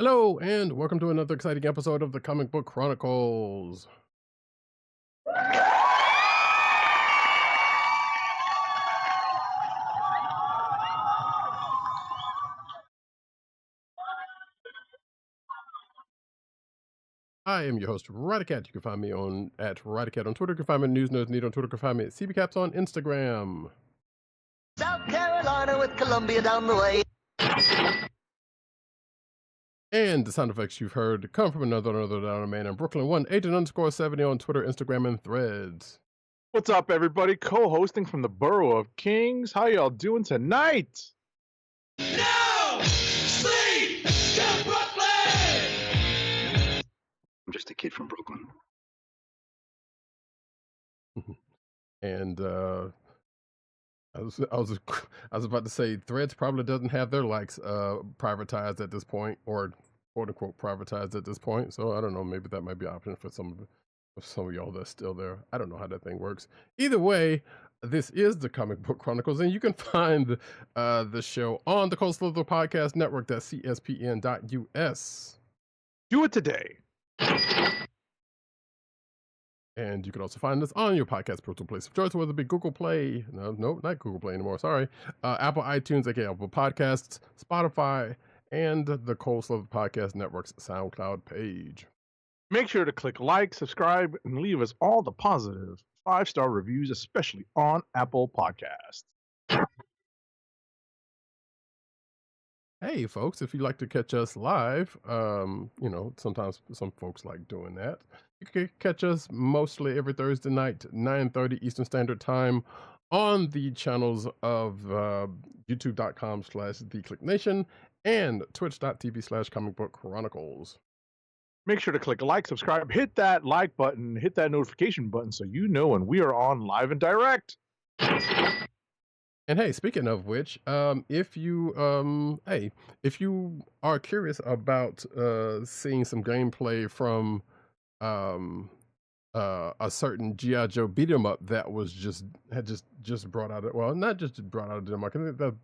Hello, and welcome to another exciting episode of the Comic Book Chronicles. I am your host, Roddykat. You can find me at Roddykat on Twitter. You can find me at News Nerds Need on Twitter. You can find me at CBCaps on Instagram. South Carolina with Columbia down the way. And the sound effects you've heard come from another down man in Brooklyn, one agent_70 on Twitter, Instagram, and Threads. What's up, everybody? Co-hosting from the Borough of Kings. How y'all doing tonight? No sleep to Brooklyn! I'm just a kid from Brooklyn. And I was about to say Threads probably doesn't have their likes privatized at this point, or quote unquote privatized at this point. So I don't know. Maybe that might be an option for some of y'all that's still there. I don't know how that thing works. Either way, this is the Comic Book Chronicles, and you can find the show on the Coastal Podcast Network. That's cspn.us. Do it today. And you can also find us on your podcast personal place of choice, whether it be Google Play, no, not Google Play anymore, sorry, Apple iTunes, aka Apple Podcasts, Spotify, and the Coastal Podcast Network's SoundCloud page. Make sure to click like, subscribe, and leave us all the positive 5-star reviews, especially on Apple Podcasts. Hey, folks, if you'd like to catch us live, sometimes some folks like doing that. You can catch us mostly every Thursday night, 9:30 Eastern Standard Time on the channels of youtube.com/TheKliqNation and twitch.tv/Comic Book Chronicles. Make sure to click like, subscribe, hit that like button, hit that notification button so you know when we are on live and direct. And hey, speaking of which, if you are curious about seeing some gameplay from a certain G.I. Joe beat 'em up that was just brought out, well, not just brought out a demo, I think that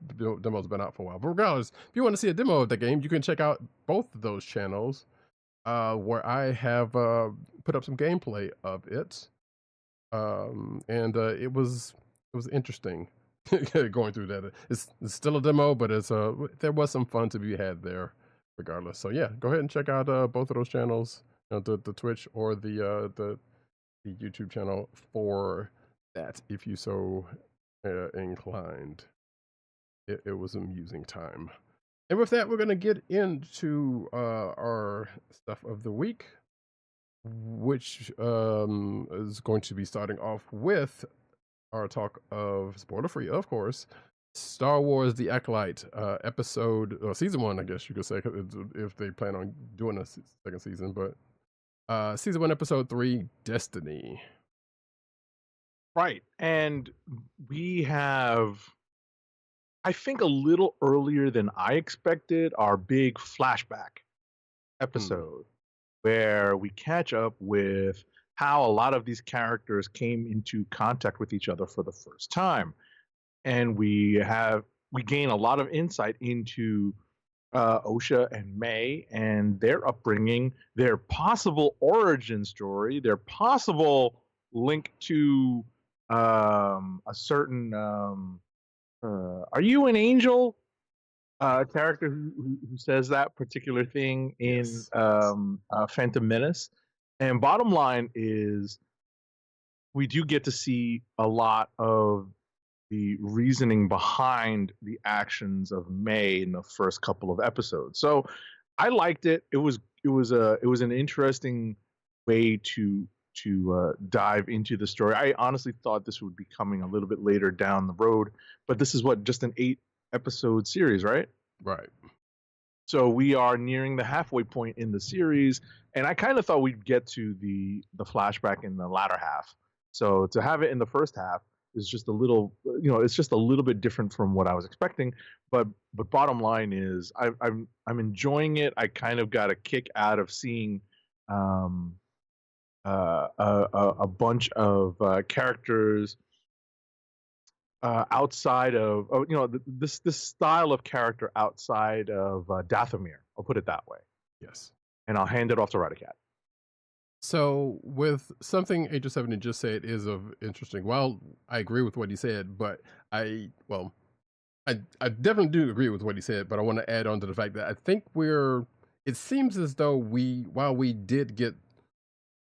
demo's been out for a while. But regardless, if you want to see a demo of the game, you can check out both of those channels where I have put up some gameplay of it. And it was interesting. Going through that. It's still a demo, but there was some fun to be had there regardless. So yeah, go ahead and check out both of those channels, the Twitch or the YouTube channel for that, if you so inclined. It was amusing time. And with that, we're going to get into our stuff of the week, which is going to be starting off with our talk of, spoiler free, of course, Star Wars: The Acolyte, season 1, I guess you could say, if they plan on doing a second season, but season 1, episode 3, Destiny. Right. And we have, I think, a little earlier than I expected, our big flashback episode where we catch up with how a lot of these characters came into contact with each other for the first time. And we gain a lot of insight into Osha and May and their upbringing, their possible origin story, their possible link to a certain are you an angel character who says that particular thing in Yes. Phantom Menace. And bottom line is, we do get to see a lot of the reasoning behind the actions of May in the first couple of episodes. So I liked it. It was an interesting way to dive into the story. I honestly thought this would be coming a little bit later down the road, but this is just an 8-episode series, right? Right. So we are nearing the halfway point in the series, and I kind of thought we'd get to the flashback in the latter half. So to have it in the first half is just a little, it's just a little bit different from what I was expecting. But bottom line is, I'm enjoying it. I kind of got a kick out of seeing a bunch of characters outside of, this style of character outside of Dathomir. I'll put it that way. Yes. and I'll hand it off to Roddykat. So with something Agent 70 just said is of interesting. Well, I agree with what he said, but I definitely do agree with what he said, but I want to add on to the fact that I think it seems as though while we did get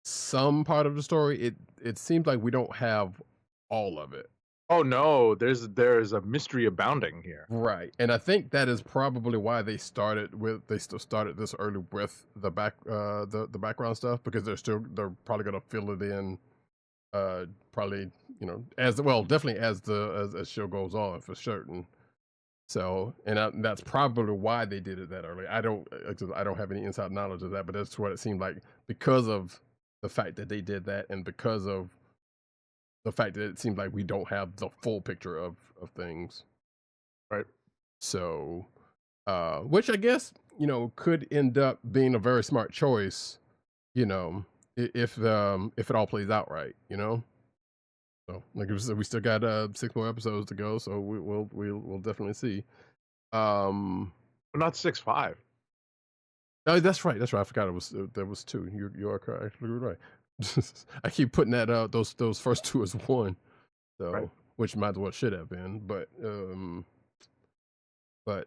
some part of the story, it seems like we don't have all of it. Oh no, there's a mystery abounding here. Right. And I think that is probably why they still started this early with the background stuff, because they're probably gonna fill it in probably, definitely as the show goes on for certain. So, and that's probably why they did it that early. I don't have any inside knowledge of that, but that's what it seemed like, because of the fact that they did that, and because of the fact that it seemed like we don't have the full picture of things. Right. So, which I guess, could end up being a very smart choice, if it all plays out right, So, like I said, we still got 6 more episodes to go, so we'll definitely see. But not 6-5. Oh, that's right. I forgot there was 2. You are correct. You're right. I keep putting that out. Those first 2 as 1, so Right. Which might as well should have been, but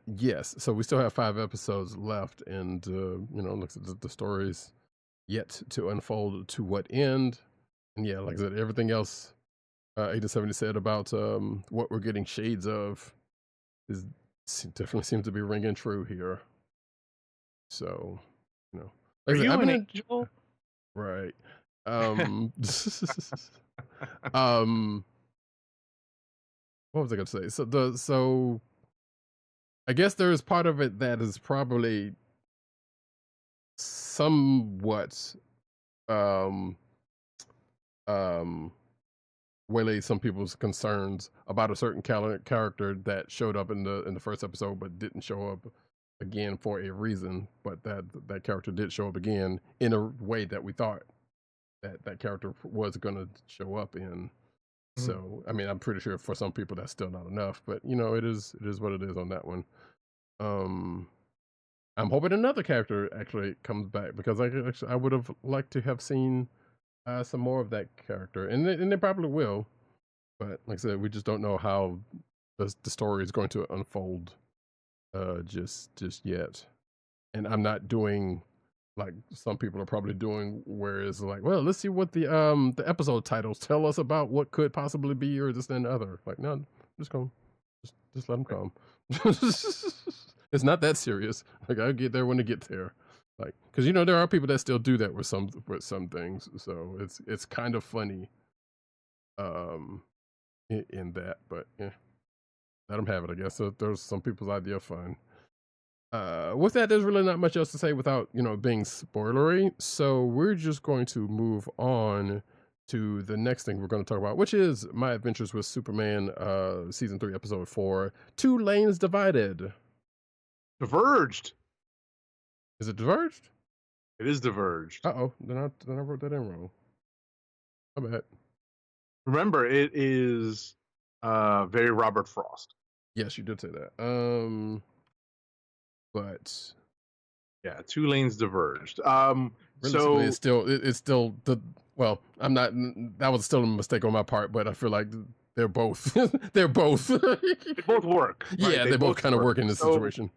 yes. So we still have 5 episodes left, and the story's yet to unfold to what end. And yeah, like I said, everything else Agent 70 said about what we're getting shades of definitely seems to be ringing true here. So, like I Are said, you I've an been angel? right. What was I gonna say? So I guess there is part of it that is probably somewhat waylay some people's concerns about a certain character that showed up in the first episode but didn't show up again for a reason, but that character did show up again in a way that we thought that character was going to show up in. So, I mean, I'm pretty sure for some people that's still not enough, but it is what it is on that one. I'm hoping another character actually comes back, because I would have liked to have seen some more of that character, and they probably will, but like I said, we just don't know how the story is going to unfold just yet. And I'm not doing like some people are probably doing, where it's like, well, let's see what the episode titles tell us about what could possibly be, or this and the other. Like, no, just let them come. It's not that serious. Like, I'll get there when they get there. Like, because there are people that still do that with some things, so it's kind of funny in that, but yeah, let them have it, I guess. So there's some people's idea of fun. With that, there's really not much else to say without being spoilery, so we're just going to move on to the next thing we're going to talk about, which is My Adventures with Superman, season 3, episode 4, 2 Lanes Divided. Diverged. Is it Diverged? It is Diverged. Uh-oh, then I wrote that in wrong. My bad. Remember, it is very Robert Frost. Yes, you did say that. But yeah, 2 Lanes Diverged. So it's still well, I'm not. That was still a mistake on my part, but I feel like they're both they both work. Right? Yeah, they both kind of work in this situation.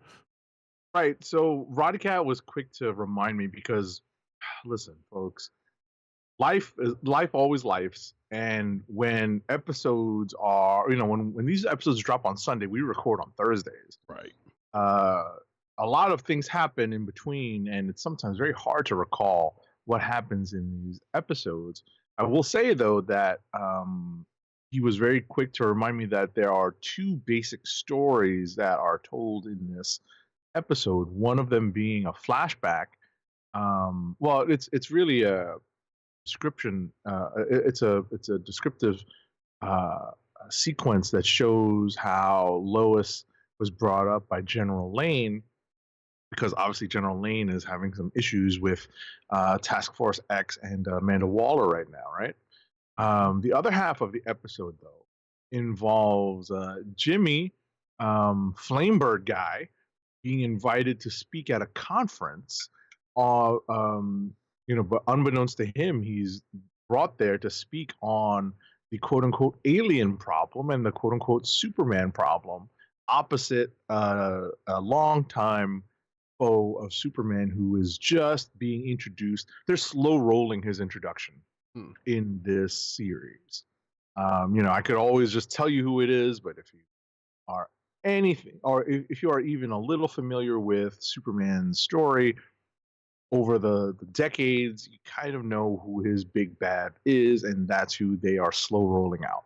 Right. So Roddykat was quick to remind me, because listen, folks, life always lives, and when episodes are, when these episodes drop on Sunday, we record on Thursdays. Right. A lot of things happen in between, and it's sometimes very hard to recall what happens in these episodes. I will say, though, that he was very quick to remind me that there are 2 basic stories that are told in this episode. One of them being a flashback. Well, it's really a description. It's a descriptive sequence that shows how Lois was brought up by General Lane, because obviously General Lane is having some issues with Task Force X and Amanda Waller right now, right? The other half of the episode, though, involves Jimmy, Flamebird guy, being invited to speak at a conference But unbeknownst to him, he's brought there to speak on the quote unquote alien problem and the quote unquote Superman problem, opposite a longtime foe of Superman who is just being introduced. They're slow rolling his introduction in this series. I could always just tell you who it is, but if you are anything, or if you are even a little familiar with Superman's story over the decades, you kind of know who his big bad is, and that's who they are slow rolling out.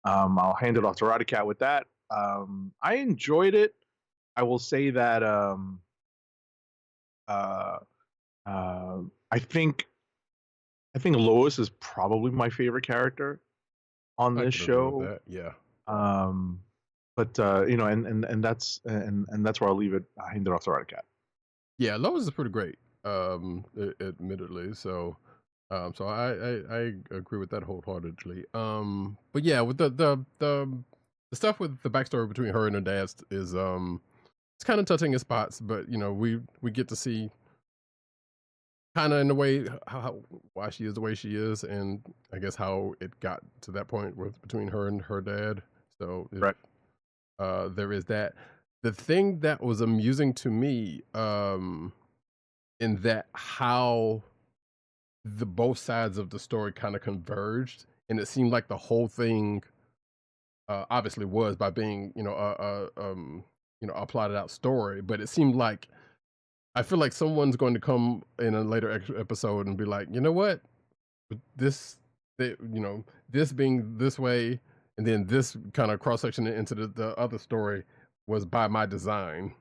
I'll hand it off to Roddykat with that. I enjoyed it. I will say that I think Lois is probably my favorite character on this show. Yeah. But and that's where I'll leave it. I hand it off to Roddykat. Yeah, Lois is pretty great. Admittedly, so I agree with that wholeheartedly. But yeah, with the stuff with the backstory between her and her dad is it's kind of touching in spots, but we get to see kind of in a way why she is the way she is, and I guess how it got to that point with between her and her dad. So right. There is that. The thing that was amusing to me, in that how the both sides of the story kind of converged, and it seemed like the whole thing obviously was by being a plotted out story, but it seemed like I feel like someone's going to come in a later episode and be like, you know what, this being this way, and then this kind of cross section into the other story was by my design.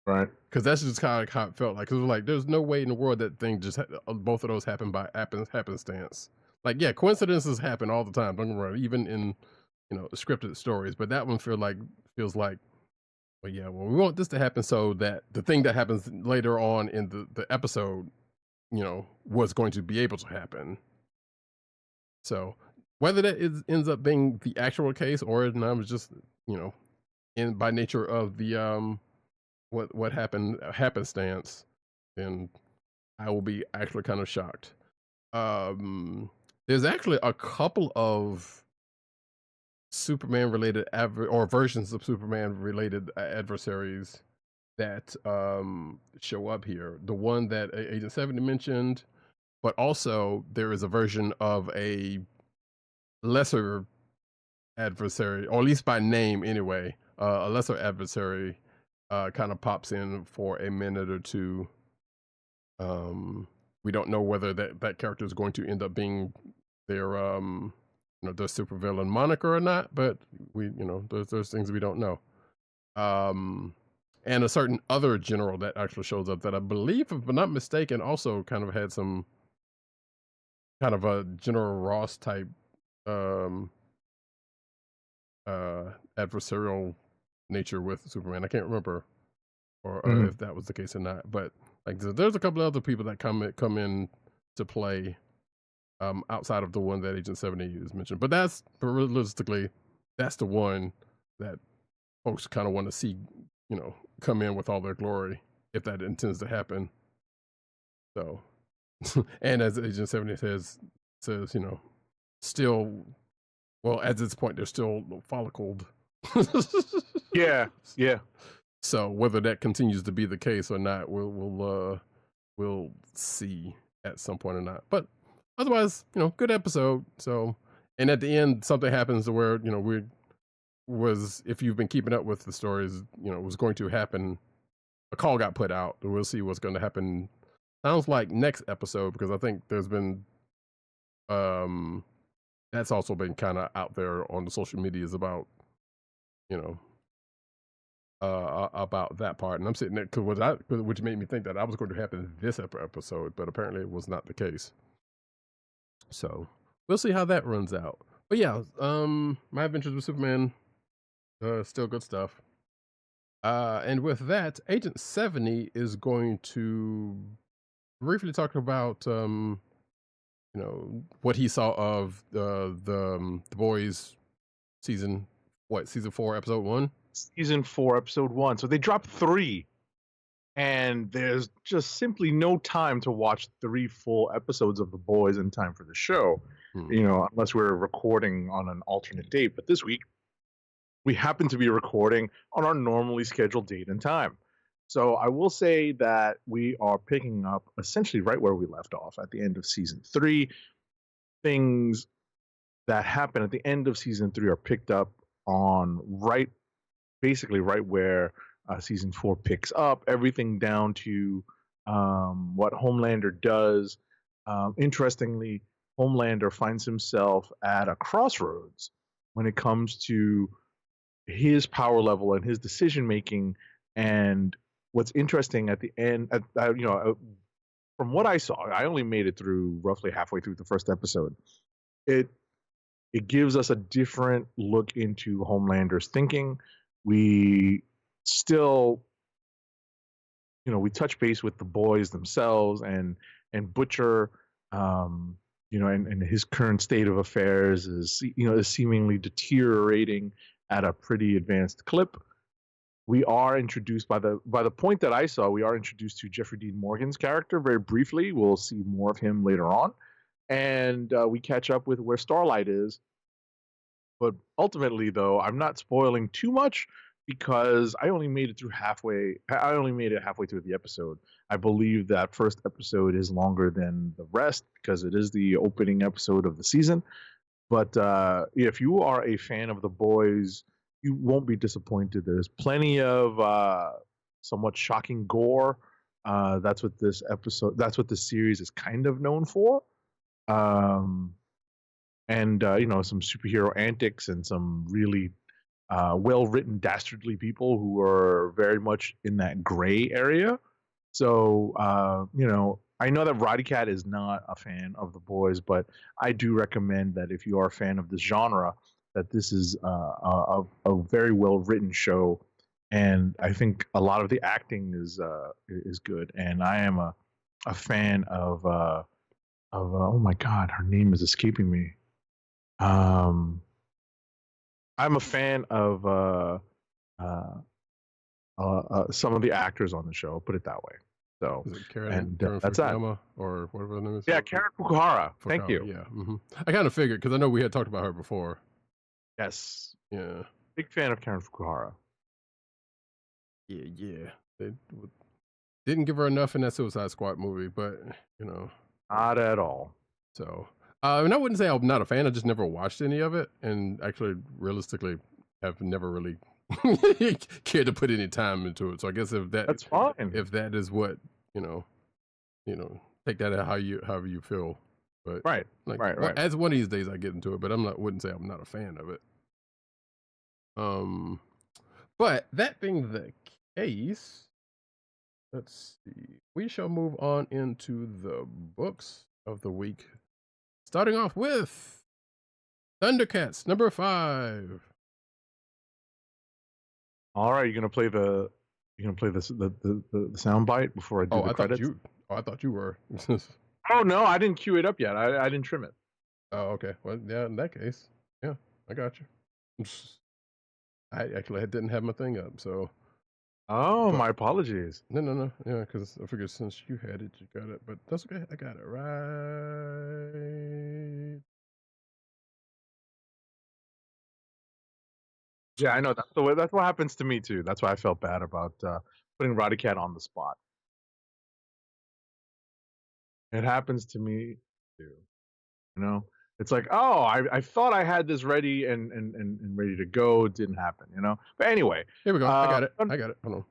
Right. Because that's just kind of how it felt like. It was like, there's no way in the world that thing just both of those happen by happenstance. Like, yeah, coincidences happen all the time. Don't get me wrong, even in scripted stories. But that one feels like, well, yeah, well, we want this to happen so that the thing that happens later on in the episode, was going to be able to happen. So whether that ends up being the actual case or not, was just in by nature of the what happened happenstance, then I will be actually kind of shocked. There's actually a couple of Superman related or versions of Superman related adversaries that show up here. The one that Agent 70 mentioned, but also there is a version of a lesser adversary, or at least by name anyway, a lesser adversary kind of pops in for a minute or two. We don't know whether that character is going to end up being their their supervillain moniker or not, but there's things we don't know. And a certain other general that actually shows up that I believe, if I'm not mistaken, also kind of had some kind of a General Ross type adversarial nature with Superman. I can't remember or if that was the case or not, but like there's a couple of other people that come in to play outside of the one that Agent 70 is mentioned. But realistically, that's the one that folks kind of want to see, come in with all their glory, if that intends to happen. So, and as Agent 70 says, still, well, at this point, they're still follicled. Yeah. So whether that continues to be the case or not, we'll see at some point or not. But otherwise, good episode. So, and at the end, something happens to where if you've been keeping up with the stories, was going to happen. A call got put out. We'll see what's going to happen. Sounds like next episode, because I think there's been that's also been kind of out there on the social medias about about that part. And I'm sitting there which made me think that I was going to happen this episode, but apparently it was not the case. So we'll see how that runs out. But yeah, my adventures with Superman, still good stuff. And with that, Agent 70 is going to briefly talk about what he saw of the Boys season 4, episode 1. Season 4, episode 1. So they dropped 3 and there's just simply no time to watch 3 full episodes of The Boys in time for the show, unless we're recording on an alternate date. But this week, we happen to be recording on our normally scheduled date and time. So I will say that we are picking up essentially right where we left off at the end of season 3. Things that happen at the end of season 3 are picked up on basically right where season 4 picks up. Everything down to what Homelander does. Interestingly, Homelander finds himself at a crossroads when it comes to his power level and his decision making. And what's interesting at the end, from what I saw, I only made it through roughly halfway through the first episode. It gives us a different look into Homelander's thinking. We still, we touch base with the boys themselves and Butcher, and his current state of affairs is seemingly deteriorating at a pretty advanced clip. We are introduced by the point that I saw, we are introduced to Jeffrey Dean Morgan's character very briefly. We'll see more of him later on. And we catch up with where Starlight is. But ultimately, though, I'm not spoiling too much because I only made it halfway through the episode. I believe that first episode is longer than the rest because it is the opening episode of the season. But if you are a fan of The Boys, you won't be disappointed. There's plenty of somewhat shocking gore. That's what this series is kind of known for. And some superhero antics and some really well-written dastardly people who are very much in that gray area. So, I know that Roddykat is not a fan of The Boys, but I do recommend that if you are a fan of this genre, that this is a very well-written show. And I think a lot of the acting is good. And I am a fan of oh my God, her name is escaping me. I'm a fan of some of the actors on the show. Put it that way. So, Is it Karen, and Karen that's that. Fukuyama or whatever her name is? Yeah, Karen Fukuhara. Thank you. Yeah, I kind of figured because I know we had talked about her before. Yes. Yeah. Big fan of Karen Fukuhara. Yeah. They didn't give her enough in that Suicide Squad movie, but not at all. So, and I wouldn't say I'm not a fan. I just never watched any of it, and actually, realistically, have never really cared to put any time into it. So I guess that's fine. If that is what take that however you feel. But right. As one of these days I get into it, but wouldn't say I'm not a fan of it. But that being the case, let's see. We shall move on into the books of the week. Starting off with ThunderCats number 5. All right, you're gonna play the sound bite before I do the credits. I thought you were. Oh no, I didn't cue it up yet. I didn't trim it. Oh, okay. Well, yeah. In that case, yeah, I got you. I didn't have my thing up, so. Oh, my apologies. No. Yeah, because I figured since you had it, you got it. But that's okay. I got it right. Yeah, I know. That's what happens to me too. That's why I felt bad about putting Roddykat on the spot. It happens to me too. It's like, oh, I thought I had this ready and ready to go. It didn't happen, But anyway, here we go. I got it. Hold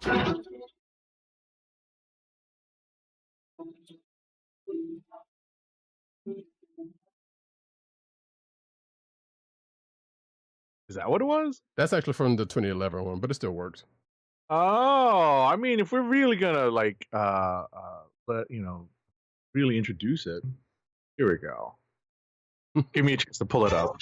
on. Is that what it was? That's actually from the 2011 one, but it still works. Oh, I mean, if we're really gonna really introduce it, here we go. Give me a chance to pull it up.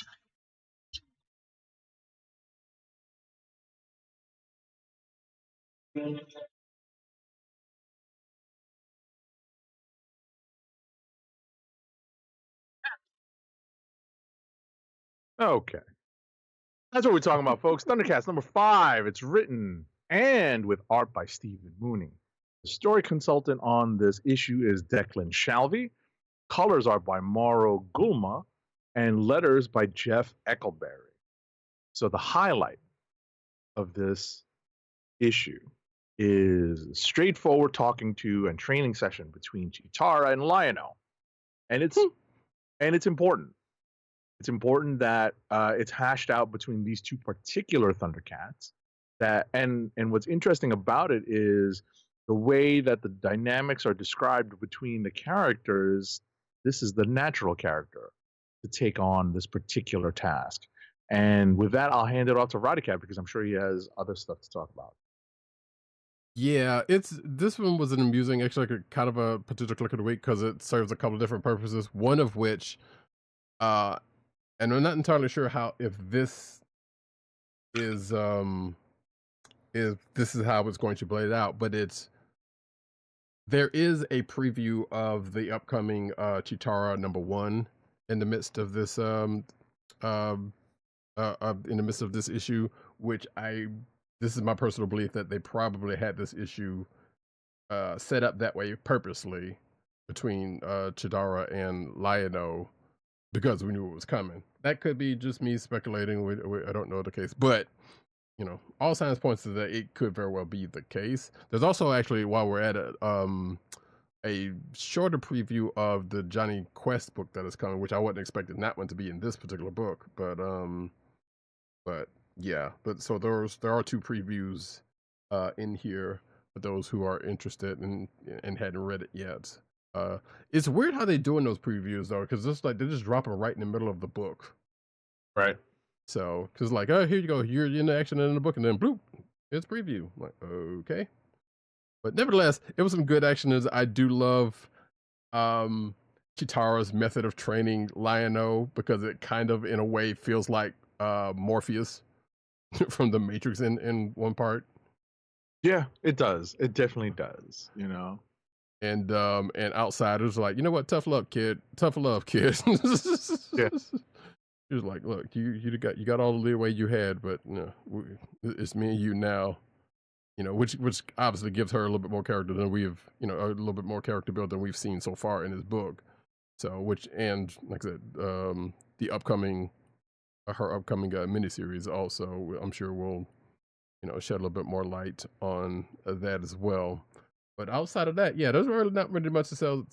Okay. That's what we're talking about, folks. ThunderCats number 5. It's written and with art by Stephen Mooney. The story consultant on this issue is Declan Shalvey. Colors are by Mauro Gulma, and letters by Jeff Eckelberry. So the highlight of this issue is straightforward talking to and training session between Cheetara and Lion-O. And it's important. It's important that it's hashed out between these two particular ThunderCats. And what's interesting about it is the way that the dynamics are described between the characters. This is the natural character to take on this particular task. And with that, I'll hand it off to Roddykat because I'm sure he has other stuff to talk about. Yeah, this one was an amusing, actually, like kind of a potential click of the week because it serves a couple of different purposes. One of which, and I'm not entirely sure if this is how it's going to play it out, but there is a preview of the upcoming Cheetara #1 in the midst of this issue, which this is my personal belief that they probably had this issue set up that way purposely between Cheetara and Lion-O because we knew it was coming. That could be just me speculating. I don't know the case, but all signs points to that it could very well be the case. There's also actually, while we're at it, a shorter preview of the Johnny Quest book that is coming, which I wasn't expecting that one to be in this particular book, but yeah. But so there are two previews in here for those who are interested and hadn't read it yet. It's weird how they're doing those previews though, because it's like they're just dropping right in the middle of the book, right? So, because like, oh, here you go, you're in the action in the book, and then bloop, it's preview. I'm like, okay. But nevertheless, it was some good action. I do love Cheetara's method of training Lion-O because it kind of, in a way, feels like Morpheus from the Matrix in one part. Yeah, it does. It definitely does. And outsiders are like, you know what? Tough luck, kid. Tough love, kid. Yeah. He was like, look, you got all the leeway you had, but it's me and you now. Which obviously gives her a little bit more character than we've, a little bit more character build than we've seen so far in this book. So, and like I said, the upcoming, her upcoming miniseries also, I'm sure will, shed a little bit more light on that as well. But outside of that, yeah, there's really not really much to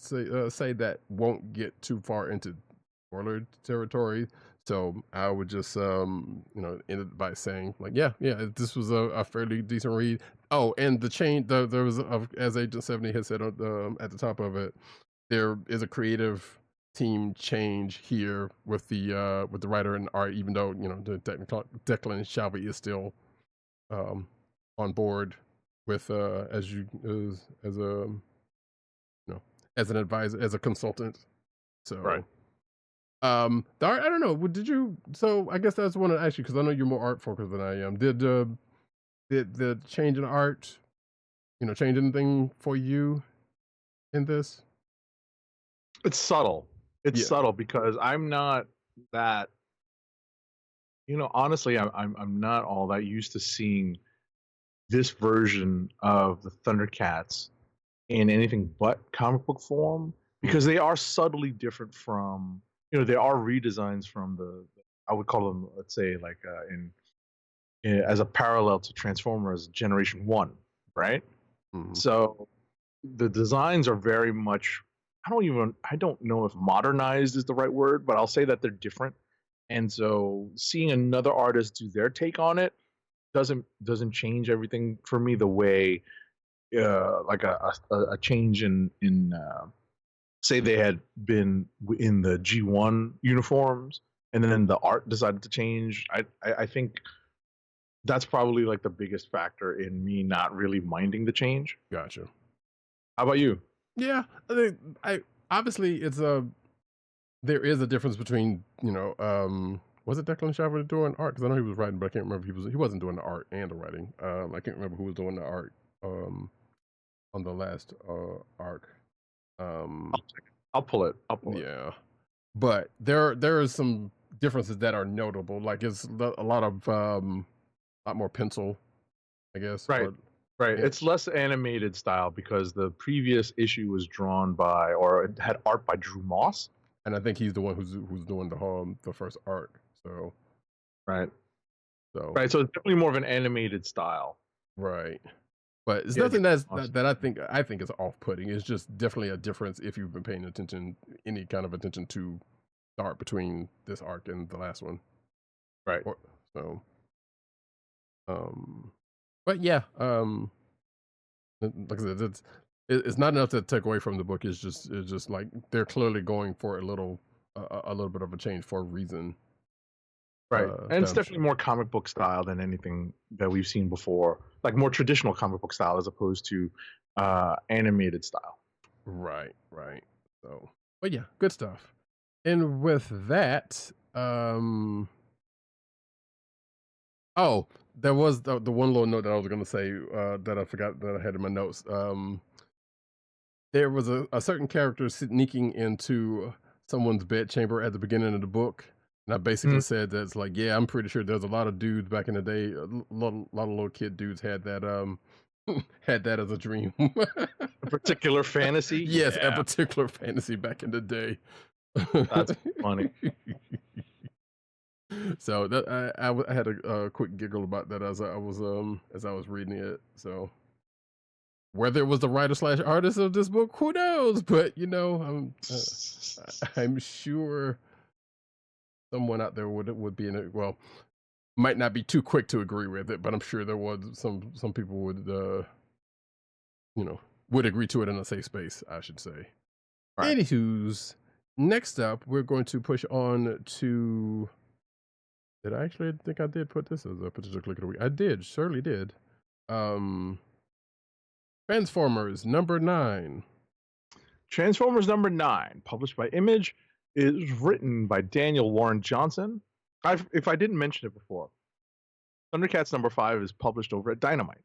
say that won't get too far into spoiler territory. So I would just, end it by saying, like, yeah, this was a fairly decent read. Oh, and the change, there was, as Agent 70 had said at the top of it, there is a creative team change here with the writer and art, even though the technical Declan Shalvey is still on board with as an advisor, as a consultant. So right. The art, I don't know. Did you? So I guess that's one to ask you because I know you're more art focused than I am. Did the change in art, change anything for you in this? It's subtle. It's subtle because I'm not that. Honestly, I'm not all that used to seeing this version of the ThunderCats in anything but comic book form because they are subtly different from. There are redesigns from I would call them, let's say, like as a parallel to Transformers Generation 1, right? Mm-hmm. So the designs are very much, I don't know if modernized is the right word, but I'll say that they're different. And so seeing another artist do their take on it doesn't change everything for me the way like a change in say they had been in the G1 uniforms and then the art decided to change. I think that's probably like the biggest factor in me not really minding the change. Gotcha. How about you? Yeah, I obviously there is a difference between was it Declan Shalvey doing art? Because I know he was writing, but I can't remember he wasn't doing the art and the writing. I can't remember who was doing the art on the last arc. I'll pull it. Yeah, but there are some differences that are notable. Like it's a lot more pencil I guess. Right. Or, Right. yeah. It's less animated style because the previous issue was drawn by, or it had art by Drew Moss. And I think he's the one who's doing the first arc. So Right. so Right. So it's definitely more of an animated style. right. But it's Yeah, nothing Drew that's Moss. that I think is off-putting. It's just definitely a difference if you've been paying attention, any kind of attention to the art between this arc and the last one. Right. So but yeah, like I said, it's not enough to take away from the book. It's just like they're clearly going for a little bit of a change for a reason. Right. And it's that- definitely more comic book style than anything that we've seen before. Like more traditional comic book style as opposed to animated style. Right. So, but yeah, good stuff. And with that, oh, there was the one little note that I was going to say that I forgot that I had in my notes. There was a certain character sneaking into someone's bedchamber at the beginning of the book. And I basically said that it's like, yeah, I'm pretty sure there's a lot of dudes back in the day, a lot of little kid dudes had that had that as a dream. A particular fantasy? Yes, Yeah. a particular fantasy back in the day. That's funny. So that I had a quick giggle about that as I was reading it. So whether it was the writer / artist of this book, who knows? But you know, I'm sure someone out there would be in it. Well, might not be too quick to agree with it, but I'm sure there was some people would would agree to it in a safe space, I should say. Right. Anywho's, next up, we're going to push on to. Did I actually think I did put this as a particular click of the week? I did, surely did. Transformers #9. Transformers #9, published by Image, is written by Daniel Warren Johnson. If I didn't mention it before, ThunderCats #5 is published over at Dynamite.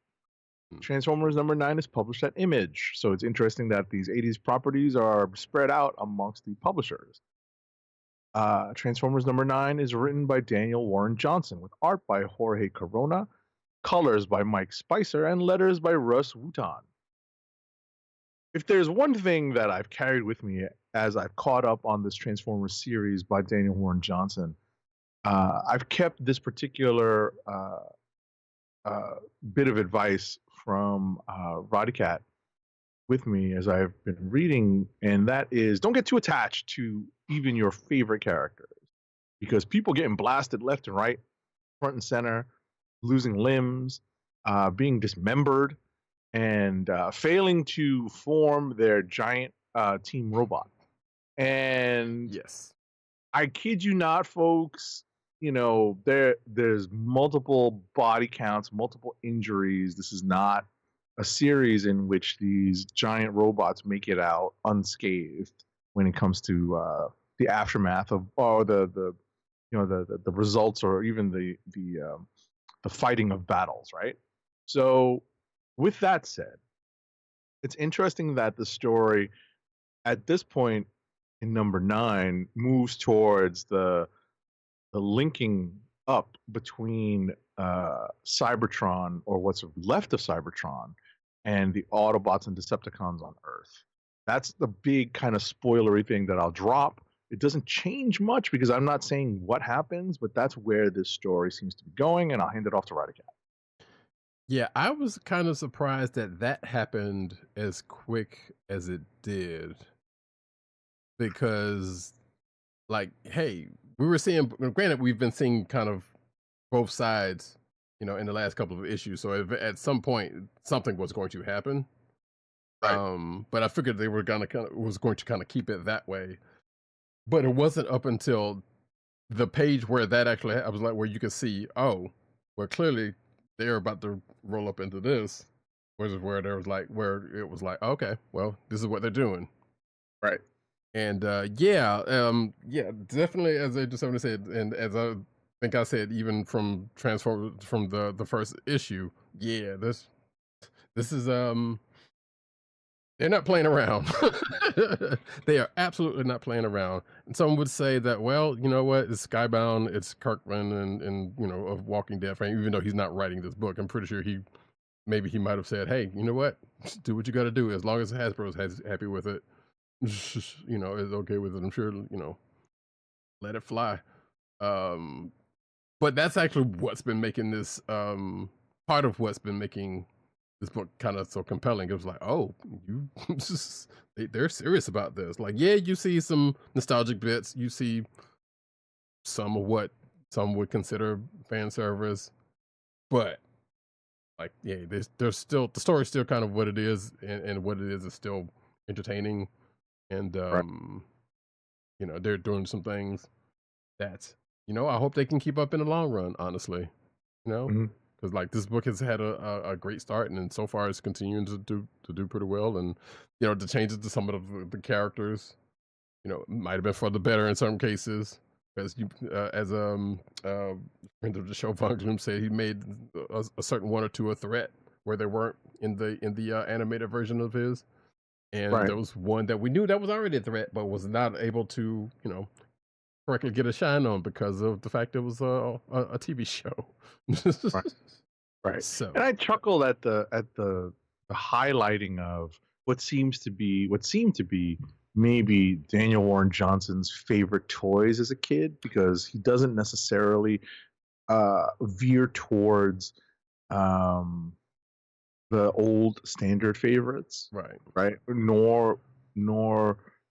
Transformers #9 is published at Image. So it's interesting that these 80s properties are spread out amongst the publishers. Transformers #9 is written by Daniel Warren Johnson with art by Jorge Corona, colors by Mike Spicer, and letters by Russ Wooton. If there's one thing that I've carried with me as I've caught up on this Transformers series by Daniel Warren Johnson, I've kept this particular bit of advice from Roddykat with me as I've been reading, and that is don't get too attached to even your favorite characters, because people getting blasted left and right, front and center, losing limbs, being dismembered, and failing to form their giant team robot. And Yes. I kid you not, folks, you know, there's multiple body counts, multiple injuries. This is not a series in which these giant robots make it out unscathed when it comes to the aftermath of the results or even the fighting of battles, right? So with that said, it's interesting that the story at this point in #9 moves towards the linking up between Cybertron, or what's left of Cybertron, and the Autobots and Decepticons on Earth. That's the big kind of spoilery thing that I'll drop. It doesn't change much because I'm not saying what happens, but that's where this story seems to be going, and I'll hand it off to Roddykat. Yeah, I was kind of surprised that happened as quick as it did, because, like, hey, we were seeing. Granted, we've been seeing kind of both sides, in the last couple of issues. So if at some point something was going to happen, Right. but I figured they were going to keep it that way. But it wasn't up until the page where that actually, I was like, where you could see, oh, well, clearly they're about to roll up into this, where it was like, okay, well, this is what they're doing. Right. And yeah, definitely, as I just said, and as I think I said, even from Transformers, from the first issue, yeah, this is they're not playing around. They are absolutely not playing around. And some would say that, well, you know what? It's Skybound, it's Kirkman, and of Walking Dead fame. Even though he's not writing this book, I'm pretty sure he maybe he might have said, "Hey, you know what? Do what you got to do. As long as Hasbro's happy with it, you know, is okay with it. I'm sure, you know, let it fly." Um, but that's actually what's been making this part of what's been making this book kind of so compelling. It was like, oh, you they're serious about this. Like, yeah, you see some nostalgic bits, you see some of what some would consider fan service, but like, yeah, there's still the story's still kind of what it is, and what it is still entertaining, and Right. you know, they're doing some things that, you know, I hope they can keep up in the long run, honestly, you know, Mhm. because like this book has had a great start, and so far it's continuing to do pretty well, and you know, the changes to some of the characters, you know, might have been for the better in some cases. As you, as friend of the show, Von Gloom said, he made a certain one or two a threat where they weren't in the animated version of his, and Right. there was one that we knew that was already a threat, but was not able to, you know, correctly get a shine on because of the fact it was a TV show. Right. Right. So And I chuckled at the highlighting of what seemed to be maybe Daniel Warren Johnson's favorite toys as a kid, because he doesn't necessarily veer towards um, the old standard favorites, right, right? Nor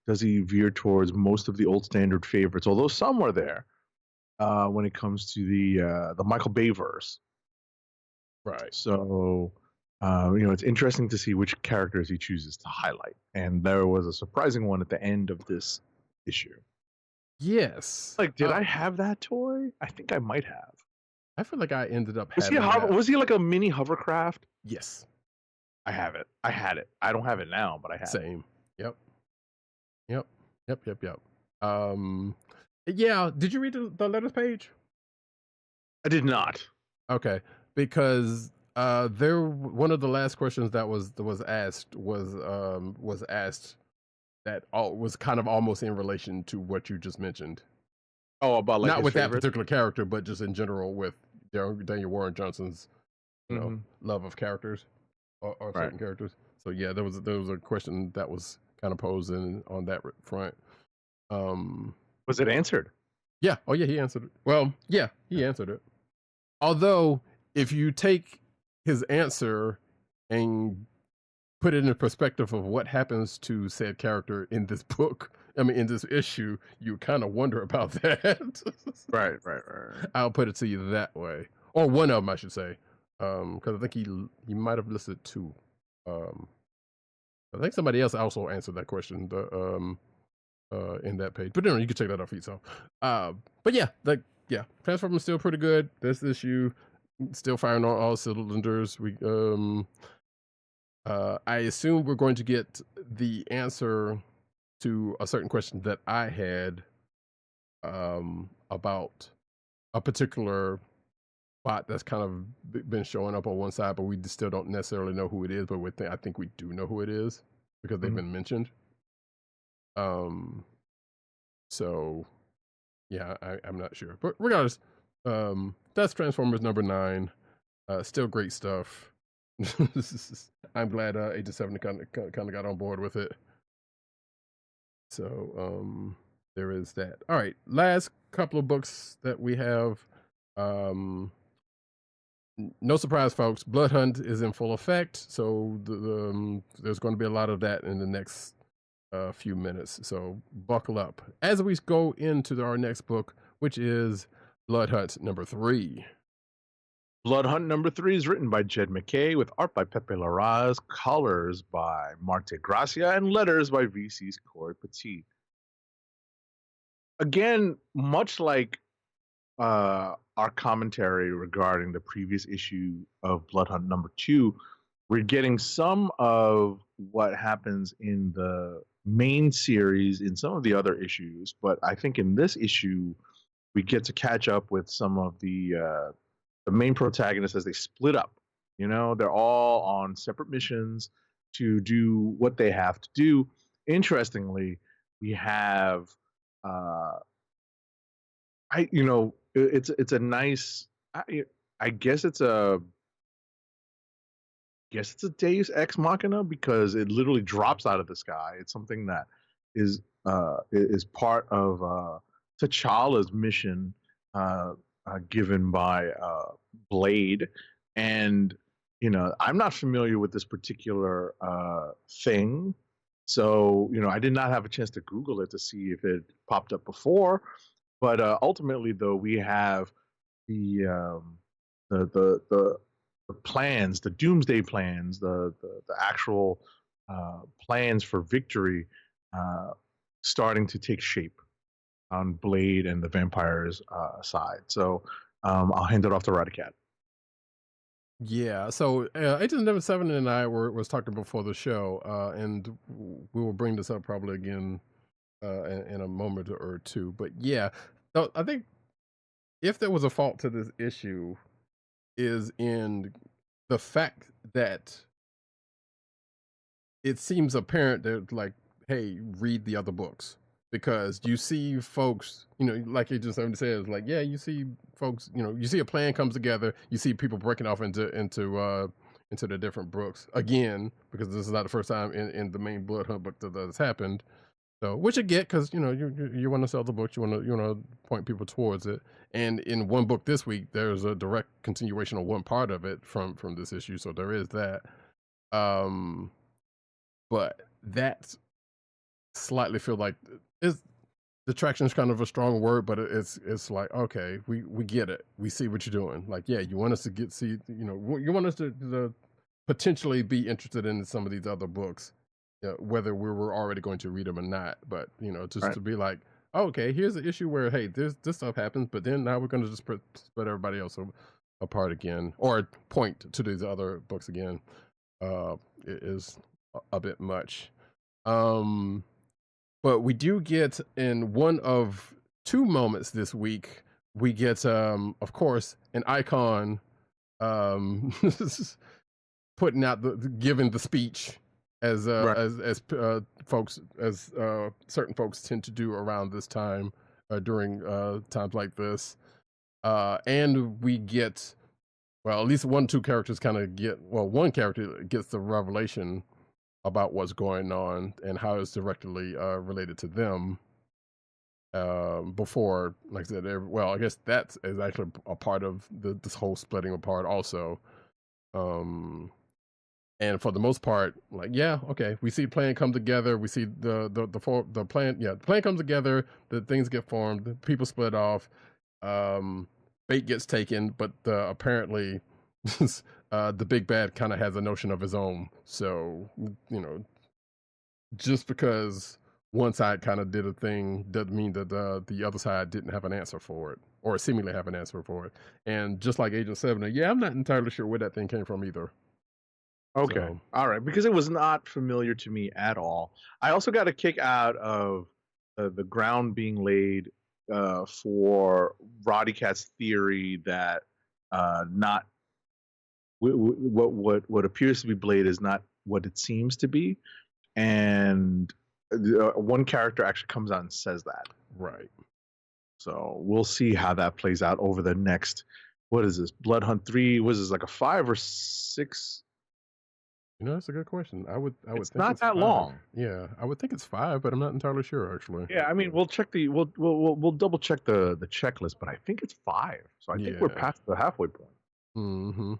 does he veer towards most of the old standard favorites, although some are there when it comes to the Michael Bay verse. right. So, you know, it's interesting to see which characters he chooses to highlight. And there was a surprising one at the end of this issue. Yes. Like, did I have that toy? I think I might have. I feel like I ended up Was he having that. was he like a mini hovercraft? Yes. I have it. I had it. I don't have it now, but I had it. Same. Yep. Yep. Yep. Yep. Yep. Yeah. Did you read the letters page? I did not. Okay, because there one of the last questions that was asked was asked that was kind of almost in relation to what you just mentioned. Oh, about like Not his with that favorite? particular character, but just in general with Daniel Warren Johnson's, you know, Mhm. love of characters or Right. certain characters. So yeah, there was a question that was kind of posed on that front. Was it answered? Yeah. Oh yeah, he answered it. Well, yeah, he answered it. Although, if you take his answer and put it in the perspective of what happens to said character in this book, I mean, in this issue, you kind of wonder about that. Right. I'll put it to you that way, or one of them, I should say, because I think he might have listed two. I think somebody else also answered that question. In that page, but anyway, you can check that out for yourself. But yeah, Transformers still pretty good. This issue still firing on all cylinders. I assume we're going to get the answer to a certain question that I had about a particular bot that's kind of been showing up on one side, but we still don't necessarily know who it is. But I think we do know who it is because they've been mentioned. So yeah, I'm not sure, but regardless, that's Transformers number 9. Still great stuff. I'm glad Age of 70 kind of got on board with it. So there is that. All right, last couple of books that we have. No surprise, folks. Blood Hunt is in full effect, so there's going to be a lot of that in the next few minutes. So buckle up as we go into our next book, which is Blood Hunt number 3. Blood Hunt number 3 is written by Jed McKay with art by Pepe Larraz, colors by Marte Gracia, and letters by VC's Corey Petit. Again, much like our commentary regarding the previous issue of Blood Hunt number 2, we're getting some of what happens in the main series in some of the other issues, but I think in this issue we get to catch up with some of the main protagonists as they split up. You know, they're all on separate missions to do what they have to do. Interestingly, we have it's a nice, I guess it's a guess it's a Deus Ex Machina because it literally drops out of the sky. It's something that is part of T'Challa's mission given by Blade, and I'm not familiar with this particular thing, so I did not have a chance to Google it to see if it popped up before. But ultimately, though, we have the plans, the doomsday plans, the actual plans for victory starting to take shape on Blade and the vampires' side. So I'll hand it off to Roddykat. Yeah, so Agent 77 and I was talking before the show, and we will bring this up probably again in a moment or two. But yeah, so I think if there was a fault to this issue, is in the fact that it seems apparent that, like, hey, read the other books, because you see folks, like Agent 70 says, like, yeah, you see folks, you see a plan comes together, you see people breaking off into the different books again, because this is not the first time in the main Blood Hunt book that has happened. So, which I get, because you want to sell the books, you want to point people towards it. And in one book this week, there's a direct continuation of one part of it from this issue, so there is that. But that slightly feel like detraction is kind of a strong word, but it's like, okay, we get it, we see what you're doing. Like, yeah, you want us to you want us to potentially be interested in some of these other books. Whether we were already going to read them or not, but just right. To be like, oh, okay, here's an issue where, hey, this stuff happens, but then now we're going to just split everybody else apart again, or point to these other books again. It is a bit much. But we do get, in one of two moments this week, we get of course an Icon putting out giving the speech, as folks, as certain folks tend to do around this time, during times like this, and we get, well, at least 1 or 2 characters kind of get, well, one character gets the revelation about what's going on and how it's directly related to them. Before, like I said, I guess that is actually a part of this whole splitting apart also. And for the most part, like, yeah, okay, we see plan come together. We see the plan. Yeah, the plan comes together. The things get formed. People split off. Bait gets taken, but apparently, the big bad kind of has a notion of his own. So just because one side kind of did a thing doesn't mean that the other side didn't have an answer for it, or seemingly have an answer for it. And just like Agent 70, yeah, I'm not entirely sure where that thing came from either. Okay. So. All right. Because it was not familiar to me at all. I also got a kick out of the ground being laid for Roddykat's theory that not what appears to be Blade is not what it seems to be. And one character actually comes out and says that. Right. So we'll see how that plays out over the next, what is this, Blood Hunt 3? Was this like a 5 or 6? That's a good question. I would it's think not it's that 5. long. Yeah, I would think it's 5, but I'm not entirely sure actually. Yeah, I mean, we'll check we'll double check the checklist, but I think it's 5. So I think we're past the halfway point. Mm-hmm.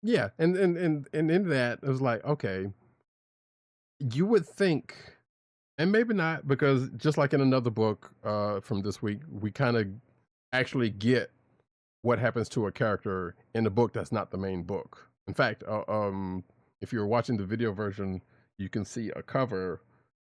Yeah, and in that, it was like, okay, you would think, and maybe not, because just like in another book from this week, we kind of actually get what happens to a character in the book that's not the main book. In fact, if you're watching the video version, you can see a cover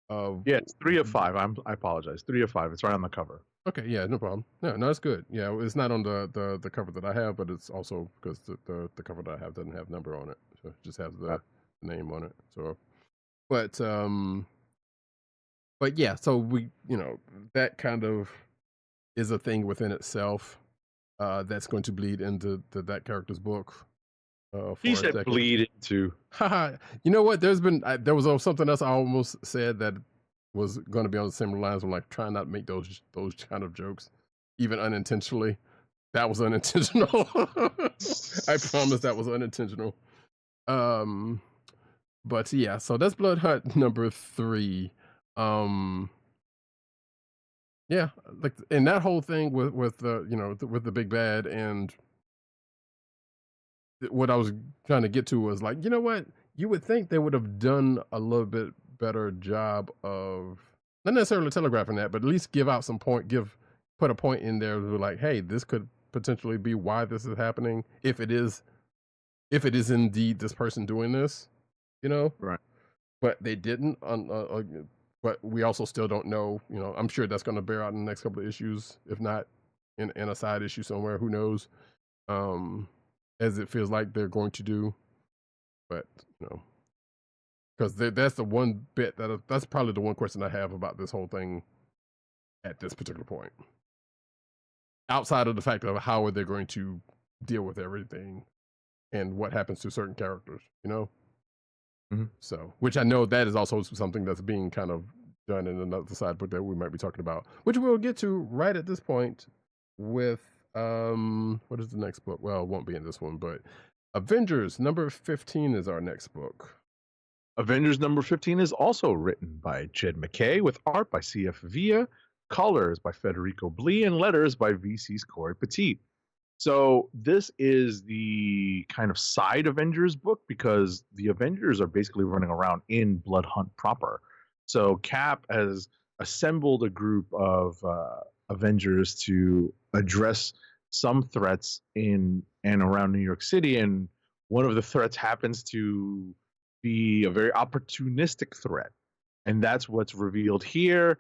of... Yeah, it's 3 of 5. I apologize. 3 of 5. It's right on the cover. Okay, yeah, no problem. No, it's good. Yeah, it's not on the cover that I have, but it's also because the cover that I have doesn't have number on it. So it just has the name on it. So, but yeah, so we, that kind of is a thing within itself. That's going to bleed into that character's book. He said bleed into. You know what? There was something else I almost said that was going to be on the similar lines. I'm like, trying not to make those kind of jokes, even unintentionally. That was unintentional. I promise that was unintentional. But yeah, so that's Blood Hunt number 3. Yeah, like, and that whole thing with the, you know, with the big bad, and what I was trying to get to was like, you know what? You would think they would have done a little bit better job of not necessarily telegraphing that, but at least give out some point, put a point in there like, hey, this could potentially be why this is happening, if it is indeed this person doing this, you know? Right. But they didn't. But we also still don't know, you know. I'm sure that's going to bear out in the next couple of issues, if not in a side issue somewhere. Who knows? As it feels like they're going to do. But, you know, because that's the one bit that's probably the one question I have about this whole thing at this particular point. Outside of the fact of how are they going to deal with everything and what happens to certain characters, you know? Mm-hmm. So, which I know that is also something that's being kind of done in another side book that we might be talking about, which we'll get to right at this point with, what is the next book? Well, it won't be in this one, but Avengers number 15 is our next book. Avengers number 15 is also written by Jed MacKay with art by C.F. Villa, colors by Federico Blee, and letters by VC's Corey Petit. So this is the kind of side Avengers book because the Avengers are basically running around in Blood Hunt proper. So Cap has assembled a group of Avengers to address some threats in and around New York City, and one of the threats happens to be a very opportunistic threat, and that's what's revealed here.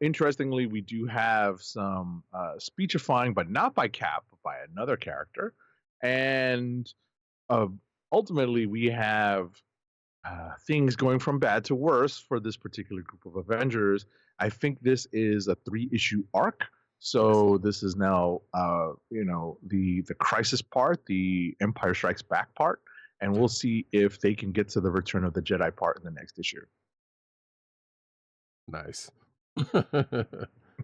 Interestingly, we do have some speechifying, but not by Cap, but by another character. And ultimately, we have things going from bad to worse for this particular group of Avengers. I think this is a 3-issue arc. So this is now, the crisis part, the Empire Strikes Back part, and we'll see if they can get to the Return of the Jedi part in the next issue. Nice.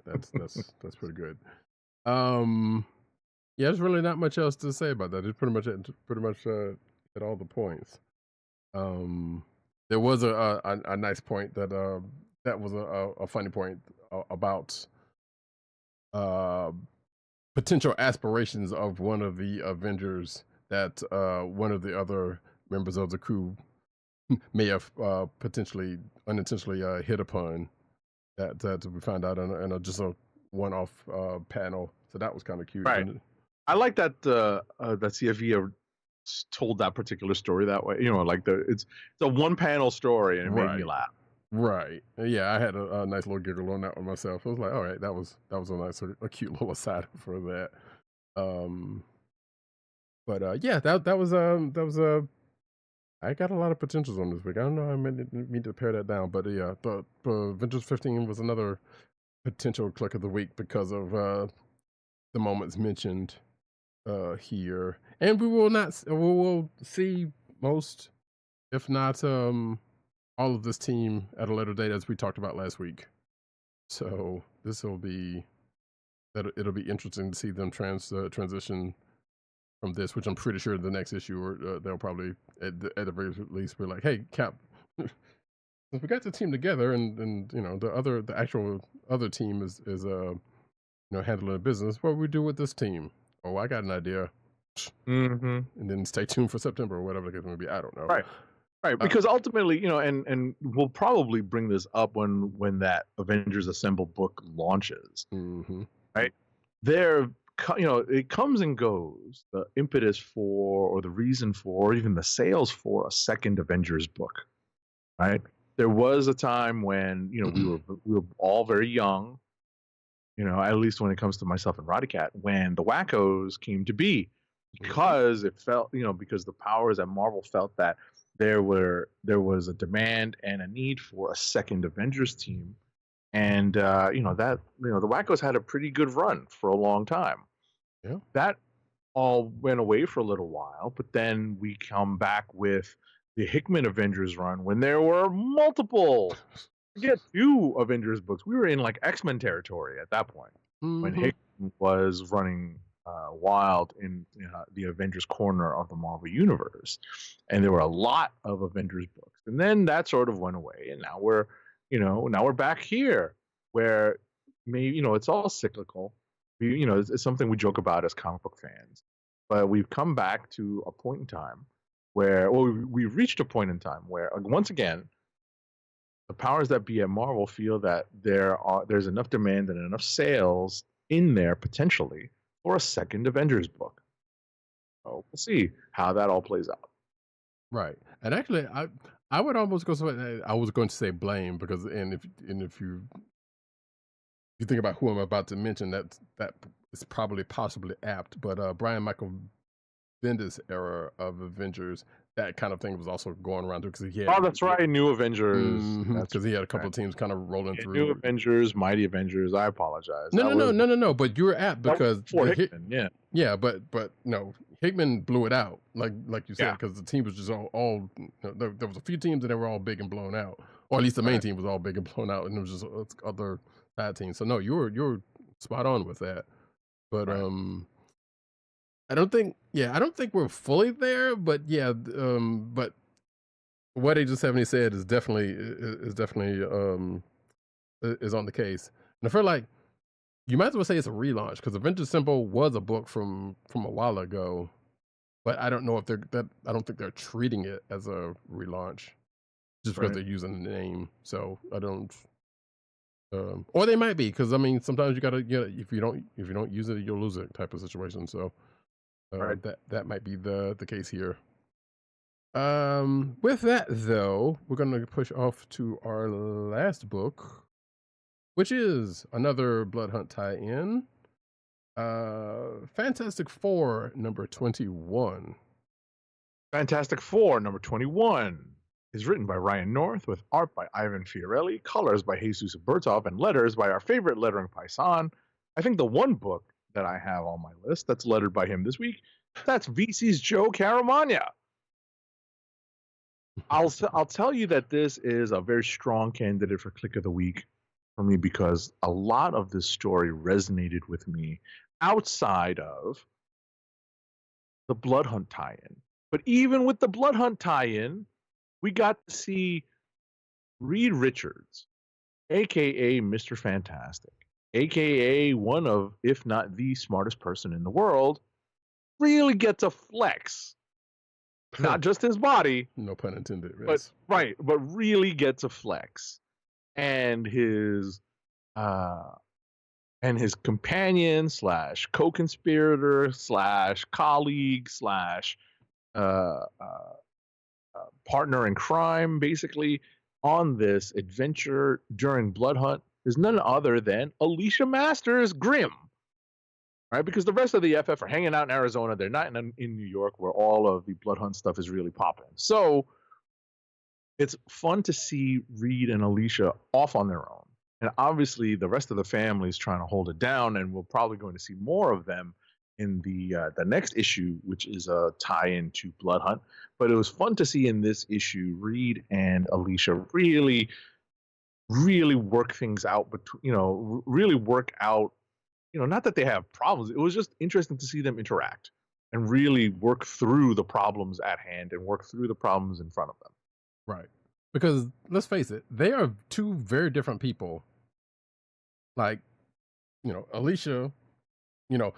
that's pretty good. Yeah, there's really not much else to say about that. It's pretty much at all the points. There was a nice point that was a funny point about potential aspirations of one of the Avengers that one of the other members of the crew may have potentially unintentionally hit upon. That we found out in just a one-off panel, so that was kind of cute. Right. I like that that CFE told that particular story that way. You know, like it's a one-panel story, and it made me laugh. Right. Yeah, I had a nice little giggle on that one myself. I was like, all right, that was a nice, a cute little aside for that. But yeah, that was I got a lot of potentials on this week. I don't know. I mean to pare that down, but yeah, the Avengers 15 was another potential click of the week because of the moments mentioned here, and we will see most, if not all of this team at a later date, as we talked about last week. So it'll be interesting to see them transition from this, which I'm pretty sure the next issue they'll probably at the very least be like, hey, Cap, if we got the team together and you know the actual other team is handling the business, what do we do with this team? Oh, I got an idea. Mm-hmm. And then stay tuned for September or whatever the case may be. I don't know. Right, because ultimately, and we'll probably bring this up when that Avengers Assemble book launches. Mm-hmm. Right, it comes and goes. The impetus for, or the reason for, or even the sales for a second Avengers book. Right, there was a time when we were all very young. At least when it comes to myself and Roddykat, when the Wackos came to be, because it felt, because the powers at Marvel felt that there was a demand and a need for a second Avengers team, and the Wackos had a pretty good run for a long time. Yeah, that all went away for a little while, but then we come back with the Hickman Avengers run when there were multiple. Get 2 Avengers books. We were in like X-Men territory at that point when Hickman was running wild in the Avengers corner of the Marvel Universe, and there were a lot of Avengers books. And then that sort of went away, and now we're back here, where maybe it's all cyclical. It's something we joke about as comic book fans, but we've come back to a point in time where, well, we've reached a point in time where once again, the powers that be at Marvel feel that there's enough demand and enough sales in there potentially for a second Avengers book. So we'll see how that all plays out. Right. And actually, I would almost go so I was going to say blame because if you think about who I'm about to mention, that is probably possibly apt. But Brian Michael Bendis era of Avengers, that kind of thing was also going around too because he had. Oh, that's right, New Avengers. Because he had a couple of teams kind of rolling through. New Avengers, Mighty Avengers. I apologize. No. But you were apt because Hickman, yeah. But no, Hickman blew it out, like you said, because the team was just all there was a few teams and they were all big and blown out, or at least the main team was all big and blown out, and there was just other bad teams. So no, you're spot on with that. But I don't think we're fully there, but yeah, but what Agent 70 said is definitely is on the case. And I feel like you might as well say it's a relaunch because Avengers Symbol was a book from a while ago, but I don't know if I don't think they're treating it as a relaunch just because they're using the name. So I don't. Or they might be because I mean sometimes you gotta if you don't use it you'll lose it type of situation. So that might be the case here. With that though, we're gonna push off to our last book, which is another Blood Hunt tie-in. Fantastic Four number 21. Fantastic Four number 21 is written by Ryan North with art by Ivan Fiorelli, colors by Jesus Bertov, and letters by our favorite lettering paisan. I think the one book that I have on my list that's lettered by him this week, that's VC's Joe Caramagna. I'll tell you that this is a very strong candidate for Click of the Week for me because a lot of this story resonated with me outside of the Blood Hunt tie-in. But even with the Blood Hunt tie-in, we got to see Reed Richards, a.k.a. Mr. Fantastic, a.k.a. one of, if not the smartest person in the world, really get to flex. Not just his body. No pun intended. Yes. But really get to flex. And his companion / co-conspirator / colleague / partner in crime, basically, on this adventure during Blood Hunt is none other than Alicia Masters Grimm. Right? Because the rest of the FF are hanging out in Arizona. They're not in New York where all of the Blood Hunt stuff is really popping. So it's fun to see Reed and Alicia off on their own. And obviously the rest of the family is trying to hold it down, and we're probably going to see more of them in the next issue, which is a tie-in to Blood Hunt. But it was fun to see in this issue Reed and Alicia really work things out, really work out, not that they have problems. It was just interesting to see them interact and really work through the problems at hand and work through the problems in front of them. Right. Because let's face it, they are two very different people. Like, Alicia,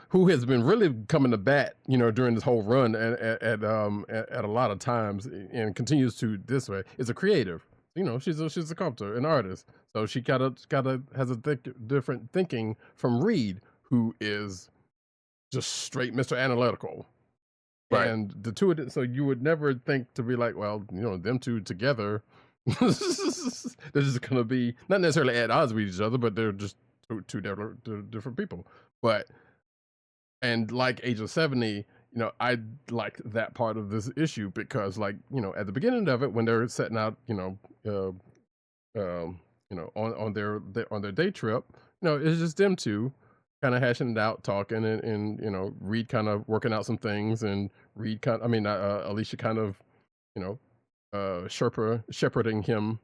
who has been really coming to bat, during this whole run at a lot of times and continues to this way, is a creative. She's a sculptor, an artist. So she has a different thinking from Reed, who is just straight Mr. Analytical. Right. And the two of them, so you would never think to be like, well, them two together, they're just going to be not necessarily at odds with each other, but they're just two different people. And like Age of 70, I like that part of this issue because, like, at the beginning of it, when they're setting out, on their day trip, it's just them two kind of hashing it out, talking, and Reed kind of working out some things, and Alicia kind of, shepherding him,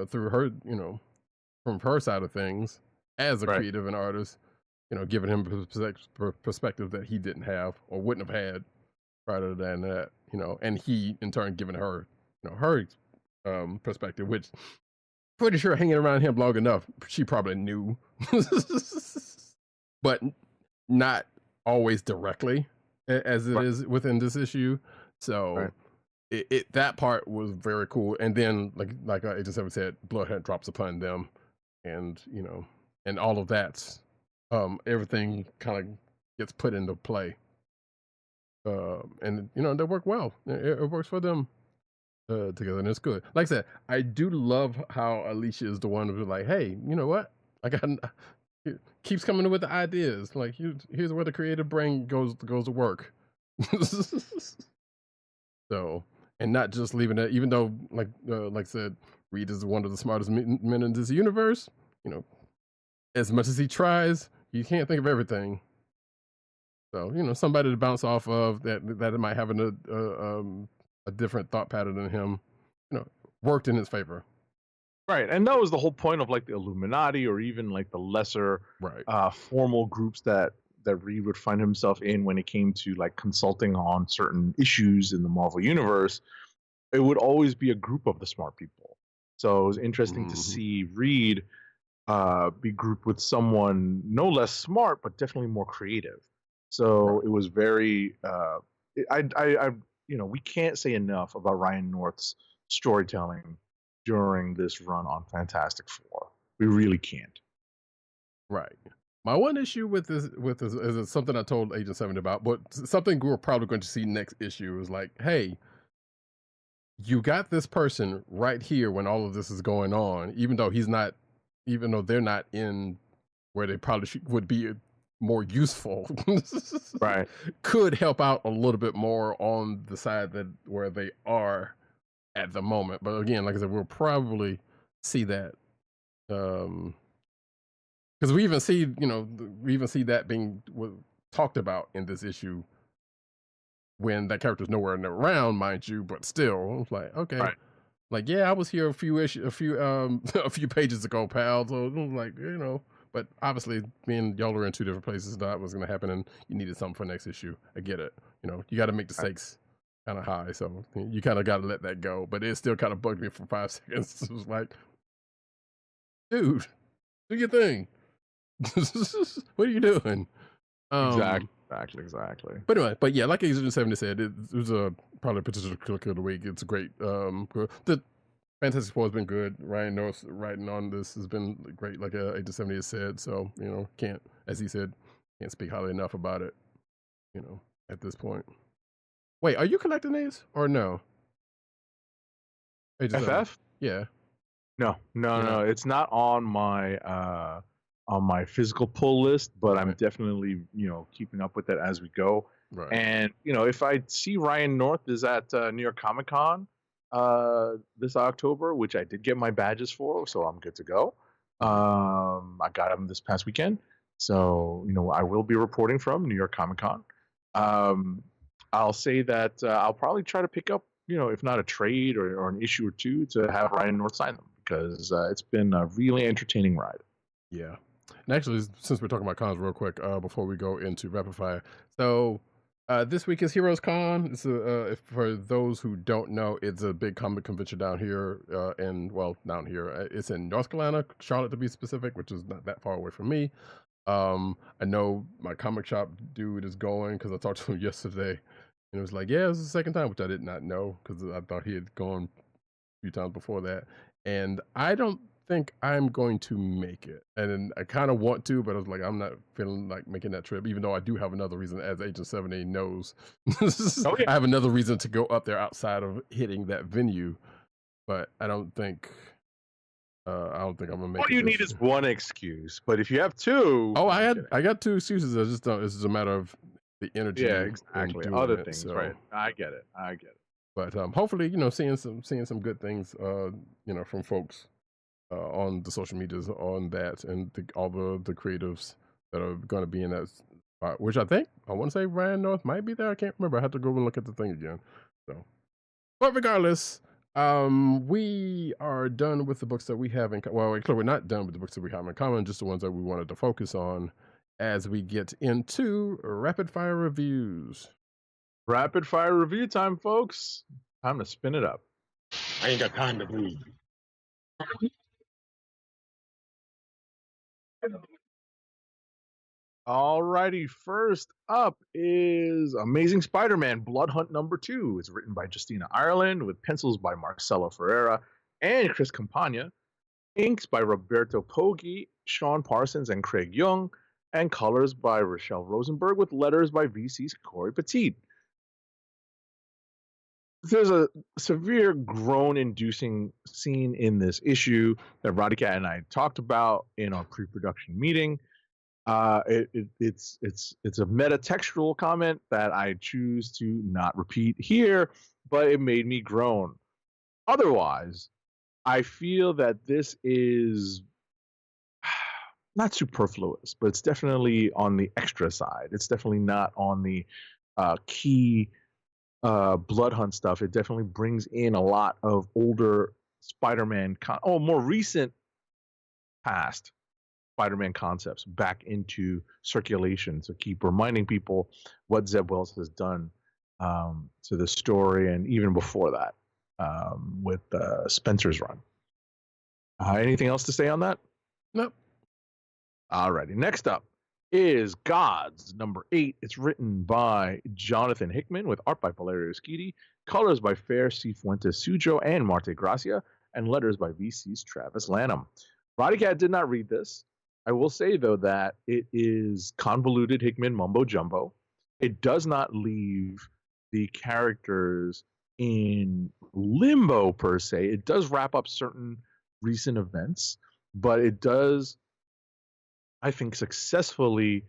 through her, from her side of things as a creative and artist. giving him perspective that he didn't have or wouldn't have had prior to that, and he in turn giving her, her perspective, which pretty sure hanging around him long enough, she probably knew, but not always directly as it is within this issue. So that part was very cool. And then like Agent 7 said, Bloodhead drops upon them, and and all of that, everything kind of gets put into play. And they work well. It works for them together, and it's good. Like I said, I do love how Alicia is the one who's like, hey, you know what? Keeps coming with the ideas. Like, here's where the creative brain goes to work. So, and not just leaving it, even though, like I said, Reed is one of the smartest men in this universe. As much as he tries, you can't think of everything. So, somebody to bounce off of that might have a different thought pattern than him, worked in his favor. Right, and that was the whole point of like the Illuminati, or even like the lesser formal groups that Reed would find himself in when it came to like consulting on certain issues in the Marvel universe. It would always be a group of the smart people. So it was interesting to see Reed be grouped with someone no less smart, but definitely more creative. So it was very we can't say enough about Ryan North's storytelling during this run on Fantastic Four. We really can't. Right. My one issue with this is something I told Agent 7 about, but something we're probably going to see next issue is like, hey, you got this person right here when all of this is going on, even though they're not in where they probably would be more useful. Right. Could help out a little bit more on the side where they are at the moment. But again, like I said, we'll probably see that. Because we even see that being talked about in this issue when that character's nowhere around, mind you, but still, it's like, okay. Right. Like, yeah, I was here a few pages ago, pal. So like, but obviously, me and y'all are in two different places. That was going to happen, and you needed something for next issue. I get it. You got to make the stakes kind of high, so you kind of got to let that go. But it still kind of bugged me for 5 seconds. It was like, dude, do your thing. What are you doing? Exactly. But anyway, yeah, like Agent 70 said, it was probably a potential click of the week. It's great. The Fantastic Four has been good. Ryan North writing on this has been great, like Agent 70 has said. So, can't, as he said, can't speak highly enough about it, at this point. Wait, are you collecting these or no? Agent FF? 7? Yeah. No. It's not on my physical pull list, but I'm definitely, keeping up with it as we go. Right. And, if I see Ryan North is at New York Comic Con this October, which I did get my badges for, so I'm good to go. I got them this past weekend. So, I will be reporting from New York Comic Con. I'll say that I'll probably try to pick up, if not a trade or an issue or two, to have Ryan North sign them, because it's been a really entertaining ride. Yeah. And actually, since we're talking about cons real quick, before we go into Rapid Fire. So this week is Heroes Con. It's for those who don't know, it's a big comic convention down here down here. It's in North Carolina, Charlotte to be specific, which is not that far away from me. I know my comic shop dude is going because I talked to him yesterday. And it was like, yeah, it's the second time, which I did not know because I thought he had gone a few times before that. And I don't think I'm going to make it. And I kind of want to, but I was like, I'm not feeling like making that trip, even though I do have another reason, as Agent 70 knows. I have another reason to go up there outside of hitting that venue. But I don't think I'm gonna make it. All you need is one excuse, but if you have two, I got 2 excuses. I just don't. It's just a matter of the energy. Yeah, exactly. Other things, so. Right? I get it. But hopefully, seeing some good things, from folks on the social medias on that, and all the creatives that are going to be in that spot. Which I want to say Ryan North might be there. I can't remember. I have to go and look at the thing again. So, but regardless. We are done with the books that we have in. Well, we're not done with the books that we have in common. Just the ones that we wanted to focus on. as we get into rapid fire reviews. Rapid fire review time, folks. Time to spin it up. I ain't got time to breathe. Alrighty, first up is Amazing Spider-Man Blood Hunt #2. It's written by Justina Ireland with pencils by Marcelo Ferreira and Chris Campagna, inks by Roberto Poggi, Sean Parsons, and Craig Young, and colors by Rochelle Rosenberg with letters by VC's Corey Petit. There's a severe groan-inducing scene in this issue that Roddykat and I talked about in our pre-production meeting. It's a meta-textual comment that I choose to not repeat here, but it made me groan. Otherwise, I feel that this is not superfluous, but it's definitely on the extra side. It's definitely not on the key Blood Hunt stuff. It definitely brings in a lot of older Spider-Man, more recent past Spider-Man concepts back into circulation to keep reminding people what Zeb Wells has done to the story, and even before that with Spencer's run. Anything else to say on that? Nope. Alrighty, next up is Gods #8. It's written by Jonathan Hickman with art by Valerio Schiti, colors by Fair Cifuentes Sujo and Marte Gracia, and letters by VC's Travis Lanham. Roddykat did not read this. I will say, though, that it is convoluted Hickman mumbo jumbo. It does not leave the characters in limbo, per se. It does wrap up certain recent events, but it does, I think, successfully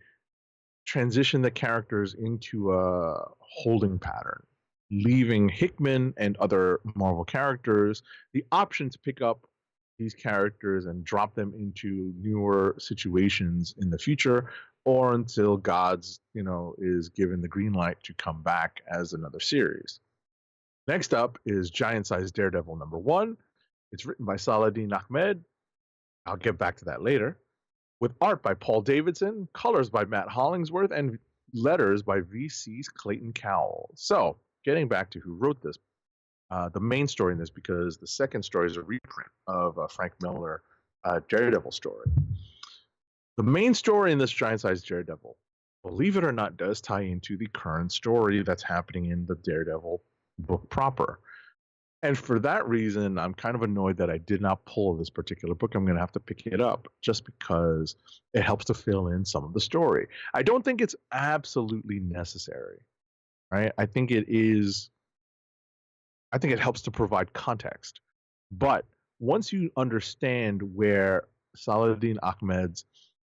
transition the characters into a holding pattern, leaving Hickman and other Marvel characters the option to pick up these characters and drop them into newer situations in the future, or until Gods, is given the green light to come back as another series. Next up is Giant Size Daredevil #1. It's written by Saladin Ahmed. I'll get back to that later. With art by Paul Davidson, colors by Matt Hollingsworth, and letters by VC's Clayton Cowell. So, getting back to who wrote this, the main story in this, because the second story is a reprint of Frank Miller Daredevil story. The main story in this Giant Size Daredevil, believe it or not, does tie into the current story that's happening in the Daredevil book proper. And for that reason, I'm kind of annoyed that I did not pull this particular book. I'm going to have to pick it up just because it helps to fill in some of the story. I don't think it's absolutely necessary, right? I think it helps to provide context. But once you understand where Saladin Ahmed's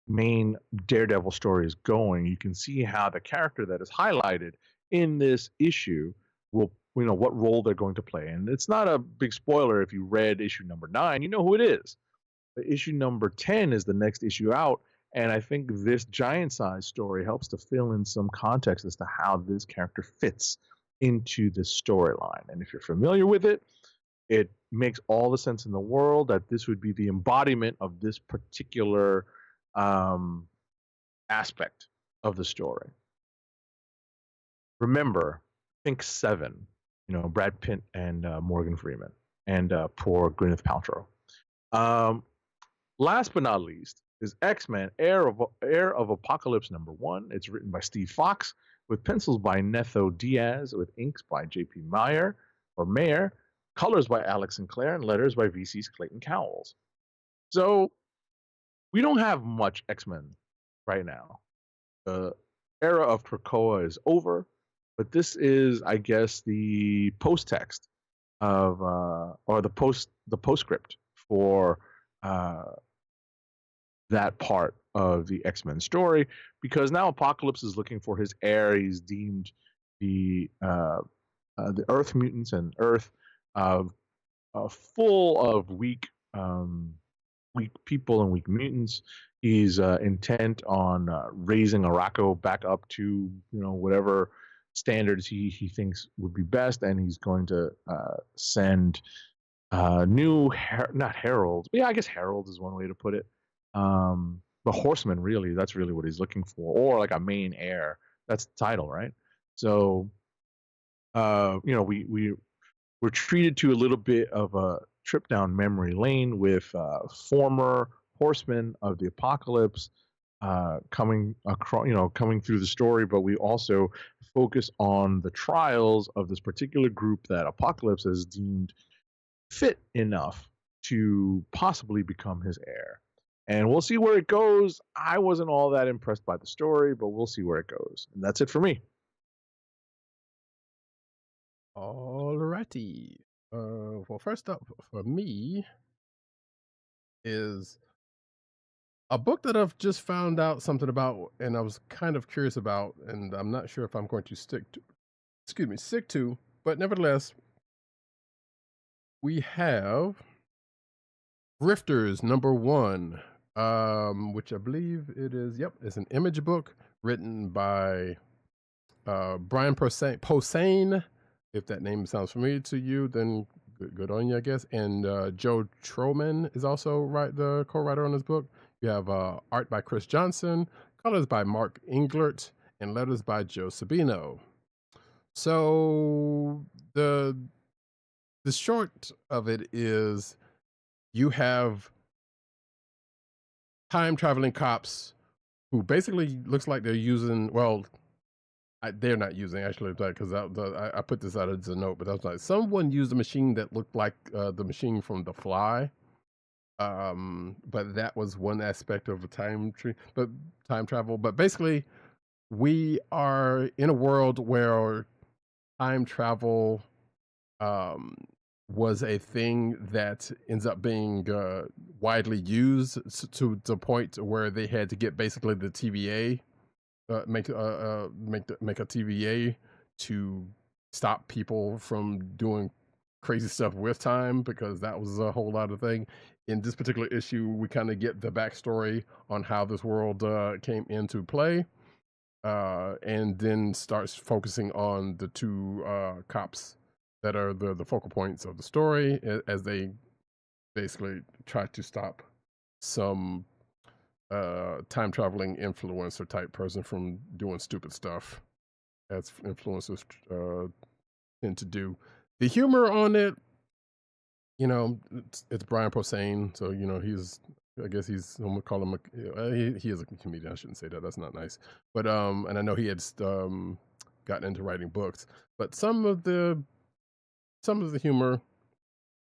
main Daredevil story is going, you can see how the character that is highlighted in this issue will, what role they're going to play. And it's not a big spoiler if you read issue #9, you know who it is. But issue #10 is the next issue out, and I think this Giant Size story helps to fill in some context as to how this character fits into this storyline. And if you're familiar with it, it makes all the sense in the world that this would be the embodiment of this particular aspect of the story. Remember, think Seven, Brad Pitt and Morgan Freeman, and poor Gwyneth Paltrow. Last but not least is X-Men Heir of Apocalypse #1. It's written by Steve Fox with pencils by Netho Diaz, with inks by J.P. Mayer, colors by Alex Sinclair, and letters by VC's Clayton Cowles. So we don't have much X-Men right now. The era of Krakoa is over, but this is, I guess, the post-text of, or the postscript for that part of the X-Men story, because now Apocalypse is looking for his heir. He's deemed the Earth mutants and Earth full of weak people and weak mutants. He's intent on raising Arakko back up to whatever standards he thinks would be best, and he's going to send new not heralds, but yeah, I guess heralds is one way to put it, the horseman, really. That's really what he's looking for, or like a main heir. That's the title, right? So, we're treated to a little bit of a trip down memory lane with former horsemen of the apocalypse coming across, coming through the story, but we also focus on the trials of this particular group that Apocalypse has deemed fit enough to possibly become his heir. And we'll see where it goes. I wasn't all that impressed by the story, but we'll see where it goes. And that's it for me. Alrighty. Well, first up for me is a book that I've just found out something about, and I was kind of curious about, and I'm not sure if I'm going to stick to, but nevertheless, we have Rifters #1, which I believe it is. Yep, it's an image book written by Brian Posehn. If that name sounds familiar to you, then good on you, I guess. And Joe Troman is also the co-writer on this book. You have art by Chris Johnson, colors by Mark Englert, and letters by Joe Sabino. So the short of it is you have time traveling cops who basically looks like they're using, well, they're not using actually, because I put this out as a note, but I was like, someone used a machine that looked like the machine from The Fly. But that was one aspect of time travel. But basically, we are in a world where time travel was a thing that ends up being widely used to the point where they had to get basically the TVA, make a TVA to stop people from doing crazy stuff with time, because that was a whole lot of thing. In this particular issue, we kind of get the backstory on how this world came into play, and then starts focusing on the two cops that are the focal points of the story as they basically try to stop some time traveling influencer type person from doing stupid stuff, as influencers tend to do. The humor on it, it's Brian Posehn, so I guess he's, I'm gonna call him he is a comedian. I shouldn't say that. That's not nice. But and I know he had gotten into writing books, but some of the humor,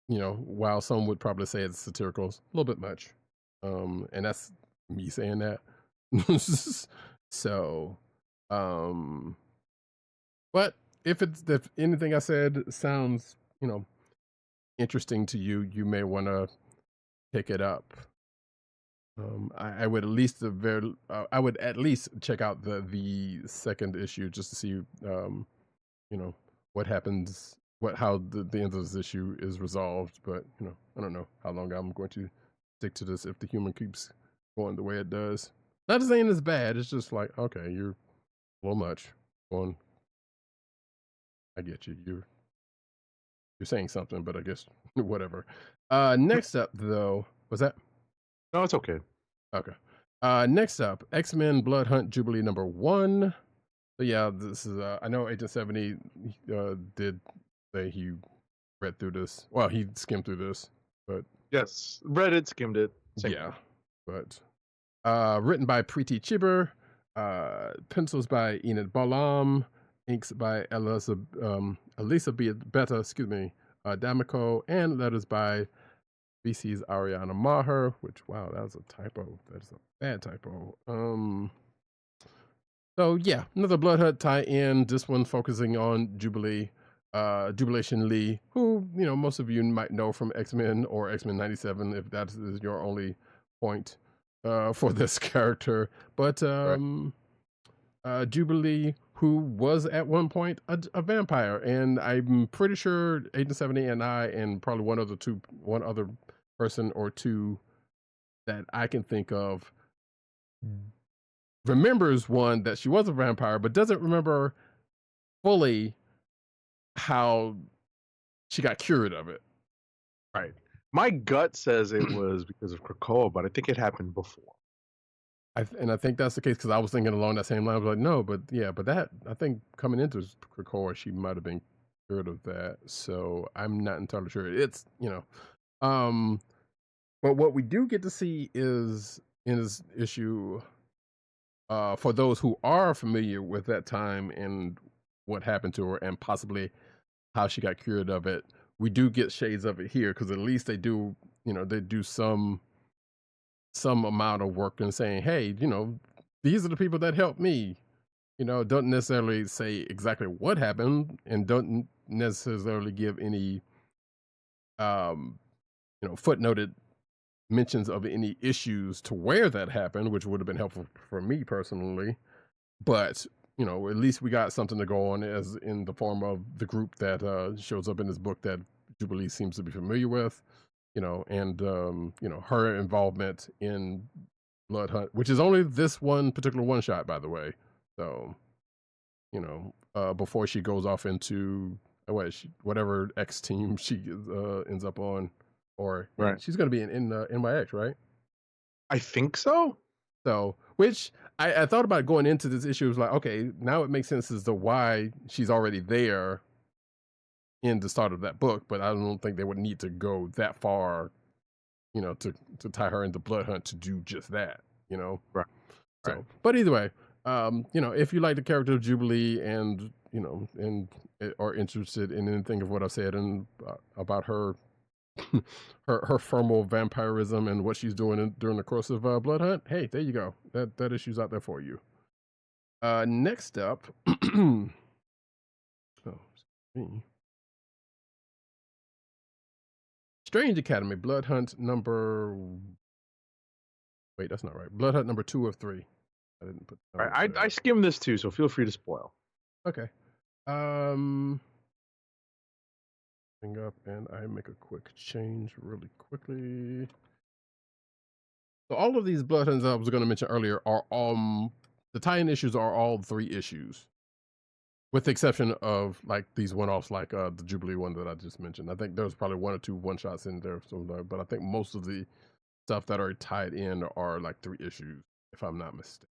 while some would probably say it's satirical, it's a little bit much. And that's me saying that. So, but if anything I said sounds, interesting to you, you may want to pick it up. I would at least check out the second issue just to see, what happens, how the end of this issue is resolved. But I don't know how long I'm going to stick to this if the humor keeps going the way it does. Not saying it's bad. It's just like, okay, you're a little much. I get you. You're saying something, but I guess whatever. Next up, though, was that? No, it's okay. Okay. Next up, X-Men Blood Hunt Jubilee #1. So yeah, this is I know Agent 70 did say he read through this. Well, he skimmed through this, but yes, read it, skimmed it. Yeah, but written by Preeti Chibber, pencils by Enid Balam, inks by Elisa Beta, D'Amico, and letters by VC's Ariana Maher, which, wow, that was a typo. That's a bad typo. So yeah, another Blood Hunt tie-in. This one focusing on Jubilee, Jubilation Lee, who, most of you might know from X-Men or X-Men 97, if that is your only point for this character. But Jubilee, who was at one point a vampire, and I'm pretty sure Agent 70 and I, and probably one other person or two that I can think of, remembers one that she was a vampire, but doesn't remember fully how she got cured of it. Right. My gut says it was because of Krakoa, but I think it happened before. And I think that's the case because I was thinking along that same line. I was like, no, but yeah, but that I think coming into his core, she might have been cured of that. So I'm not entirely sure. It's but what we do get to see is in this issue, for those who are familiar with that time and what happened to her and possibly how she got cured of it, we do get shades of it here because at least they do, they do some amount of work in saying, hey, these are the people that helped me. Don't necessarily say exactly what happened and don't necessarily give any, footnoted mentions of any issues to where that happened, which would have been helpful for me personally. But, at least we got something to go on as in the form of the group that shows up in this book that Jubilee seems to be familiar with. And her involvement in Blood Hunt, which is only this one particular one shot, by the way. So, before she goes off into whatever X team she ends up on, or Right. she's going to be in NYX, right? I think so. So, which I thought about going into this issue. It was like, okay, now it makes sense as to why she's already there in the start of that book, but I don't think they would need to go that far, to tie her into Blood Hunt to do just that, Right. So, Right. but either way, if you like the character of Jubilee and and are interested in anything of what I said and about her, her formal vampirism and what she's doing during the course of Blood Hunt, hey, there you go. That issue's out there for you. Next up, oh, excuse me. Strange Academy, Blood Hunt number. Wait, that's not right. Blood Hunt number 2 of 3. I didn't put. I skimmed this too, so feel free to spoil. Okay. Bring up and I make a quick change really quickly. So all of these Blood Hunts I was going to mention earlier are the tie-in issues are all 3 issues. With the exception of like these one-offs, like the Jubilee one that I just mentioned. I think there's probably 1 or 2 one-shots in there somewhere, but I think most of the stuff that are tied in are like 3 issues, if I'm not mistaken.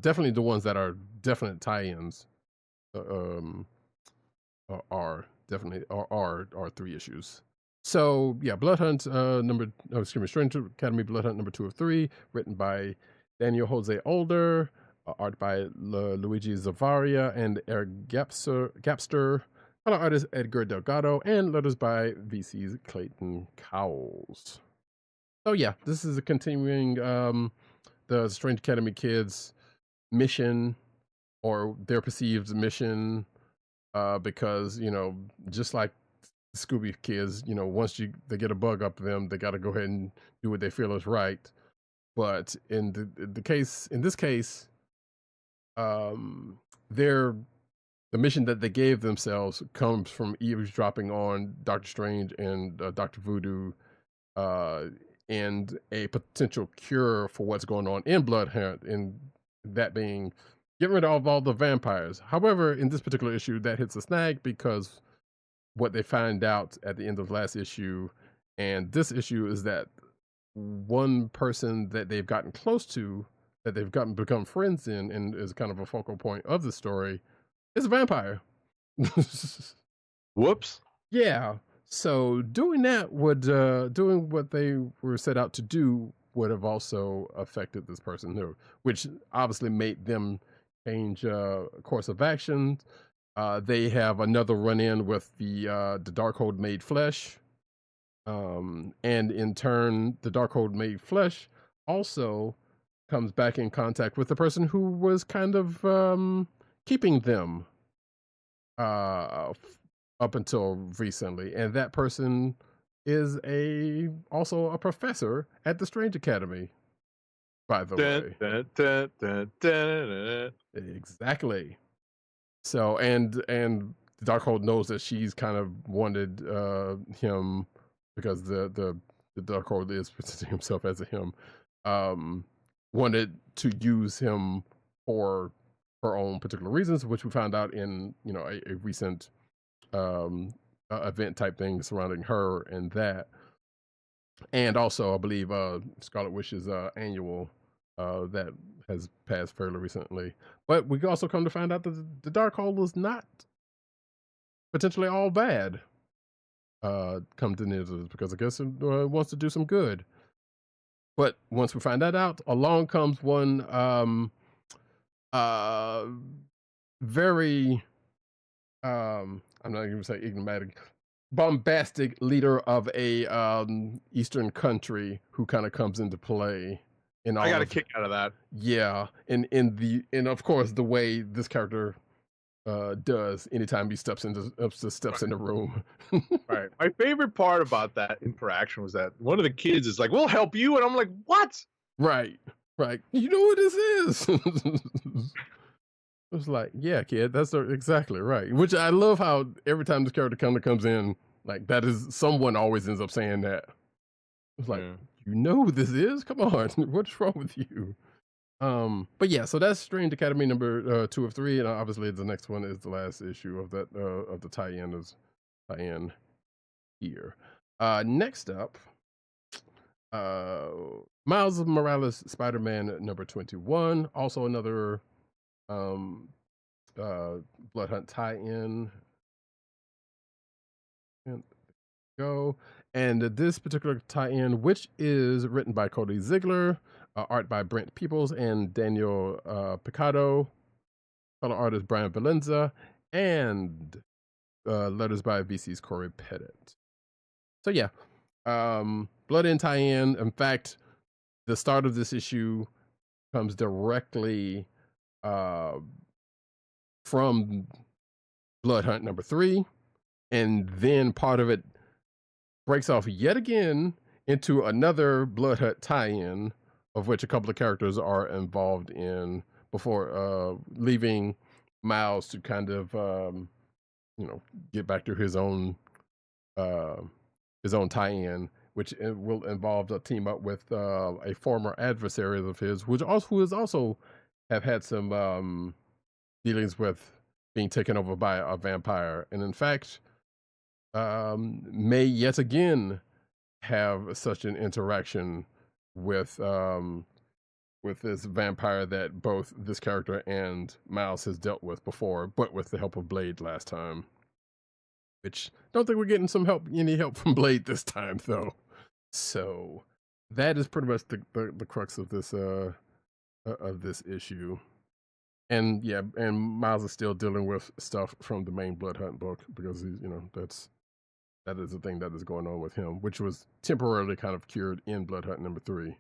Definitely the ones that are definite tie-ins are definitely are 3 issues. So yeah, Blood Hunt Strange Academy Blood Hunt number 2 of 3, written by Daniel Jose Older. Art by Luigi Zavaria and Eric Gapster. Color artist Edgar Delgado, and letters by VC's Clayton Cowles. So yeah, this is a continuing the Strange Academy kids' mission, or their perceived mission, because just like Scooby kids, once they get a bug up them, they got to go ahead and do what they feel is right. But in this case. The mission that they gave themselves comes from eavesdropping on Doctor Strange and Dr. Voodoo, and a potential cure for what's going on in Blood Hunt, and that being getting rid of all the vampires. However, in this particular issue, that hits a snag because what they find out at the end of last issue and this issue is that one person that they've gotten close to, that they've become friends in, and is kind of a focal point of the story, is a vampire. Whoops. Yeah. So doing that would, doing what they were set out to do would have also affected this person here, which obviously made them change course of action. They have another run-in with the Darkhold made flesh. And in turn, the Darkhold made flesh also comes back in contact with the person who was kind of keeping them up until recently, and that person is also a professor at the Strange Academy, by the way. Exactly. So and the Darkhold knows that she's kind of wanted him, because the Darkhold is presenting himself as a him, wanted to use him for her own particular reasons, which we found out in a recent event type thing surrounding her and that. And also, I believe Scarlet Witch's annual that has passed fairly recently. But we also come to find out that the Darkhold is not potentially all bad. Come to news because I guess it wants to do some good. But once we find that out, along comes one very I'm not even say enigmatic, bombastic leader of a Eastern country who kind of comes into play in all I got a kick out of that. Yeah, and of course the way this character does anytime he steps in the room. Right. My favorite part about that interaction was that one of the kids is like, "We'll help you," and I'm like, "What?" Right. You know what this is? It was like, yeah, kid, that's exactly right. Which I love how every time this character comes in, like that is someone always ends up saying that. It's like, you know who this is? Come on, what's wrong with you? But yeah, so that's Strange Academy number 2 of 3, and obviously the next one is the last issue of that of the tie-in here. Next up, Miles Morales Spider-Man number 21, also another Blood Hunt tie-in. And go. And this particular tie-in, which is written by Cody Ziegler, art by Brent Peoples and Daniel Picado, color artist Brian Valenza, and letters by VC's Corey Pettit. So yeah, Blood In tie-in. In fact, the start of this issue comes directly from Blood Hunt number 3, and then part of it breaks off yet again into another Blood Hunt tie-in, of which a couple of characters are involved in before leaving Miles to kind of get back to his own tie-in, which will involve a team up with a former adversary of his, who is also have had some dealings with being taken over by a vampire, and in fact may yet again have such an interaction with this vampire that both this character and Miles has dealt with before, but with the help of Blade last time. Which don't think we're getting any help from Blade this time though. So that is pretty much the crux of this issue. And yeah, and Miles is still dealing with stuff from the main Blood Hunt book because he's, that is the thing that is going on with him, which was temporarily kind of cured in Blood Hunt number 3.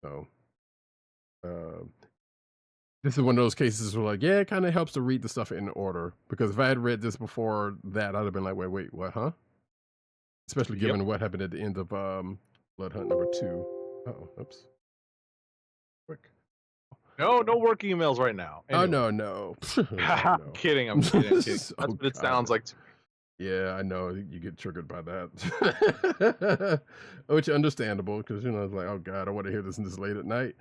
So this is one of those cases where like, yeah, it kind of helps to read the stuff in order, because if I had read this before that, I'd have been like, wait, what, huh? Especially given what happened at the end of Blood Hunt number 2. Uh-oh, oops. Quick. No work emails right now. Anyway. Oh, no. I'm kidding. That's what it sounds like to me. Yeah, I know you get triggered by that, which is understandable because it's like, oh god, I want to hear this late at night.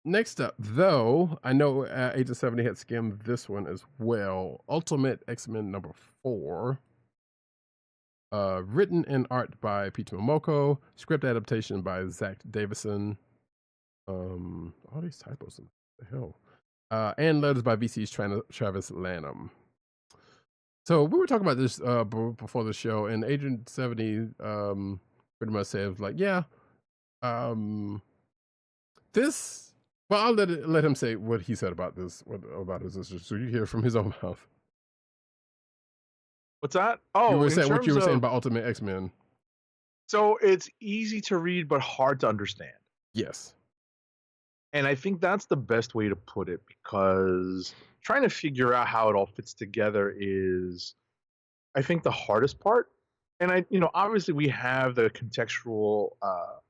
Next up, though, I know Agent 70 had skimmed this one as well. Ultimate X-Men number 4, written and art by Peter Momoko, script adaptation by Zach Davison. All these typos, what the hell? And letters by VC's Travis Lanham. So we were talking about this before the show, and Agent 70 pretty much said, like, yeah, this. Well, I'll let him say what he said about this, about his sister, so you hear from his own mouth. What's that? Oh, you were saying what you were saying about Ultimate X-Men. So it's easy to read, but hard to understand. Yes. And I think that's the best way to put it, because trying to figure out how it all fits together is, I think, the hardest part. And obviously we have the contextual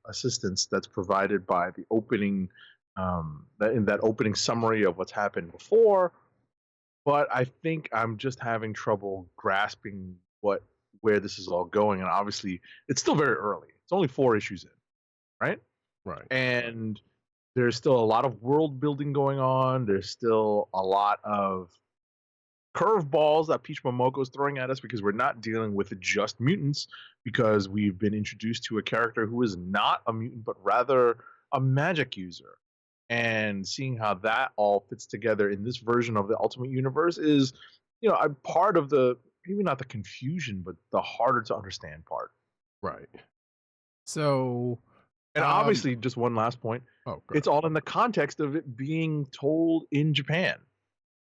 assistance that's provided by the opening, in that opening summary of what's happened before. But I think I'm just having trouble grasping where this is all going. And obviously it's still very early. It's only 4 issues in, right? Right. And there's still a lot of world building going on. There's still a lot of curveballs that Peach Momoko is throwing at us, because we're not dealing with just mutants, because we've been introduced to a character who is not a mutant but rather a magic user. And seeing how that all fits together in this version of the Ultimate Universe is, a part of the, maybe not the confusion, but the harder to understand part. Right. So, and obviously, just one last point, it's all in the context of it being told in Japan.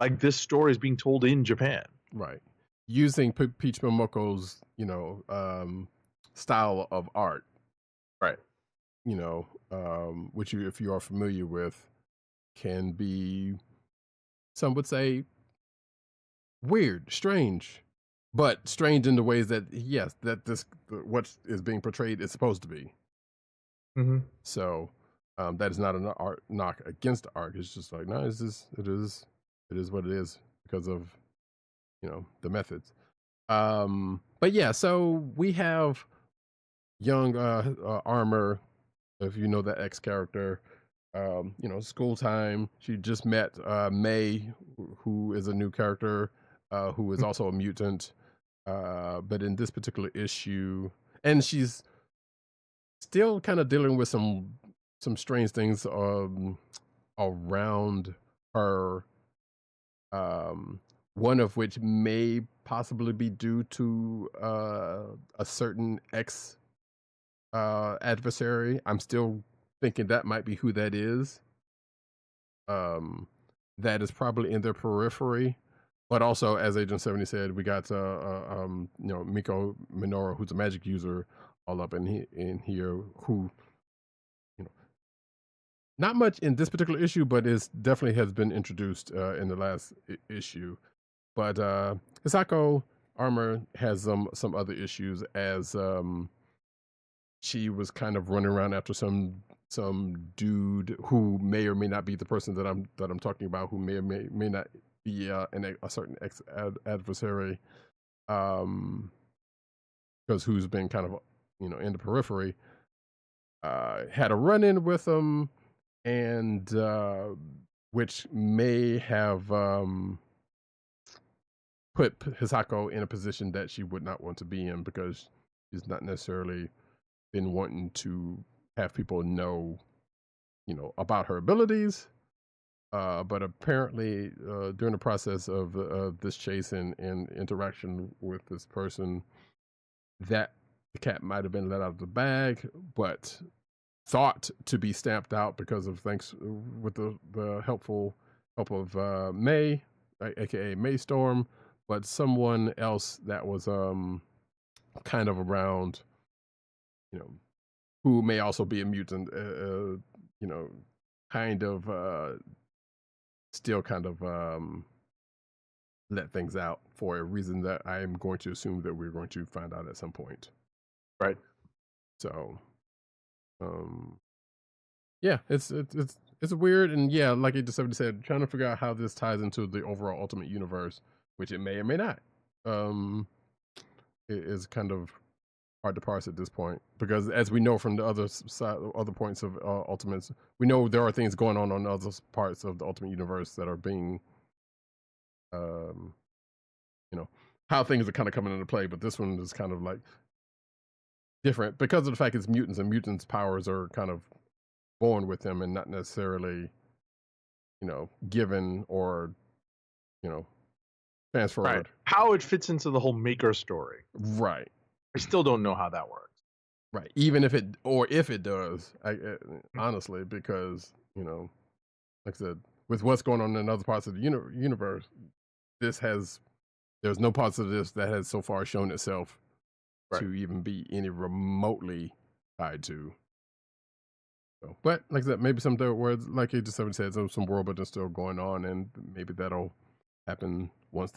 Like, this story is being told in Japan. Right. Using Peach Momoko's, style of art. Right. Which if you are familiar with, can be, some would say, weird, strange, but strange in the ways that, yes, that what is being portrayed is supposed to be. Mm-hmm. So that is not an art knock against the art. It's just like, no, it is what it is because of, the methods. But yeah, so we have young Armor, if you know that X character, school time. She just met May, who is a new character, who is also a mutant. But in this particular issue, and she's still kind of dealing with some strange things around her. One of which may possibly be due to a certain X adversary. I'm still thinking that might be who that is. That is probably in their periphery. But also, as Agent 70 said, we got Miko Minoru, who's a magic user, all up in here, who, not much in this particular issue, but is definitely has been introduced in the last issue. But Hisako Armor has some other issues, as she was kind of running around after some dude who may or may not be the person that I'm talking about, who may or may not be a certain ex adversary, because who's been kind of in the periphery. Had a run-in with him, and which may have put Hisako in a position that she would not want to be in, because she's not necessarily been wanting to have people know, about her abilities. But apparently, during the process of this chase and interaction with this person, that the cat might have been let out of the bag, but thought to be stamped out because of with the helpful help of May, aka Maystorm, but someone else that was kind of around, who may also be a mutant, kind of still kind of let things out for a reason that I am going to assume that we're going to find out at some point. Right. So yeah, it's weird, and yeah, like Agent 70 said, trying to figure out how this ties into the overall Ultimate Universe, which it may or may not. It is kind of hard to parse at this point, because as we know from the other side, other points of Ultimates, we know there are things going on other parts of the Ultimate Universe that are being, how things are kind of coming into play. But this one is kind of like different because of the fact it's mutants, and mutants' powers are kind of born with them and not necessarily, given or, transferred. Right. How it fits into the whole Maker story. Right. I still don't know how that works. Right. Even if it does, honestly, because, like I said, with what's going on in other parts of the universe, there's no parts of this that has so far shown itself to even be any remotely tied to. So, but like I said, maybe some words, like Agent 7 said, some world building still going on, and maybe that'll happen once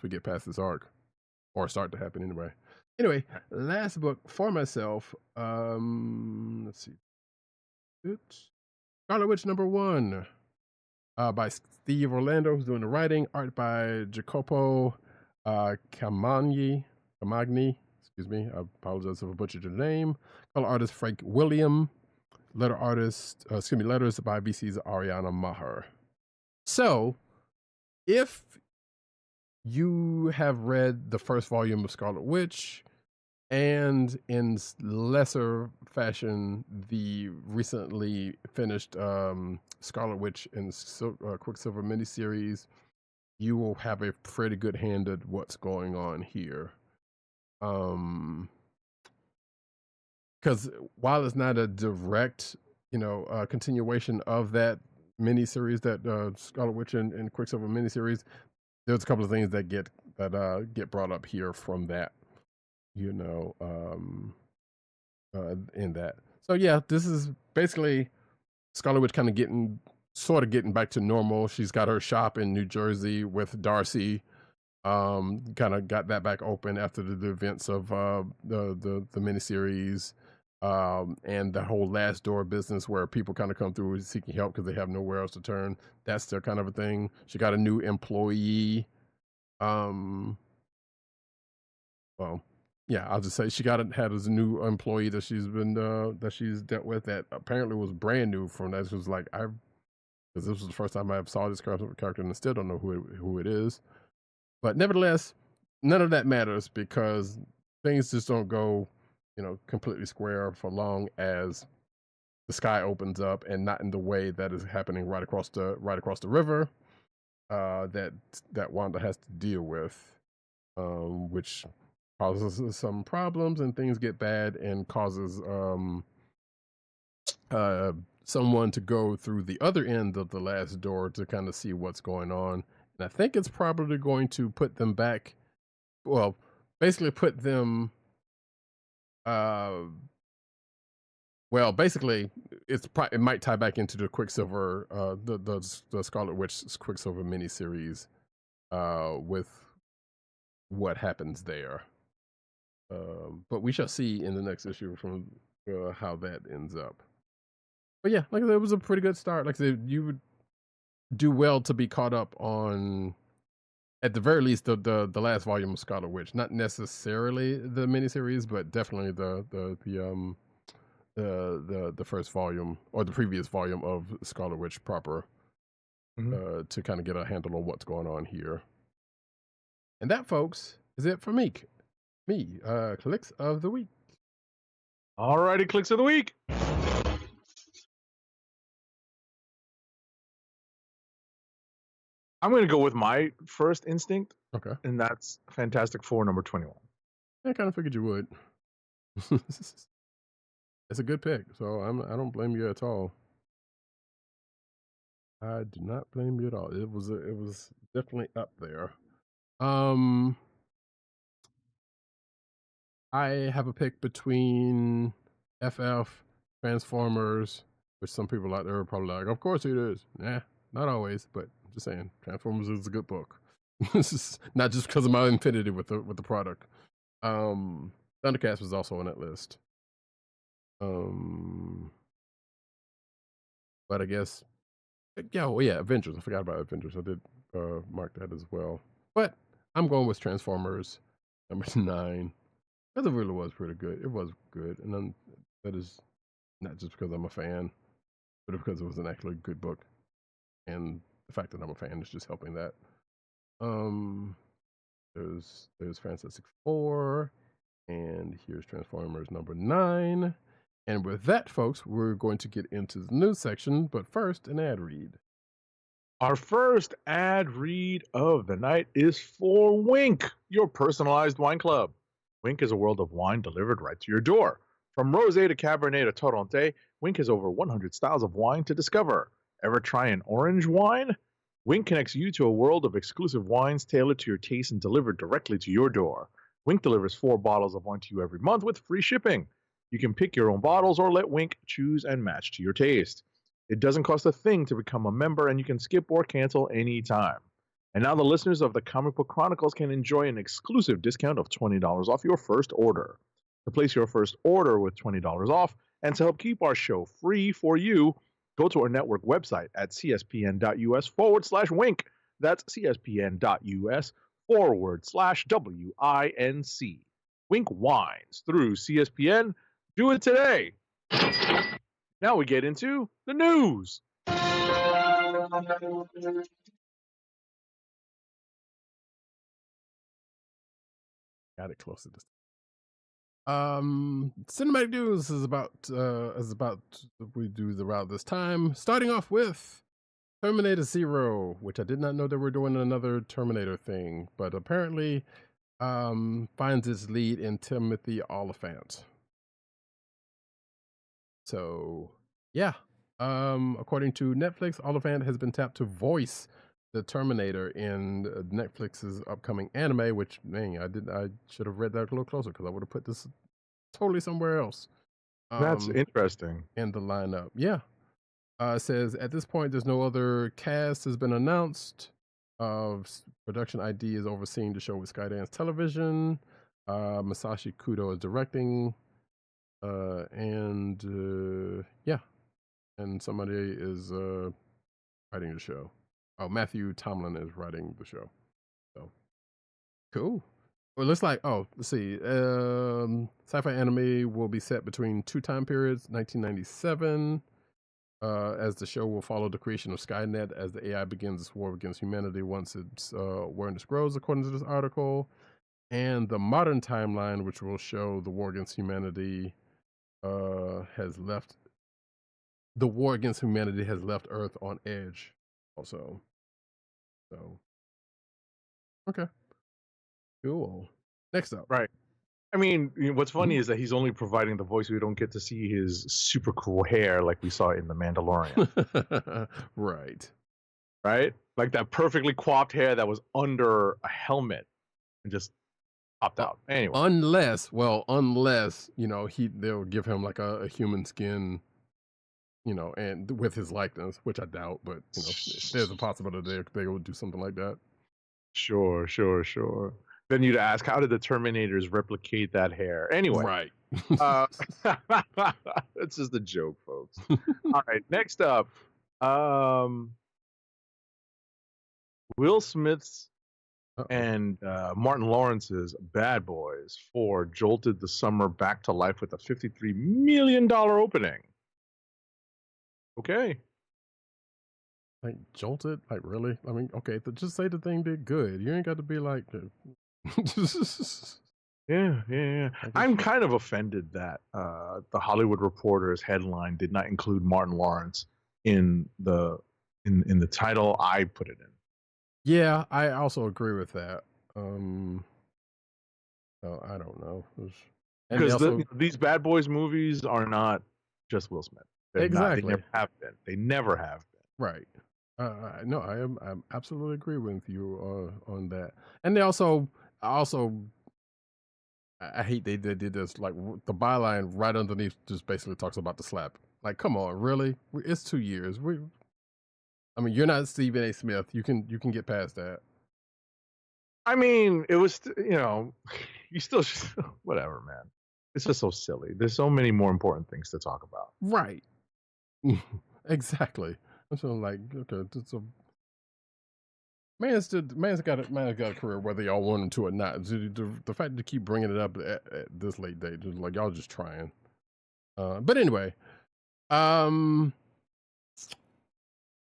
we get past this arc, or start to happen anyway. Anyway, last book for myself. Let's see. Scarlet Witch #1, by Steve Orlando, who's doing the writing. Art by Jacopo Camagni. Excuse me. I apologize if I butchered your name. Color artist Frank William. Letters by VC's Ariana Maher. So, if you have read the first volume of Scarlet Witch, and in lesser fashion, the recently finished Scarlet Witch and Quicksilver miniseries. You will have a pretty good hand at what's going on here. Because while it's not a direct, continuation of that miniseries, that Scarlet Witch and Quicksilver miniseries, there's a couple of things that get brought up here from that, in that. So yeah, this is basically Scarlet Witch kind of getting back to normal. She's got her shop in New Jersey with Darcy. Kind of got that back open after the events of the miniseries. And the whole last door business where people kind of come through seeking help because they have nowhere else to turn. That's their kind of a thing. She got a new employee. Well, yeah, I'll just say she had a new employee that she's dealt with that apparently was brand new from that. It was like, because this was the first time I saw this character and I still don't know who it is. But nevertheless, none of that matters because things just don't go completely square for long as the sky opens up, and not in the way that is happening right across the river that Wanda has to deal with, which causes some problems and things get bad and causes someone to go through the other end of the last door to kind of see what's going on. And I think it's probably going to put them back, well, basically put them basically it might tie back into the Quicksilver, the Scarlet Witch Quicksilver miniseries, with what happens there. But we shall see in the next issue from how that ends up. But yeah, like I said, it was a pretty good start. Like I said, you would do well to be caught up on, at the very least, the last volume of Scarlet Witch. Not necessarily the miniseries, but definitely the first volume or the previous volume of Scarlet Witch proper, to kind of get a handle on what's going on here. And that, folks, is it for me. Kliqs of the week. Alrighty, Kliqs of the week. I'm going to go with my first instinct. Okay. And that's Fantastic Four number 21. I kind of figured you would. It's a good pick, so I don't blame you at all. I do not blame you at all. It was definitely up there. I have a pick between FF, Transformers, which some people out there are probably like, of course it is. Nah, not always, but I'm just saying, Transformers is a good book. Not just because of my infinity with the product. ThunderCats was also on that list. But I guess, yeah, Avengers. I forgot about Avengers. I did mark that as well. But I'm going with Transformers number 9. Because it really was pretty good. It was good. And then that is not just because I'm a fan, but because it was an actually good book. And the fact that I'm a fan is just helping that. There's Fantastic Four, and here's Transformers number 9. And with that, folks, we're going to get into the news section, but first, an ad read. Our first ad read of the night is for Wink, your personalized wine club. Wink is a world of wine delivered right to your door. From rosé to cabernet to torronté, Wink has over 100 styles of wine to discover. Ever try an orange wine? Wink connects you to a world of exclusive wines tailored to your taste and delivered directly to your door. Wink delivers 4 bottles of wine to you every month with free shipping. You can pick your own bottles or let Wink choose and match to your taste. It doesn't cost a thing to become a member, and you can skip or cancel anytime. And now the listeners of the Comic Book Chronicles can enjoy an exclusive discount of $20 off your first order. To place your first order with $20 off and to help keep our show free for you, go to our network website at cspn.us/wink. That's cspn.us/WINC. Wink wines through CSPN. Do it today. Now we get into the news. got it closer this cinematic news is about we do the route this time. Starting off with Terminator Zero, which I did not know they were doing another Terminator thing, but apparently finds its lead in Timothy Oliphant. So yeah. According to Netflix, Oliphant has been tapped to voice the Terminator in Netflix's upcoming anime, which, man, I should have read that a little closer because I would have put this totally somewhere else. That's interesting. In the lineup. Yeah. It says, at this point, there's no other cast has been announced. Production ID is overseeing the show with Skydance Television. Masashi Kudo is directing. Yeah. And somebody is writing the show. Oh, Matthew Tomlin is writing the show. So cool. Well, it looks like, let's see. Sci-fi anime will be set between two time periods, 1997, as the show will follow the creation of Skynet as the AI begins its war against humanity once its awareness grows, according to this article. And the modern timeline, which will show the war against humanity has left Earth on edge also. So, okay. Cool. Next up. Right. I mean, what's funny is that he's only providing the voice. We don't get to see his super cool hair like we saw in The Mandalorian. Right. Right? Like that perfectly coiffed hair that was under a helmet and just popped out. Anyway. Unless, they'll give him like a human skin, and with his likeness, which I doubt, but there's a possibility they will do something like that. Sure. Then you'd ask, how did the Terminators replicate that hair? Anyway. Right. That's just a joke, folks. All right, next up. Will Smith's and Martin Lawrence's Bad Boys 4 jolted the summer back to life with a $53 million opening. Okay. Like, jolted? Like, really? I mean, okay, just say the thing did good. You ain't got to be like... Yeah. I'm kind of offended that the Hollywood Reporter's headline did not include Martin Lawrence in the title I put it in. Yeah, I also agree with that. So I don't know. Because these Bad Boys movies are not just Will Smith. Exactly. They never have been. They never have been. Right. No, I absolutely agree with you on that. And I hate they did this, like the byline right underneath just basically talks about the slap. Like, come on, really? It's 2 years. You're not Stephen A. Smith. You can get past that. I mean, it was, you still just, whatever, man. It's just so silly. There's so many more important things to talk about. Right. Exactly. So like, okay, man's got a career whether y'all want him to or not. The fact to keep bringing it up at this late date, just like y'all just trying. But anyway, how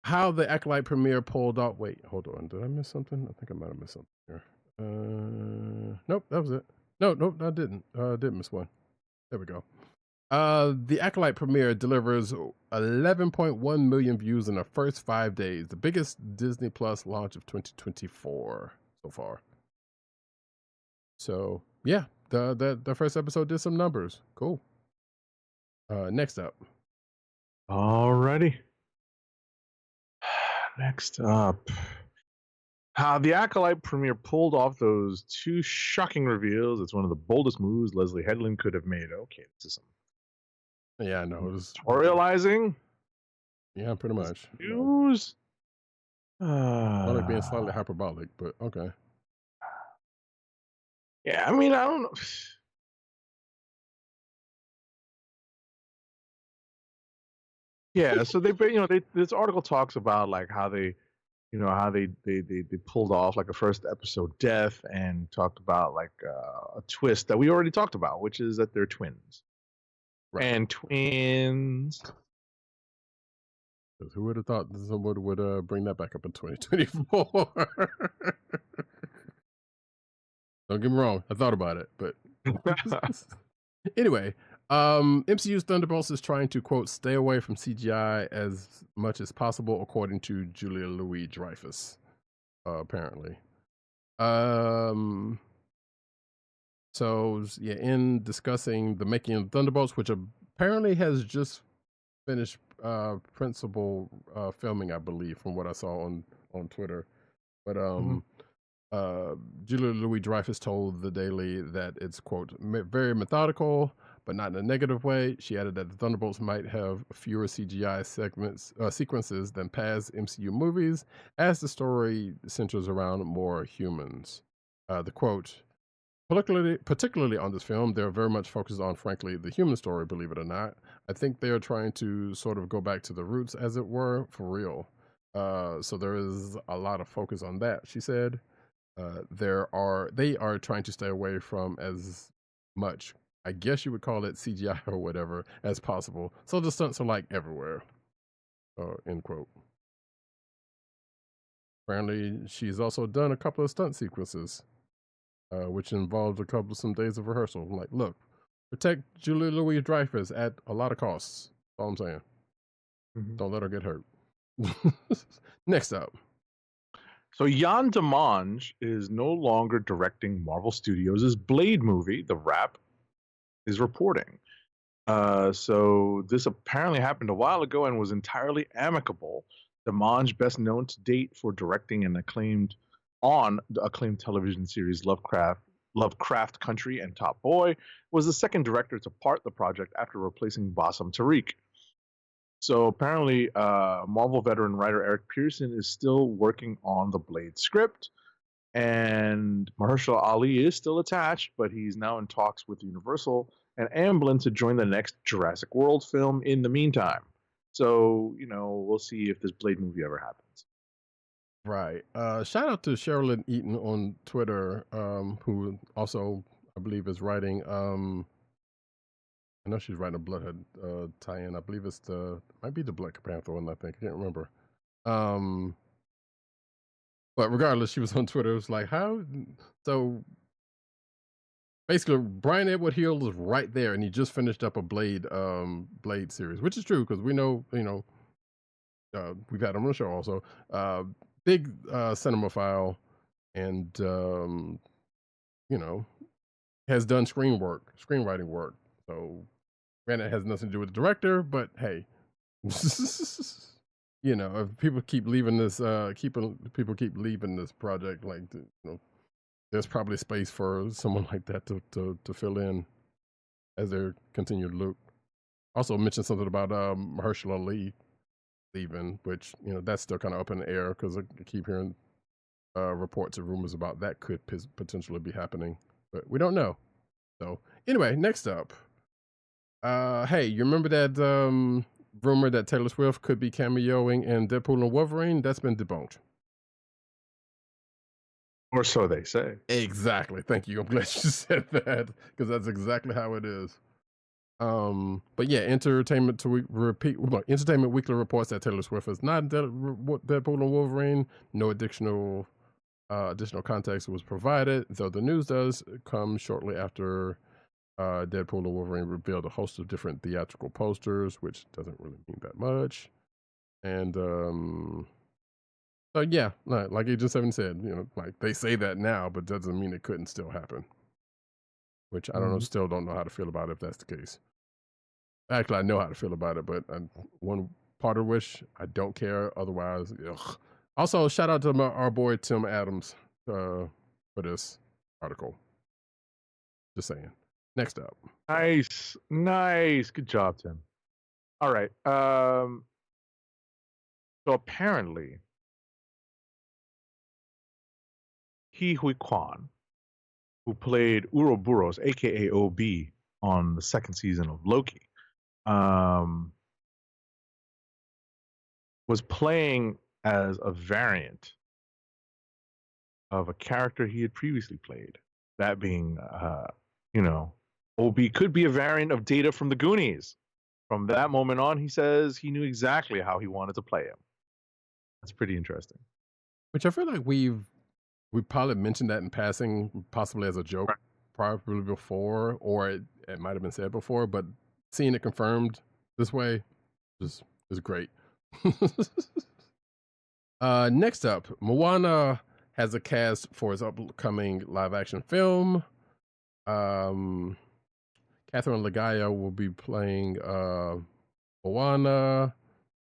the Acolyte premiere pulled off. Wait, hold on. Did I miss something? I think I might have missed something here. Nope, that was it. Nope, I didn't. I did miss one. There we go. The Acolyte premiere delivers 11.1 million views in the first 5 days, the biggest Disney Plus launch of 2024 so far. So yeah, the first episode did some numbers. Cool. Next up. Alrighty. Next up. How the Acolyte premiere pulled off those two shocking reveals. It's one of the boldest moves Leslie Headland could have made. Okay, this is some. Yeah, I know. It was Editorializing. Yeah, pretty much. News. I like being slightly hyperbolic, but okay. Yeah, I mean, I don't know. Yeah, so this article talks about like how they pulled off like a first episode death and talked about like a twist that we already talked about, which is that they're twins. Right. And twins. Who would have thought someone would bring that back up in 2024? Don't get me wrong. I thought about it, but anyway, MCU's Thunderbolts is trying to, quote, stay away from CGI as much as possible, according to Julia Louis-Dreyfus, apparently. So, yeah, in discussing the making of Thunderbolts, which apparently has just finished principal filming, I believe, from what I saw on Twitter. But Julia Louis-Dreyfus told The Daily that it's, quote, very methodical, but not in a negative way. She added that the Thunderbolts might have fewer CGI sequences than past MCU movies, as the story centers around more humans. The quote, particularly on this film, they're very much focused on, frankly, the human story, believe it or not. I think they're trying to sort of go back to the roots, as it were, for real. So there is a lot of focus on that, she said. They are trying to stay away from as much, I guess you would call it CGI or whatever, as possible. So the stunts are like everywhere. End quote. Apparently, she's also done a couple of stunt sequences, which involved some days of rehearsal. I'm like, look, protect Julia Louis-Dreyfus at a lot of costs. That's all I'm saying. Don't let her get hurt. Next up. So Jan Demange is no longer directing Marvel Studios' Blade movie, The Wrap, is reporting. So this apparently happened a while ago and was entirely amicable. Demange, best known to date for directing the acclaimed television series Lovecraft Country and Top Boy, was the second director to part the project after replacing Bassam Tariq. So apparently, Marvel veteran writer Eric Pearson is still working on the Blade script, and Mahershala Ali is still attached, but he's now in talks with Universal and Amblin to join the next Jurassic World film in the meantime. So, we'll see if this Blade movie ever happens. Right. Shout out to Sherilyn Eaton on Twitter, who also, I believe, is writing. I know she's writing a Bloodhead tie-in. I believe might be the Black Panther one, I think. I can't remember. But regardless, she was on Twitter. It was like, how? So basically, Brian Edward Hill is right there, and he just finished up a Blade series, which is true because we know, we've had him on the show also. Big cinemaphile, and has done screenwriting work. So, granted, it has nothing to do with the director, but hey, if people keep leaving this, people keep leaving this project, like, there's probably space for someone like that to fill in as they continue to loop. Also mentioned something about Mahershala Ali leaving, which that's still kind of up in the air because I keep hearing reports and rumors about that could potentially be happening, but we don't know. So anyway, next up. Hey, you remember that rumor that Taylor Swift could be cameoing in Deadpool and Wolverine? That's been debunked. Or so they say. Exactly. Thank you. I'm glad you said that because that's exactly how it is. But yeah, Entertainment Weekly reports that Taylor Swift is not Deadpool and Wolverine. No additional context was provided, though the news does come shortly after Deadpool and Wolverine revealed a host of different theatrical posters, which doesn't really mean that much. And so yeah, like Agent 7 said, like they say that now, but doesn't mean it couldn't still happen. Which I don't know, still don't know how to feel about it if that's the case. Actually, I know how to feel about it, but one part of which I don't care. Otherwise, ugh. Also, shout out to our boy Tim Adams for this article. Just saying. Next up. Nice. Good job, Tim. All right. So apparently, Ke Huy Quan, who played Ouroboros, aka OB, on the second season of Loki, was playing as a variant of a character he had previously played. That being, OB could be a variant of Data from the Goonies. From that moment on, he says he knew exactly how he wanted to play him. That's pretty interesting. Which I feel like we've we probably mentioned that in passing, possibly as a joke, Right. probably before, or it might have been said before, but seeing it confirmed this way is great. Next up, Moana has a cast for its upcoming live action film. Catherine Lagaya will be playing Moana.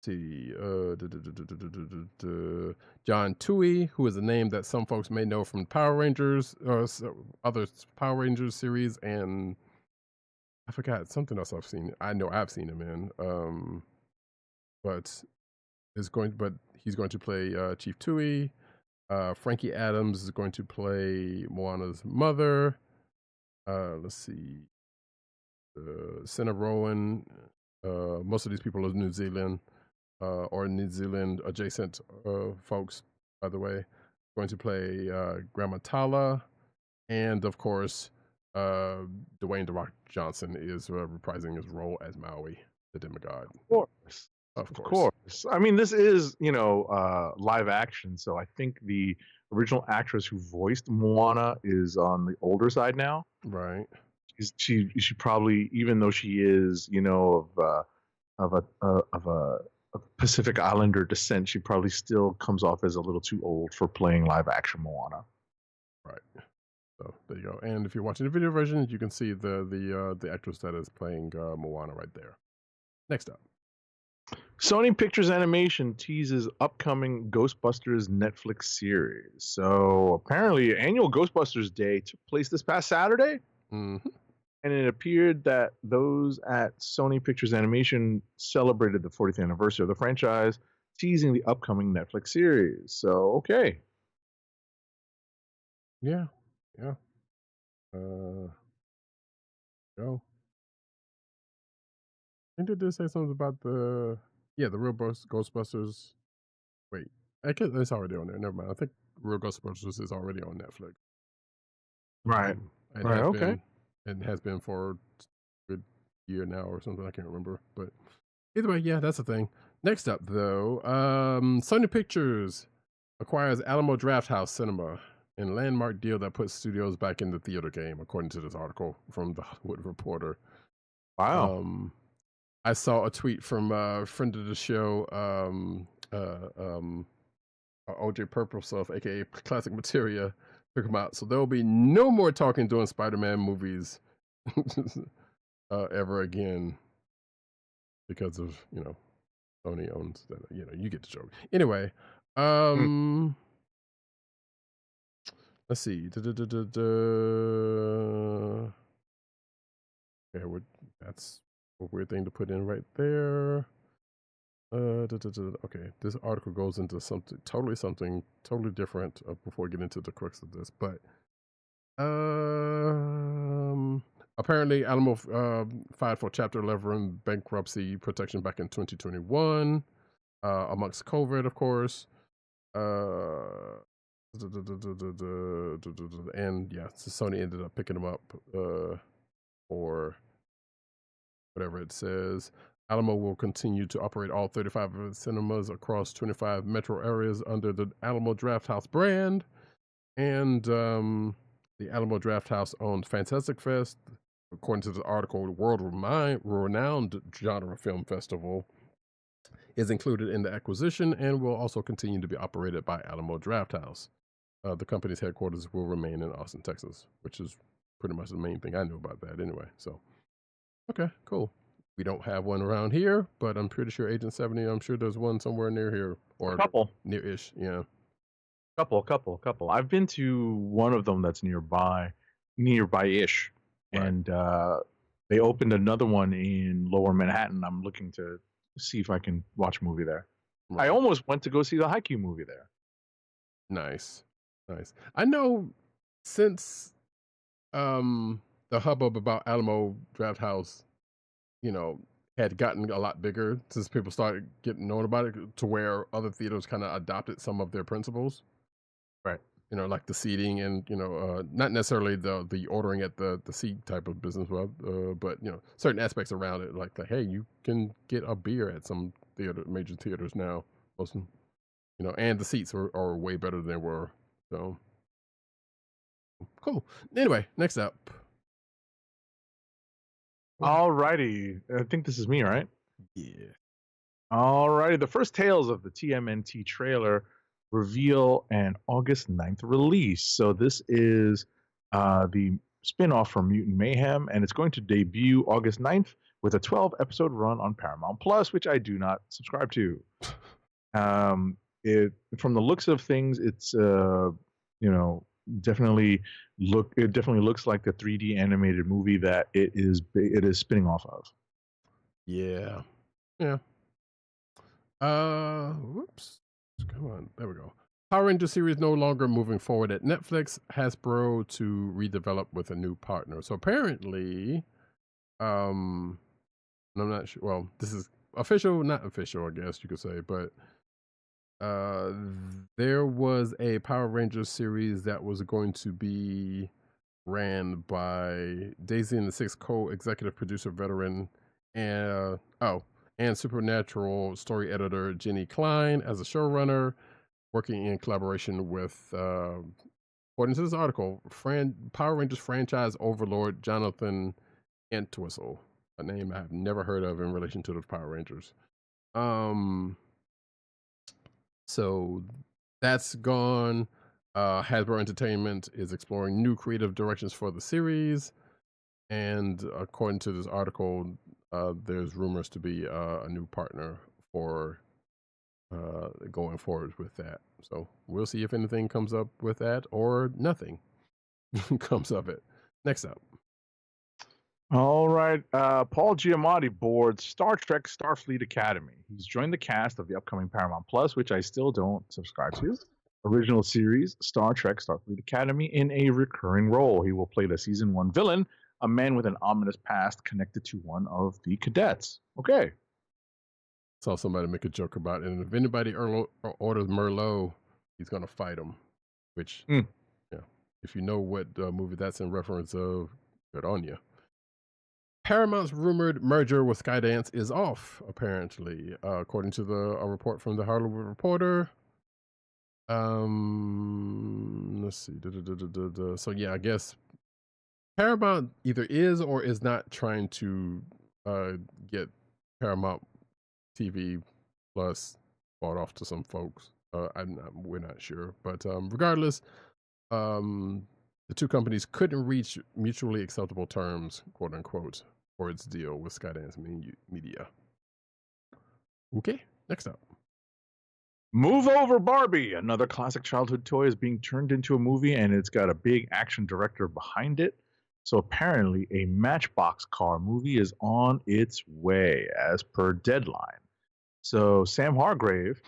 See, John Tui, who is a name that some folks may know from Power Rangers or other Power Rangers series, and I forgot something else I've seen. I know I've seen him in, but he's going to play Chief Tui. Frankie Adams is going to play Moana's mother. Let's see, Senna Rowan. Most of these people are New Zealand. Or New Zealand adjacent folks, by the way, going to play Grandma Tala, and of course, Dwayne "The Rock" Johnson is reprising his role as Maui, the demigod. Of course. I mean, this is live action, so I think the original actress who voiced Moana is on the older side now. Right. She probably, even though she is of a Pacific Islander descent, she probably still comes off as a little too old for playing live action Moana. Right. So there you go. And if you're watching the video version, you can see the actress that is playing Moana right there. Next up, Sony Pictures Animation teases upcoming Ghostbusters Netflix series. So apparently, annual Ghostbusters Day took place this past Saturday. Mm-hmm. And it appeared that those at Sony Pictures Animation celebrated the 40th anniversary of the franchise, teasing the upcoming Netflix series. So, okay. Yeah. Go. I think they did say something about the real Ghostbusters. Wait, I guess it's already on there. Never mind. I think Real Ghostbusters is already on Netflix. Right. It Right. has Okay. been, and has been for a good year now or something. I can't remember, but either way, yeah, that's the thing. Next up, though, Sony Pictures acquires Alamo Drafthouse Cinema in landmark deal that puts studios back in the theater game, according to this article from the Hollywood Reporter. Wow. I saw a tweet from a friend of the show, OJ Purple Stuff, aka Classic Materia, took him out. So there will be no more talking during Spider-Man movies ever again because of Sony owns that. You get the joke. Anyway, let's see. Okay, that's a weird thing to put in right there. Okay, this article goes into something totally different before we get into the crux of this. But apparently Alamo filed for Chapter 11 bankruptcy protection back in 2021, amongst COVID, of course. And yeah, so Sony ended up picking them up for whatever it says. Alamo will continue to operate all 35 of its cinemas across 25 metro areas under the Alamo Drafthouse brand. And the Alamo Drafthouse owns Fantastic Fest, according to the article, the world-renowned genre film festival is included in the acquisition and will also continue to be operated by Alamo Drafthouse. The company's headquarters will remain in Austin, Texas, which is pretty much the main thing I knew about that anyway. So, okay, cool. We don't have one around here, but I'm pretty sure Agent 70, I'm sure there's one somewhere near here. Or a couple. Near-ish, yeah. Couple. I've been to one of them that's nearby-ish. Right. And they opened another one in Lower Manhattan. I'm looking to see if I can watch a movie there. Right. I almost went to go see the Haikyuu movie there. Nice. I know since the hubbub about Alamo Drafthouse, had gotten a lot bigger since people started getting known about it, to where other theaters kind of adopted some of their principles. Right. Like the seating and, not necessarily the ordering at the seat type of business, but, certain aspects around it, like, hey, you can get a beer at some major theaters now. And the seats are way better than they were. So, Cool. Anyway, next up. Alrighty. I think this is me, right? Yeah. Alrighty. The first tales of the TMNT trailer reveal an August 9th release. So this is the spin-off from Mutant Mayhem, and it's going to debut August 9th with a 12-episode run on Paramount Plus, which I do not subscribe to. From the looks of things, it's definitely looks like the 3D animated movie that it is spinning off of. Yeah. Whoops. Come on. There we go. Power Ranger series no longer moving forward at Netflix. Hasbro to redevelop with a new partner. So apparently, I'm not sure. Well, this is official, not official, I guess you could say, but there was a Power Rangers series that was going to be ran by Daisy and the Six co-executive producer veteran and Supernatural story editor Jenny Klein as a showrunner, working in collaboration with, according to this article, Power Rangers franchise overlord Jonathan Entwistle, a name I have never heard of in relation to the Power Rangers. So that's gone. Hasbro Entertainment is exploring new creative directions for the series. And according to this article, there's rumors to be a new partner for going forward with that. So we'll see if anything comes up with that or nothing comes of it. Next up. All right. Paul Giamatti boards Star Trek Starfleet Academy. He's joined the cast of the upcoming Paramount Plus, which I still don't subscribe to, original series Star Trek Starfleet Academy in a recurring role. He will play the season 1 villain, a man with an ominous past connected to one of the cadets. Okay. Saw somebody make a joke about it. And if anybody orders Merlot, he's going to fight him. Which, yeah, if you know what movie that's in reference of, good on you. Paramount's rumored merger with Skydance is off, apparently, according to a report from the Hollywood Reporter. Let's see. So yeah, I guess Paramount either is or is not trying to get Paramount TV Plus bought off to some folks. We're not sure, but regardless, the two companies couldn't reach mutually acceptable terms, quote unquote, for its deal with Skydance Media. Okay, next up. Move Over Barbie, another classic childhood toy, is being turned into a movie, and it's got a big action director behind it. So apparently a Matchbox car movie is on its way as per Deadline. So Sam Hargrave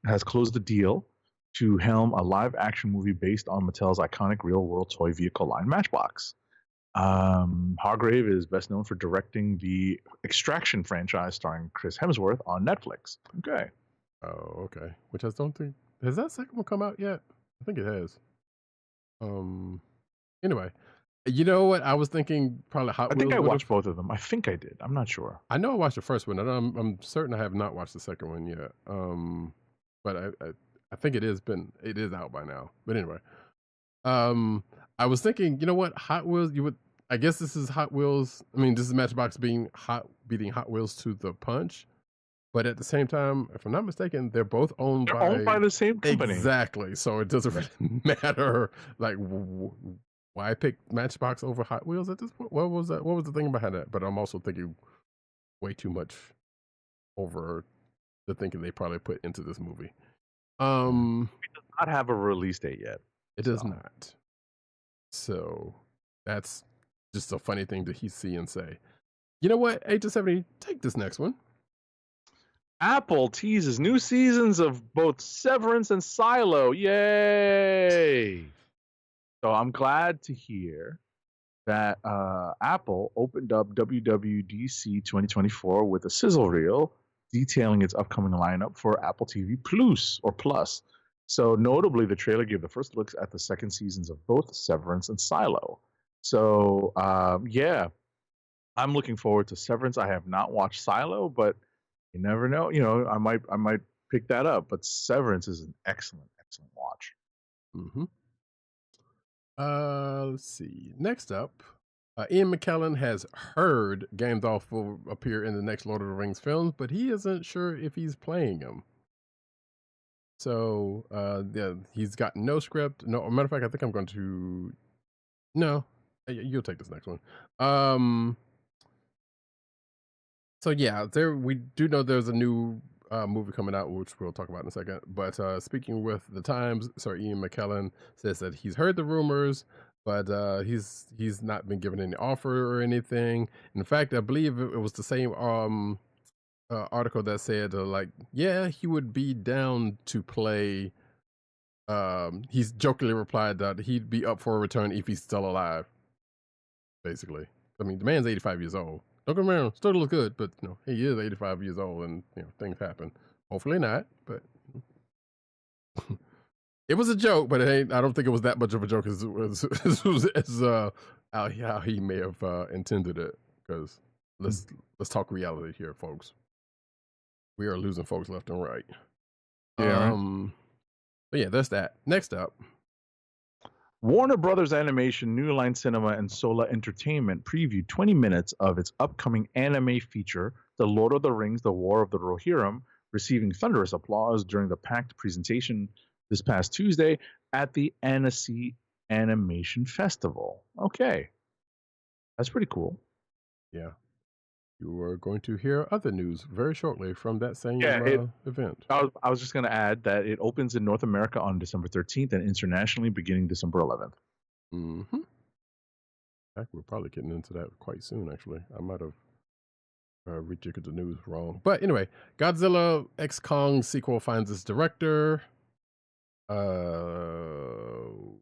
has closed the deal to helm a live action movie based on Mattel's iconic real world toy vehicle line Matchbox. Hargrave is best known for directing the Extraction franchise starring Chris Hemsworth on Netflix. Okay. Oh, okay. Which I don't think, has that second one come out yet? I think it has. Anyway, you know what? I was thinking probably Hot Wheels. I think I watched both of them. I think I did. I'm not sure. I know I watched the first one, and I'm certain I have not watched the second one yet. But I think it is out by now. But anyway, I was thinking, you know what? Hot Wheels. I guess this is Hot Wheels. I mean, this is Matchbox beating Hot Wheels to the punch. But at the same time, if I'm not mistaken, they're both owned by the same company. Exactly. So it doesn't really matter. Like, why pick Matchbox over Hot Wheels at this point? What was that? What was the thing behind that? But I'm also thinking way too much over the thinking they probably put into this movie. It does not have a release date yet. It does not. So that's just a funny thing to see and say. You know what? 8-70, take this next one. Apple teases new seasons of both Severance and Silo. Yay! So I'm glad to hear that Apple opened up WWDC 2024 with a sizzle reel detailing its upcoming lineup for Apple TV Plus. So notably, the trailer gave the first looks at the second seasons of both Severance and Silo. So yeah, I'm looking forward to Severance. I have not watched Silo, but you never know. You know, I might pick that up. But Severance is an excellent watch. Mm-hmm. Let's see. Next up, Ian McKellen has heard Gandalf will appear in the next Lord of the Rings films, but he isn't sure if he's playing him. So, yeah, he's got no script. No, matter of fact, I think I'm going to. No, you'll take this next one. So yeah, we do know there's a new movie coming out, which we'll talk about in a second. But speaking with the Times, Sir Ian McKellen says that he's heard the rumors, but he's not been given any offer or anything. In fact, I believe it was the same article that said like, yeah, he would be down to play. He's jokingly replied that he'd be up for a return if he's still alive. Basically, I mean, the man's 85 years old. Don't get me wrong, still looks good, but you know, he is 85 years old, and you know, things happen. Hopefully not, but it was a joke. But I don't think it was that much of a joke as how he may have intended it. Because let's talk reality here, folks. We are losing folks left and right. Yeah. But yeah, that's that. Next up. Warner Brothers Animation, New Line Cinema, and Sola Entertainment previewed 20 minutes of its upcoming anime feature, The Lord of the Rings, The War of the Rohirrim, receiving thunderous applause during the packed presentation this past Tuesday at the Annecy Animation Festival. Okay. That's pretty cool. Yeah. You are going to hear other news very shortly from that same event. I was just going to add that it opens in North America on December 13th and internationally beginning December 11th. Mm-hmm. In fact, we're probably getting into that quite soon, actually. I might have rejiggered the news wrong. But anyway, Godzilla X Kong sequel finds its director. No.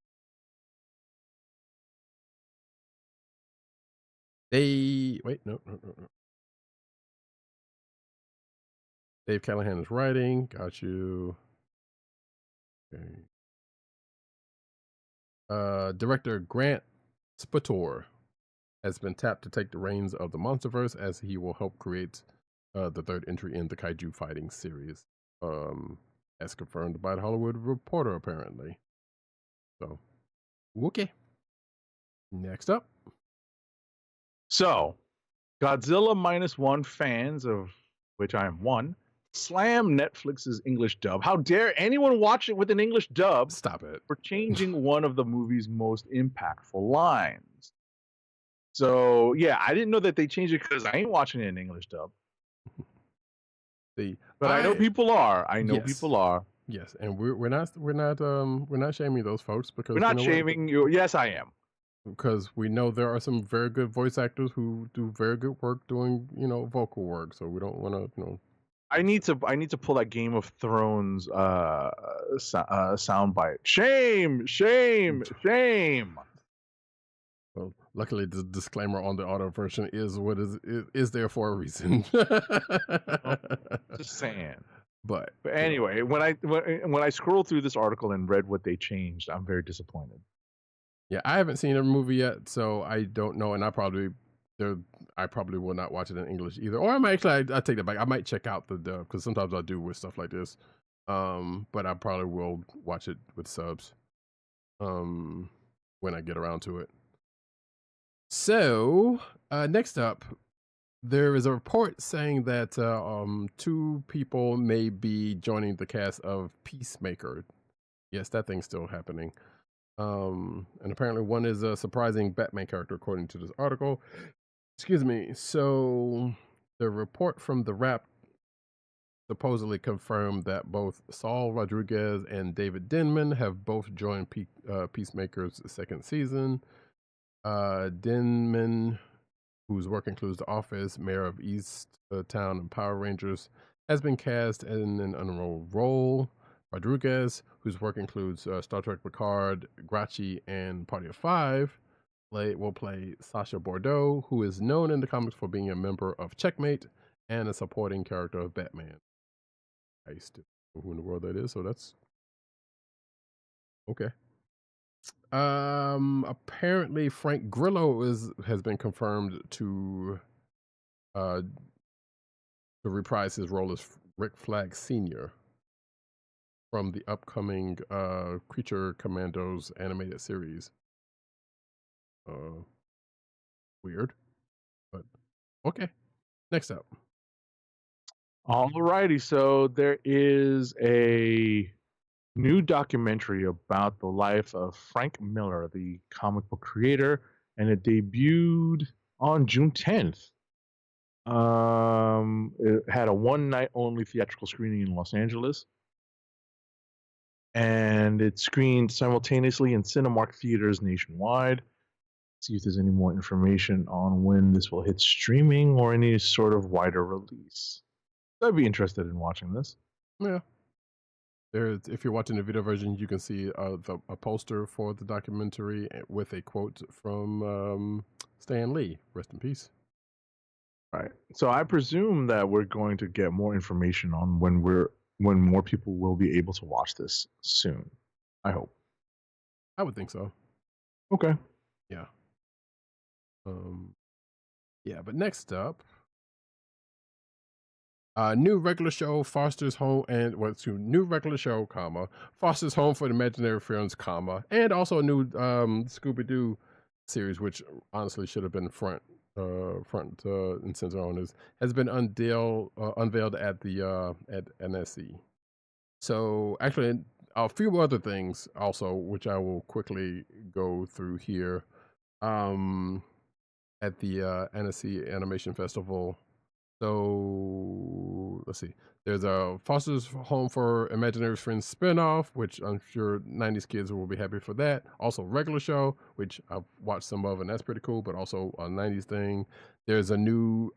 Dave Callahan is writing. Got you. Okay. Director Grant Spator has been tapped to take the reins of the MonsterVerse as he will help create the third entry in the Kaiju Fighting series, as confirmed by the Hollywood Reporter, apparently. So, okay. Next up. So, Godzilla -1 fans, of which I am one, slam Netflix's English dub. How dare anyone watch it with an English dub? Stop it. For changing one of the movie's most impactful lines. So, yeah, I didn't know that they changed it because I ain't watching it in English dub. But I know people are. People are. Yes, and we're not shaming those folks because we're not shaming you. Yes, I am. Because we know there are some very good voice actors who do very good work doing, vocal work. So we don't want to, I need to pull that Game of Thrones soundbite. Shame, shame, shame. Well, luckily the disclaimer on the auto version is what is there for a reason. Just saying. But anyway, when I scrolled through this article and read what they changed, I'm very disappointed. Yeah, I haven't seen a movie yet, so I don't know, and I probably will not watch it in English either. Or I take that back. I might check out the dub because sometimes I do with stuff like this. But I probably will watch it with subs. When I get around to it. So next up, there is a report saying that 2 people may be joining the cast of Peacemaker. Yes, that thing's still happening. And apparently one is a surprising Batman character, according to this article. Excuse me. So the report from The Wrap supposedly confirmed that both Saul Rodriguez and David Denman have both joined Peacemaker's second season. Denman, whose work includes The Office, Mayor of East Town, and Power Rangers, has been cast in an unenrolled role. Rodriguez, whose work includes Star Trek Picard, Grachi, and Party of Five, will play Sasha Bordeaux, who is known in the comics for being a member of Checkmate and a supporting character of Batman. I still don't know who in the world that is, so that's okay. Apparently Frank Grillo has been confirmed to reprise his role as Rick Flag Sr. from the upcoming Creature Commandos animated series. Weird, but okay. Next up. Alrighty, so there is a new documentary about the life of Frank Miller, the comic book creator, and it debuted on June 10th. It had a one-night only theatrical screening in Los Angeles, and it screened simultaneously in Cinemark theaters nationwide. See if there's any more information on when this will hit streaming or any sort of wider release. I'd be interested in watching this. Yeah. There's, if you're watching the video version, you can see a poster for the documentary with a quote from Stan Lee. Rest in peace. Right. So I presume that we're going to get more information on when more people will be able to watch this soon. I hope. I would think so. Okay. Yeah. Yeah, but next up, new regular show Foster's Home new regular show, Foster's Home for the Imaginary Friends, and also a new Scooby-Doo series, which honestly should have been front and center on this, has been unveiled at the at NSC. So actually, a few other things also, which I will quickly go through here. At the NSC Animation Festival. So let's see. There's a Foster's Home for Imaginary Friends spinoff, which I'm sure 90s kids will be happy for that. Also, regular show, which I've watched some of, and that's pretty cool. But also a 90s thing. There's a new,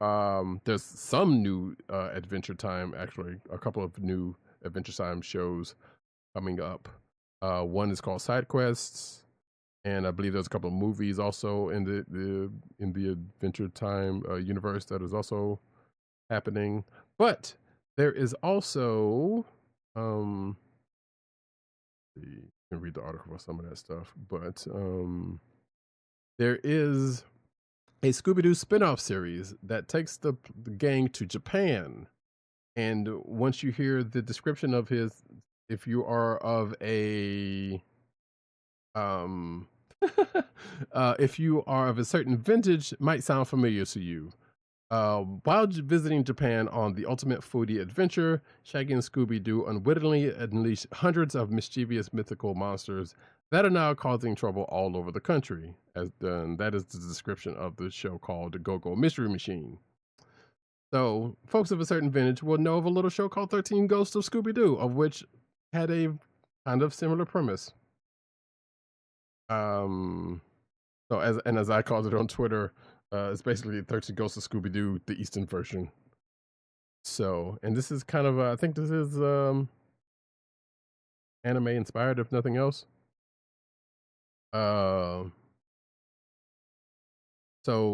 there's some new Adventure Time. Actually, a couple of new Adventure Time shows coming up. One is called Side Quests. And I believe there's a couple of movies also in the Adventure Time universe that is also happening. But there is also you can read the article for some of that stuff. But there is a Scooby-Doo spin-off series that takes the gang to Japan. And once you hear the description of his, if you are of a if you are of a certain vintage, might sound familiar to you. While visiting Japan on the ultimate foodie adventure, Shaggy and Scooby-Doo unwittingly unleash hundreds of mischievous mythical monsters that are now causing trouble all over the country. That is the description of the show called The Go-Go Mystery Machine. So, folks of a certain vintage will know of a little show called 13 Ghosts of Scooby-Doo, of which had a kind of similar premise. So as I called it on Twitter, it's basically 13 Ghosts of Scooby-Doo, the Eastern version. So, and this is kind of, I think this is anime inspired, if nothing else. So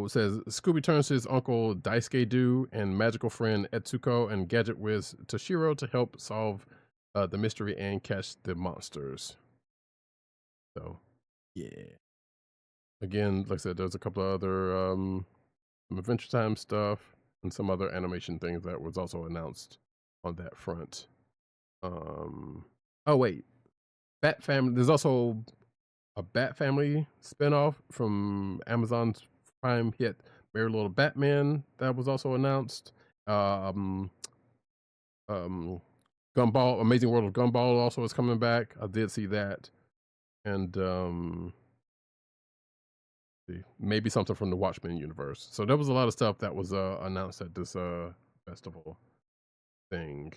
it says Scooby turns to his uncle Daisuke Doo and magical friend Etsuko and gadget whiz Toshiro to help solve the mystery and catch the monsters. So, yeah. Again, like I said, there's a couple of other some Adventure Time stuff and some other animation things that was also announced on that front. Oh wait, Bat Family. There's also a Bat Family spinoff from Amazon's Prime hit Merry Little Batman that was also announced. Gumball, Amazing World of Gumball also is coming back. I did see that, and maybe something from the Watchmen universe. So there was a lot of stuff that was announced at this festival thing.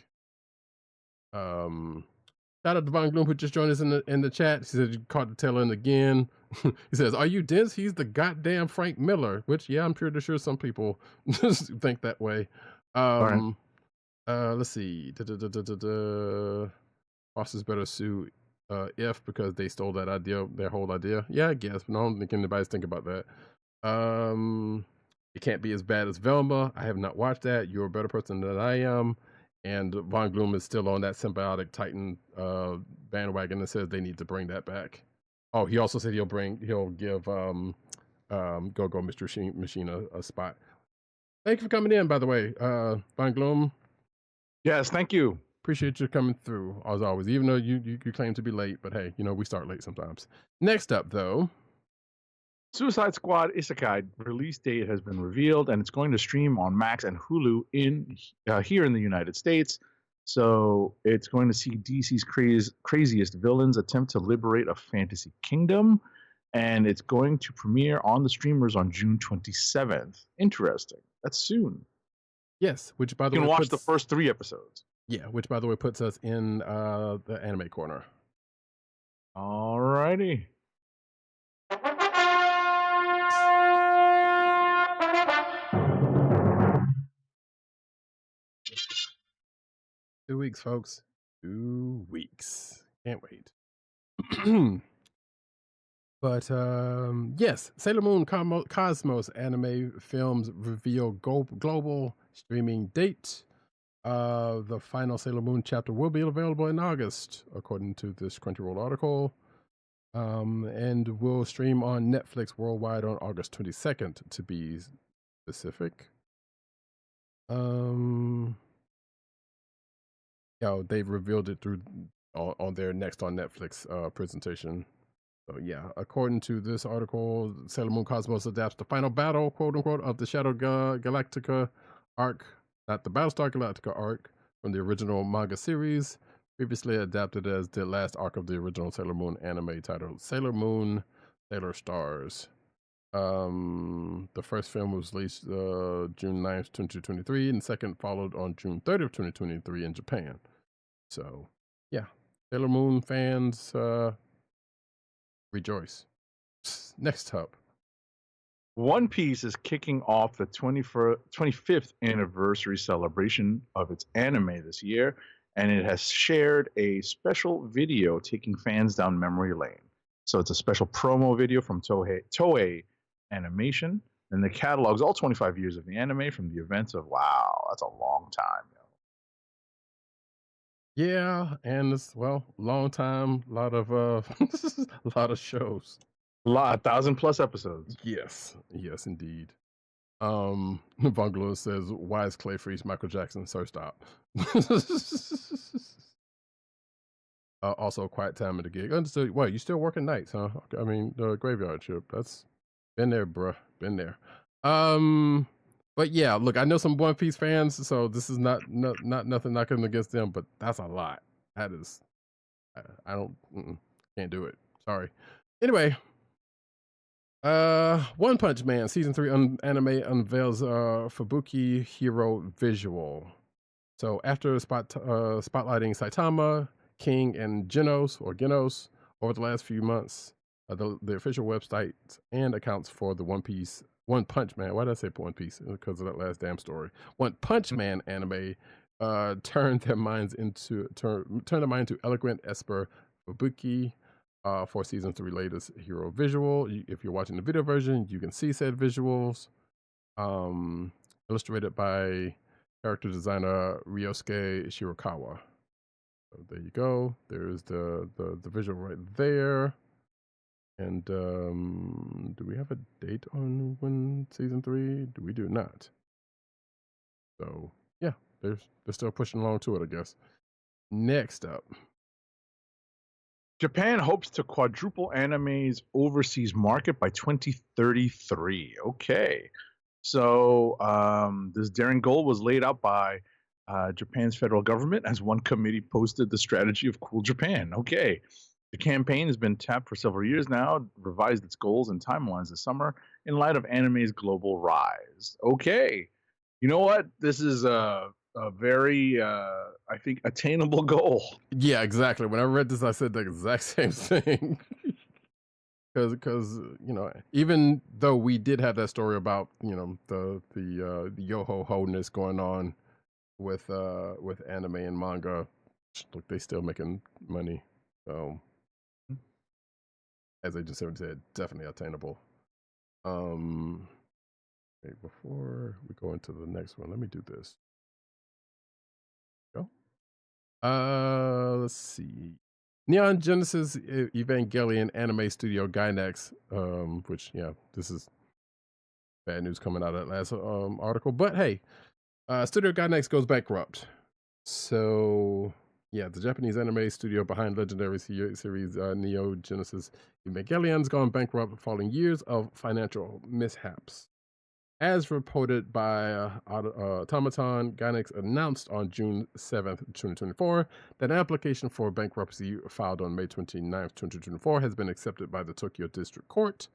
Shout out to Von Gloom who just joined us in the chat. He said you caught the tail end again. He says, "Are you dense? He's the goddamn Frank Miller." Which, yeah, I'm pretty sure some people think that way. Right. Let's see. Foster's better sue if because they stole that idea, their whole idea. Yeah, I guess, but I don't think anybody's thinking about that. It can't be as bad as Velma. I have not watched that. You're a better person than I am. And Von Gloom is still on that symbiotic Titan bandwagon that says they need to bring that back. Oh, he also said he'll give Go-Go Mr. Machine a spot. Thank you for coming in, by the way, Von Gloom. Yes, thank you. appreciate you coming through as always, even though you claim to be late, but hey, we start late sometimes. Next up, though, Suicide Squad Isekai release date has been revealed, and it's going to stream on Max and Hulu here in the United States. So it's going to see DC's craziest villains attempt to liberate a fantasy kingdom, and it's going to premiere on the streamers on June 27th. Interesting. That's soon. yes, which by the You way can watch the first 3 episodes. Yeah, which by the way puts us in the anime corner. Alrighty. 2 weeks, folks. 2 weeks. Can't wait. But yes, Sailor Moon Cosmos anime films reveal global streaming date. The final Sailor Moon chapter will be available in August, according to this Crunchyroll article. And will stream on Netflix worldwide on August 22nd, to be specific. They've revealed it through on their Next on Netflix presentation. So yeah, according to this article, Sailor Moon Cosmos adapts the final battle, quote unquote, of the Shadow Galactica arc, not the Battlestar Galactica arc from the original manga series, previously adapted as the last arc of the original Sailor Moon anime titled Sailor Moon, Sailor Stars. The first film was released June 9th, 2023, and the second followed on June 30th, 2023 in Japan. So, yeah, Sailor Moon fans, rejoice. Next up. One Piece is kicking off the 25th anniversary celebration of its anime this year, and it has shared a special video taking fans down memory lane. So it's a special promo video from Toei Animation, and the catalogs all 25 years of the anime from the events of, wow, that's a long time. Yeah, and it's long time, a lot of a lot of shows. 1,000+ episodes. Yes, indeed. Bungalow says, "Why is Clay Freeze Michael Jackson?" So stop. Also, quiet time at the gig. Understood. What, you still working nights, huh? I mean, the graveyard shift. That's been there, bruh. Been there. But yeah, look, I know some One Piece fans, so this is not nothing knocking against them, but that's a lot. That is, I don't, can't do it. Sorry. Anyway, One Punch Man season 3 anime unveils Fubuki hero visual. So after spotlighting Saitama, King, and Genos over the last few months, the official website and accounts for the One Punch Man. Why did I say One Piece? Because of that last damn story. One Punch Man anime turned their mind into eloquent Esper Fubuki for season 3 latest hero visual. If you're watching the video version, you can see said visuals. Illustrated by character designer Ryosuke Shirakawa. So there you go. There's the visual right there. And do we have a date on when season 3? We do not. So yeah, they're still pushing along to it, I guess. Next up. Japan hopes to quadruple anime's overseas market by 2033. Okay. So this daring goal was laid out by Japan's federal government as one committee posted the strategy of Cool Japan. Okay. The campaign has been tapped for several years now, revised its goals and timelines this summer in light of anime's global rise. Okay. You know what? This is a very, I think, attainable goal. Yeah, exactly. When I read this, I said the exact same thing. Because even though we did have that story about the yo-ho-ho-ness going on with anime and manga, look, they still making money. So as I just said, definitely attainable. Okay, before we go into the next one, let me do this. Go. Let's see. Neon Genesis Evangelion anime studio Gainax, which this is bad news coming out of that last article. But hey, Studio Gainax goes bankrupt. So, yeah, the Japanese anime studio behind legendary series Neo Genesis Evangelion's gone bankrupt following years of financial mishaps. As reported by Automaton, Gainax announced on June 7th, 2024, that an application for bankruptcy filed on May 29th, 2024 has been accepted by the Tokyo District Court.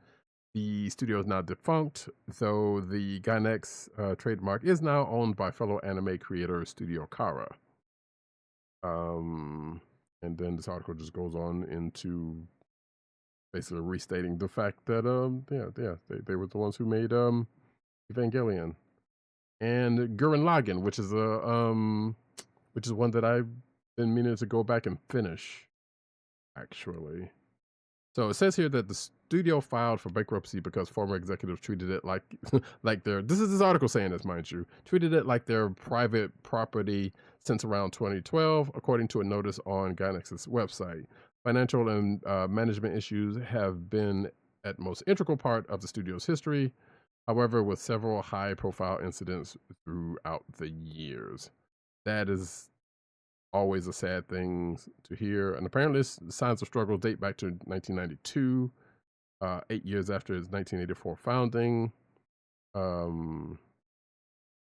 The studio is now defunct, though the Gainax trademark is now owned by fellow anime creator Studio Kara. And then this article just goes on into basically restating the fact that they were the ones who made Evangelion and Gurren Lagann, which is one that I've been meaning to go back and finish, actually. So it says here that the studio filed for bankruptcy because former executives treated it like this is this article saying this, mind you, treated it like their private property since around 2012, according to a notice on Gainax's website. Financial and management issues have been at most integral part of the studio's history, however, with several high-profile incidents throughout the years. That is always a sad thing to hear. And apparently, signs of struggle date back to 1992, 8 years after its 1984 founding,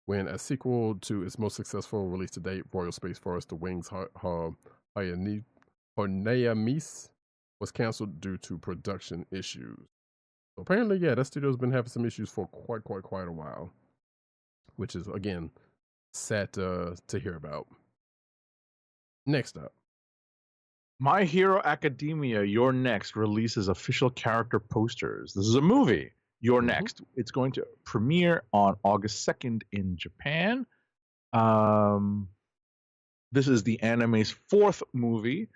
when a sequel to its most successful release to date, Royal Space Force: The Wings Hayamis, was canceled due to production issues. So apparently, yeah, that studio's been having some issues for quite a while, which is, again, sad to hear about. Next up, My Hero Academia, Your Next, releases official character posters. This is a movie, Your Next. It's going to premiere on August 2nd in Japan. This is the anime's fourth movie,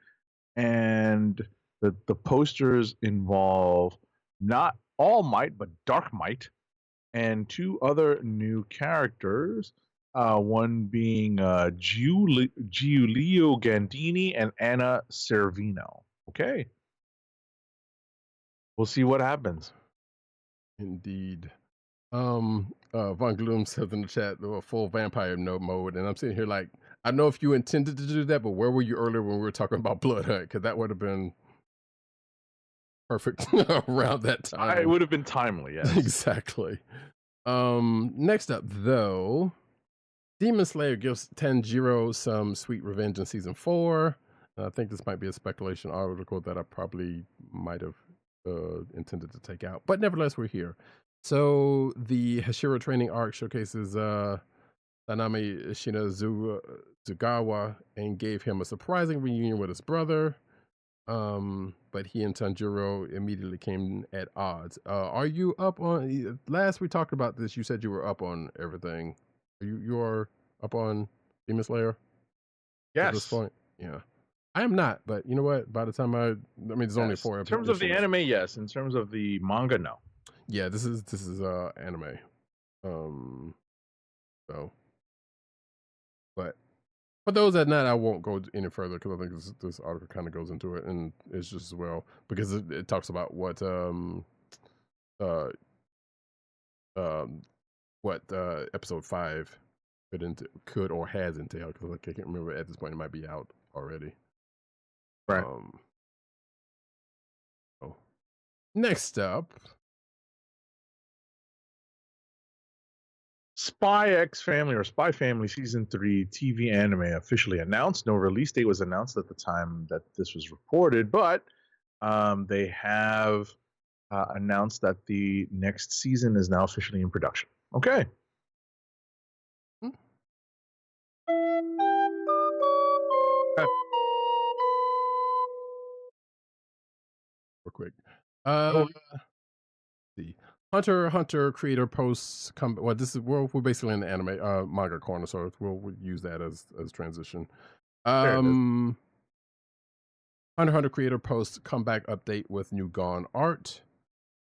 and the posters involve not All Might, but Dark Might, and two other new characters. One being Giulio Gandini and Anna Servino. Okay. We'll see what happens. indeed. Von Gloom says in the chat, full vampire mode, and I'm sitting here like, I know if you intended to do that, but where were you earlier when we were talking about Blood Hunt? Because that would have been perfect around that time. It would have been timely, yes. Exactly. Next up, though, Demon Slayer gives Tanjiro some sweet revenge in season 4. I think this might be a speculation article that I probably might have intended to take out, but nevertheless, we're here. So the Hashira training arc showcases Sanami Shinazugawa and gave him a surprising reunion with his brother. But he and Tanjiro immediately came at odds. Are you up on? Last we talked about this, you said you were up on everything. You are up on Demon Slayer? Yes. At this point? Yeah. I am not, but you know what? By the time there's only 4 episodes. In terms of the anime, yes. In terms of the manga, no. Yeah, this is anime. So, but for those that not, I won't go any further because I think this article kind of goes into it, and it's just as well because it talks about what episode 5 could or has entailed, because I can't remember at this point. It might be out already. Right. So next up, Spy X Family or Spy Family Season 3 TV anime officially announced. No release date was announced at the time that this was reported, but they have announced that the next season is now officially in production. Okay. real quick. See. Hunter x Hunter creator posts come. Well, this is we're basically in the anime manga corner, so we'll use that as transition. Hunter x Hunter creator posts comeback update with new Gone art.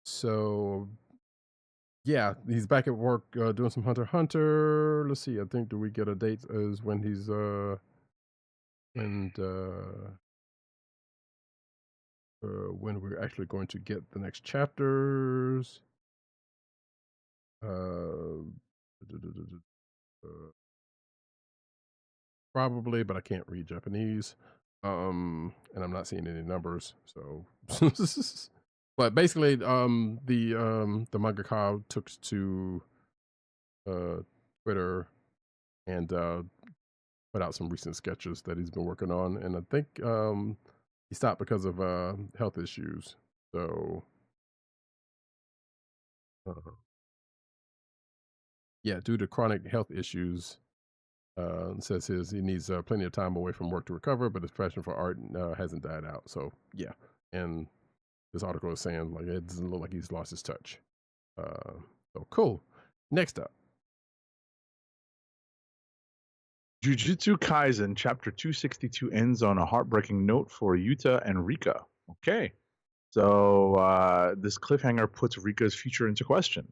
So yeah, he's back at work doing some Hunter x Hunter. Let's see. I think, do we get a date as when he's when we're actually going to get the next chapters? probably, but I can't read Japanese. And I'm not seeing any numbers, so. But basically, the mangaka took to Twitter and put out some recent sketches that he's been working on, and I think he stopped because of health issues. So, yeah, due to chronic health issues, says he needs plenty of time away from work to recover, but his passion for art hasn't died out. So, yeah, and this article is saying like it doesn't look like he's lost his touch. So cool. Next up. Jujutsu Kaisen Chapter 262 ends on a heartbreaking note for Yuta and Rika. Okay. So this cliffhanger puts Rika's future into question.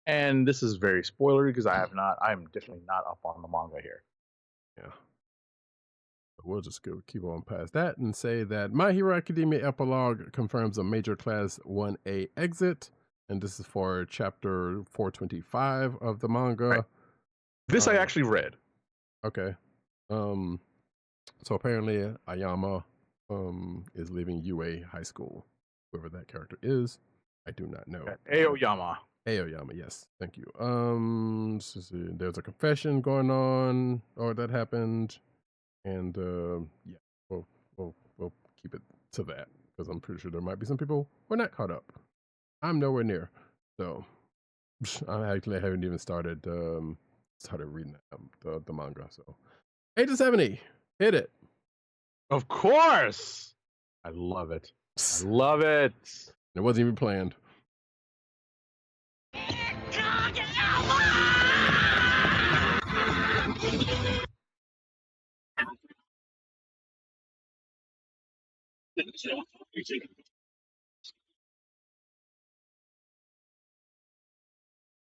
And this is very spoilery because I'm definitely not up on the manga here. Yeah. We'll just keep on past that and say that My Hero Academia Epilogue confirms a major Class 1A exit. And this is for chapter 425 of the manga. Right. This I actually read. Okay. So apparently Ayama is leaving UA High School. Whoever that character is, I do not know. Aoyama. Aoyama, yes. Thank you. There's a confession going on, or that happened. And yeah, we'll keep it to that because I'm pretty sure there might be some people who are not caught up. I'm nowhere near, so I actually haven't even started reading the manga. So 8 to 70, hit it. Of course, I love it. I love it. It wasn't even planned.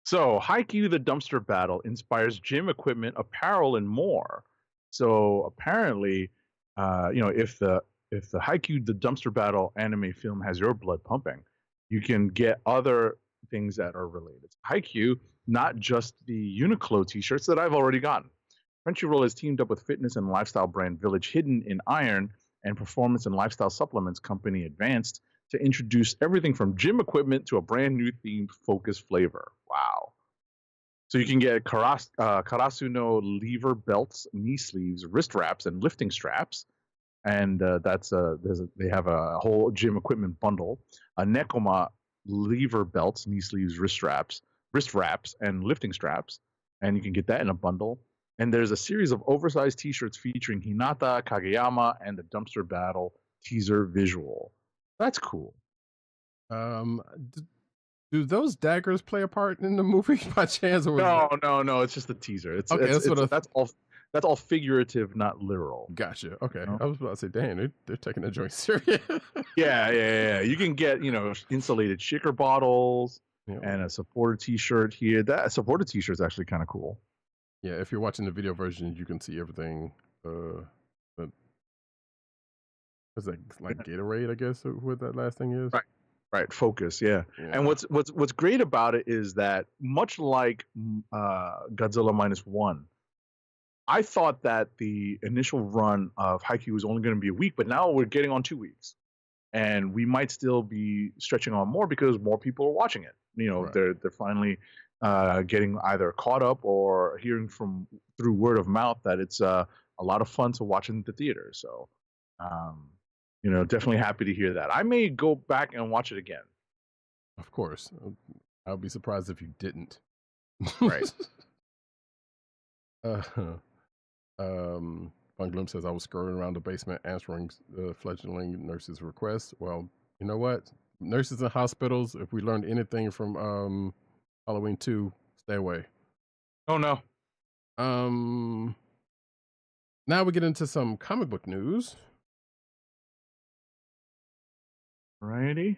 So, Haikyuu the Dumpster Battle inspires gym equipment, apparel, and more. So, apparently, if the Haikyuu the Dumpster Battle anime film has your blood pumping, you can get other things that are related to Haikyuu, not just the Uniqlo t-shirts that I've already gotten. Crunchyroll has teamed up with fitness and lifestyle brand Village Hidden in Iron and performance and lifestyle supplements company Advanced to introduce everything from gym equipment to a brand new themed focus flavor. Wow. So you can get Karasu no lever belts, knee sleeves, wrist wraps, and lifting straps. And they have a whole gym equipment bundle. A Nekoma lever belts, knee sleeves, wrist wraps, and lifting straps. And you can get that in a bundle. And there's a series of oversized t-shirts featuring Hinata, Kageyama, and the Dumpster Battle teaser visual. That's cool. Do those daggers play a part in the movie by chance? Or No. It's just a teaser. Okay, that's all figurative, not literal. Gotcha. Okay, You know? I was about to say, damn, they're taking that joint serious. Yeah. You can get insulated shaker bottles and a supporter T-shirt here. That supporter T-shirt is actually kind of cool. Yeah, if you're watching the video version, you can see everything. Is that like Gatorade? I guess what that last thing is. Right, focus, yeah. And what's great about it is that much like Godzilla -1, I thought that the initial run of Haikyuu was only going to be a week, but now we're getting on 2 weeks, and we might still be stretching on more because more people are watching it. Right. They're finally getting either caught up or hearing through word of mouth that it's a lot of fun to watch in the theater. So. Definitely happy to hear that. I may go back and watch it again. Of course. I'll be surprised if you didn't. Right. Von Gloom says, I was scurrying around the basement answering fledgling nurses' requests. Well, you know what? Nurses in hospitals, if we learned anything from Halloween 2, stay away. Oh, no. Now we get into some comic book news. Alrighty.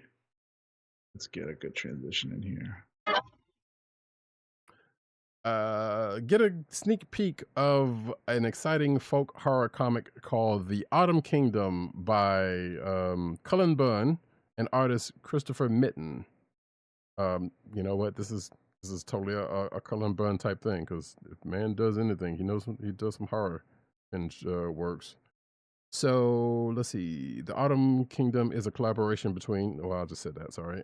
Let's get a good transition in here. Get a sneak peek of an exciting folk horror comic called The Autumn Kingdom by Cullen Bunn and artist Christopher Mitten. You know what? This is totally a Cullen Bunn type thing, because if man does anything, he does some horror. works. So let's see. The Autumn Kingdom is a collaboration between. Well, I just said that. Sorry.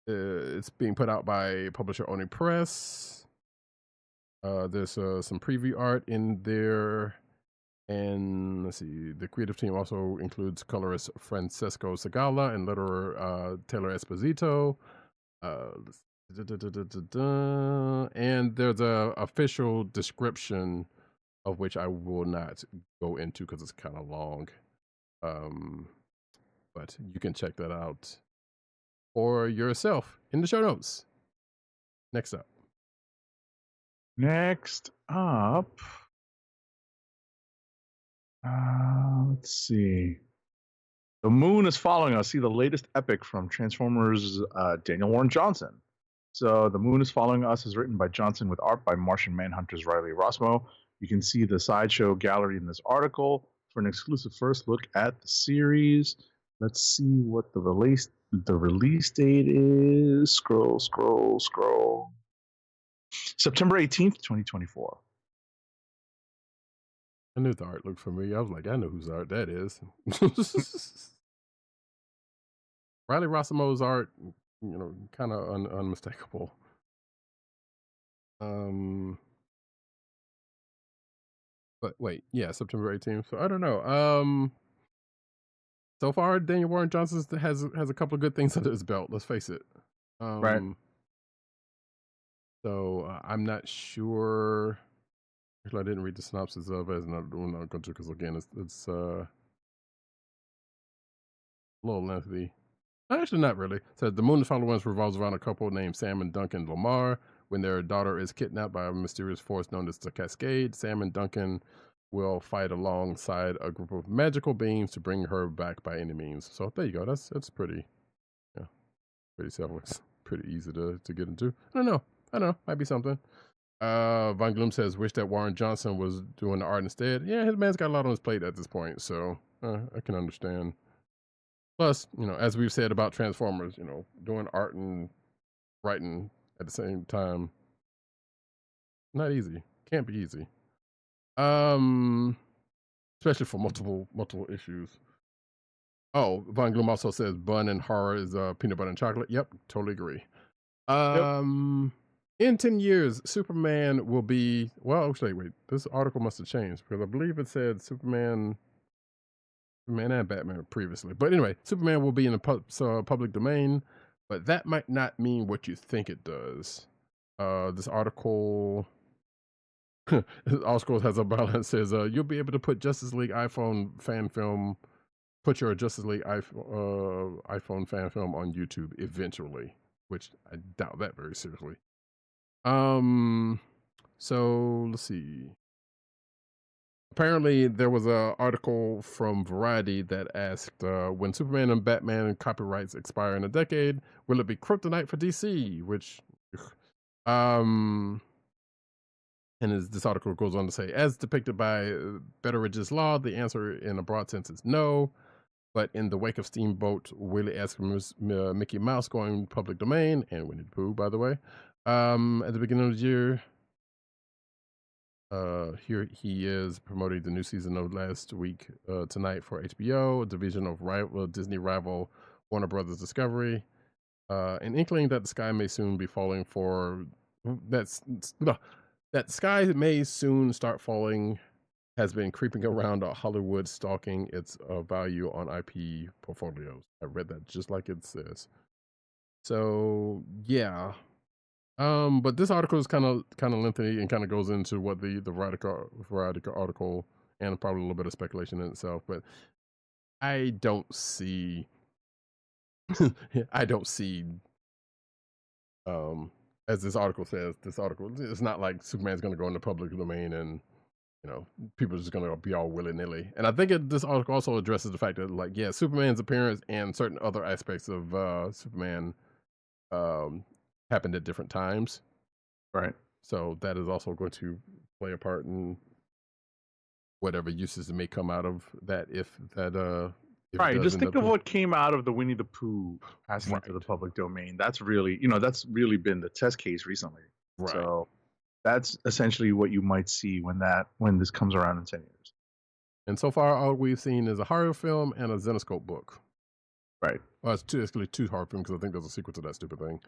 It's being put out by publisher Oni Press. There's some preview art in there, and let's see. The creative team also includes colorist Francesco Segala and letterer Taylor Esposito. And there's a official description of which I will not go into because it's kind of long. But you can check that out for yourself in the show notes. Next up. Let's see. The Moon is Following Us. See the latest epic from Transformers Daniel Warren Johnson. So The Moon is Following Us is written by Johnson with art by Martian Manhunter's Riley Rossmo. You can see the sideshow gallery in this article for an exclusive first look at the series. Let's see what the release date is. Scroll. September 18th, 2024. I knew the art looked familiar. I was like, I know whose art that is. Riley Rossmo's art, kind of unmistakable. But wait, yeah, September 18th. So I don't know. So far, Daniel Warren Johnson has a couple of good things under his belt. Let's face it. Right. So I'm not sure. Actually, I didn't read the synopsis of it. I'm not going to because again, it's a little lengthy. Actually, not really. It says The Moon is Following Us revolves around a couple named Sam and Duncan Lamar. When their daughter is kidnapped by a mysterious force known as the Cascade, Sam and Duncan will fight alongside a group of magical beings to bring her back by any means. So there you go. That's pretty, pretty selfless, pretty easy to get into. I don't know. Might be something. Von Gloom says, wish that Warren Johnson was doing the art instead. Yeah, his man's got a lot on his plate at this point, so I can understand. Plus, as we've said about Transformers, doing art and writing at the same time, not easy. Can't be easy. Especially for multiple issues. Oh, Von Gloom also says bun and horror is peanut butter and chocolate. Yep, totally agree. In 10 years, Superman will be... Well, actually, wait. This article must have changed because I believe it said Superman and Batman previously. But anyway, Superman will be in the public domain, but that might not mean what you think it does. This article... This article has a balance. Says you'll be able to put Justice League iPhone fan film... Put your Justice League iPhone fan film on YouTube eventually, which I doubt that very seriously. So let's see. Apparently, there was an article from Variety that asked, when Superman and Batman copyrights expire in a decade, will it be kryptonite for DC? Which, and this article goes on to say, as depicted by Betteridge's Law, the answer in a broad sense is no. But in the wake of Steamboat Willie-esque Mickey Mouse going public domain, and Winnie the Pooh, by the way, at the beginning of the year, here he is promoting the new season of Last Week Tonight for HBO, a division of Disney rival Warner Brothers Discovery. An inkling that the sky may soon be falling for that sky may soon start falling has been creeping around Hollywood, stalking its value on IP portfolios. I read that just like it says. So yeah. But this article is kind of lengthy and kind of goes into what the Variety article and probably a little bit of speculation in itself. But I don't see, as this article says, it's not like Superman's going to go in the public domain and people are just going to be all willy-nilly. And I think this article also addresses the fact that, Superman's appearance and certain other aspects of Superman happened at different times. Right. So that is also going to play a part in whatever uses may come out of that if right. Just think of what came out of the Winnie the Pooh passing into the public domain. That's really, that's really been the test case recently. Right. So that's essentially what you might see when this comes around in 10 years. And so far, all we've seen is a horror film and a Zenoscope book. Right. Well, it's actually two horror films because I think there's a sequel to that stupid thing.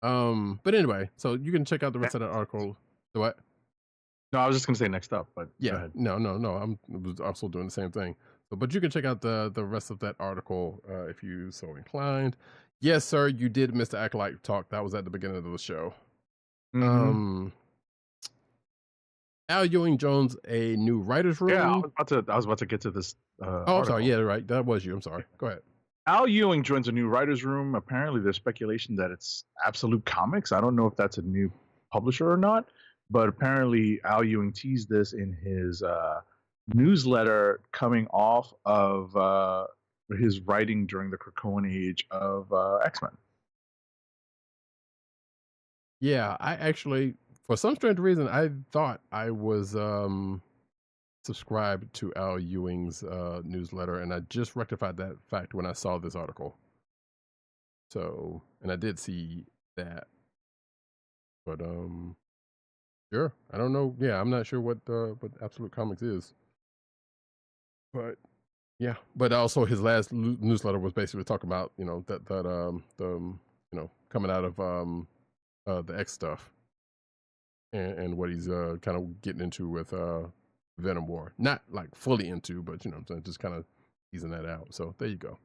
But anyway, so you can check out the rest of that article. The what? No, I was just gonna say next up, but yeah, go ahead. no. I was also doing the same thing. So, but you can check out the rest of that article if you so inclined. Yes, sir, you did miss the Acolyte talk. That was at the beginning of the show. Mhm. Al Ewing Jones, a new writer's room. Yeah, I was about to get to this. Oh, I'm sorry. Yeah, right. That was you. I'm sorry. Go ahead. Al Ewing joins a new writer's room. Apparently, there's speculation that it's Absolute Comics. I don't know if that's a new publisher or not, but apparently Al Ewing teased this in his newsletter coming off of his writing during the Krakoan age of X-Men. Yeah, I actually, for some strange reason, I thought I was subscribed to Al Ewing's newsletter, and I just rectified that fact when I saw this article. So, and I did see that, but sure, I don't know. Yeah, I'm not sure what Absolute Comics is, but yeah, but also his last newsletter was basically talking about coming out of the X stuff and what he's kind of getting into with Venom War. Not like fully into, but you know what I'm saying, just kind of teasing that out. So there you go.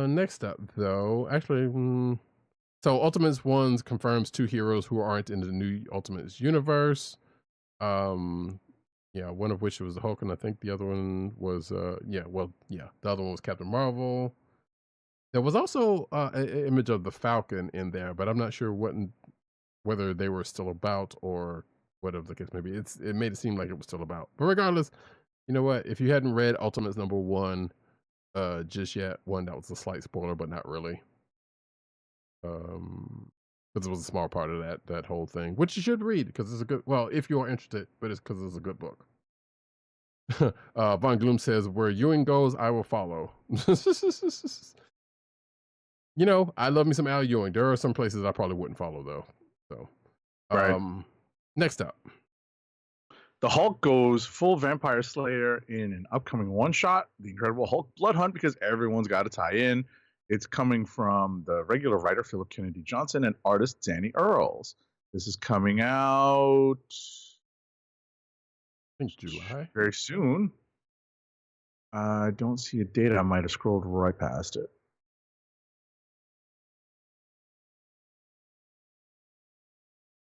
Next up though, actually, so Ultimates 1 confirms 2 heroes who aren't in the new Ultimates universe. Yeah, one of which was the Hulk, and I think the other one was the other one was Captain Marvel. There was also an image of the Falcon in there, but I'm not sure whether they were still about or whatever the case may be. It made it seem like it was still about. But regardless, you know what? If you hadn't read Ultimates #1 just yet, that was a slight spoiler, but not really. Because it was a small part of that whole thing, which you should read because it's a good. Well, if you are interested, but it's because it's a good book. Von Gloom says, "Where Ewing goes, I will follow." You know, I love me some Al Ewing. There are some places I probably wouldn't follow though. So, Right. Next up, The Hulk goes full Vampire Slayer in an upcoming one-shot, The Incredible Hulk Blood Hunt, because everyone's got to tie in. It's coming from the regular writer Philip Kennedy Johnson and artist Danny Earls. This is coming out, I think July. very soon. I don't see a date. I might have scrolled right past it.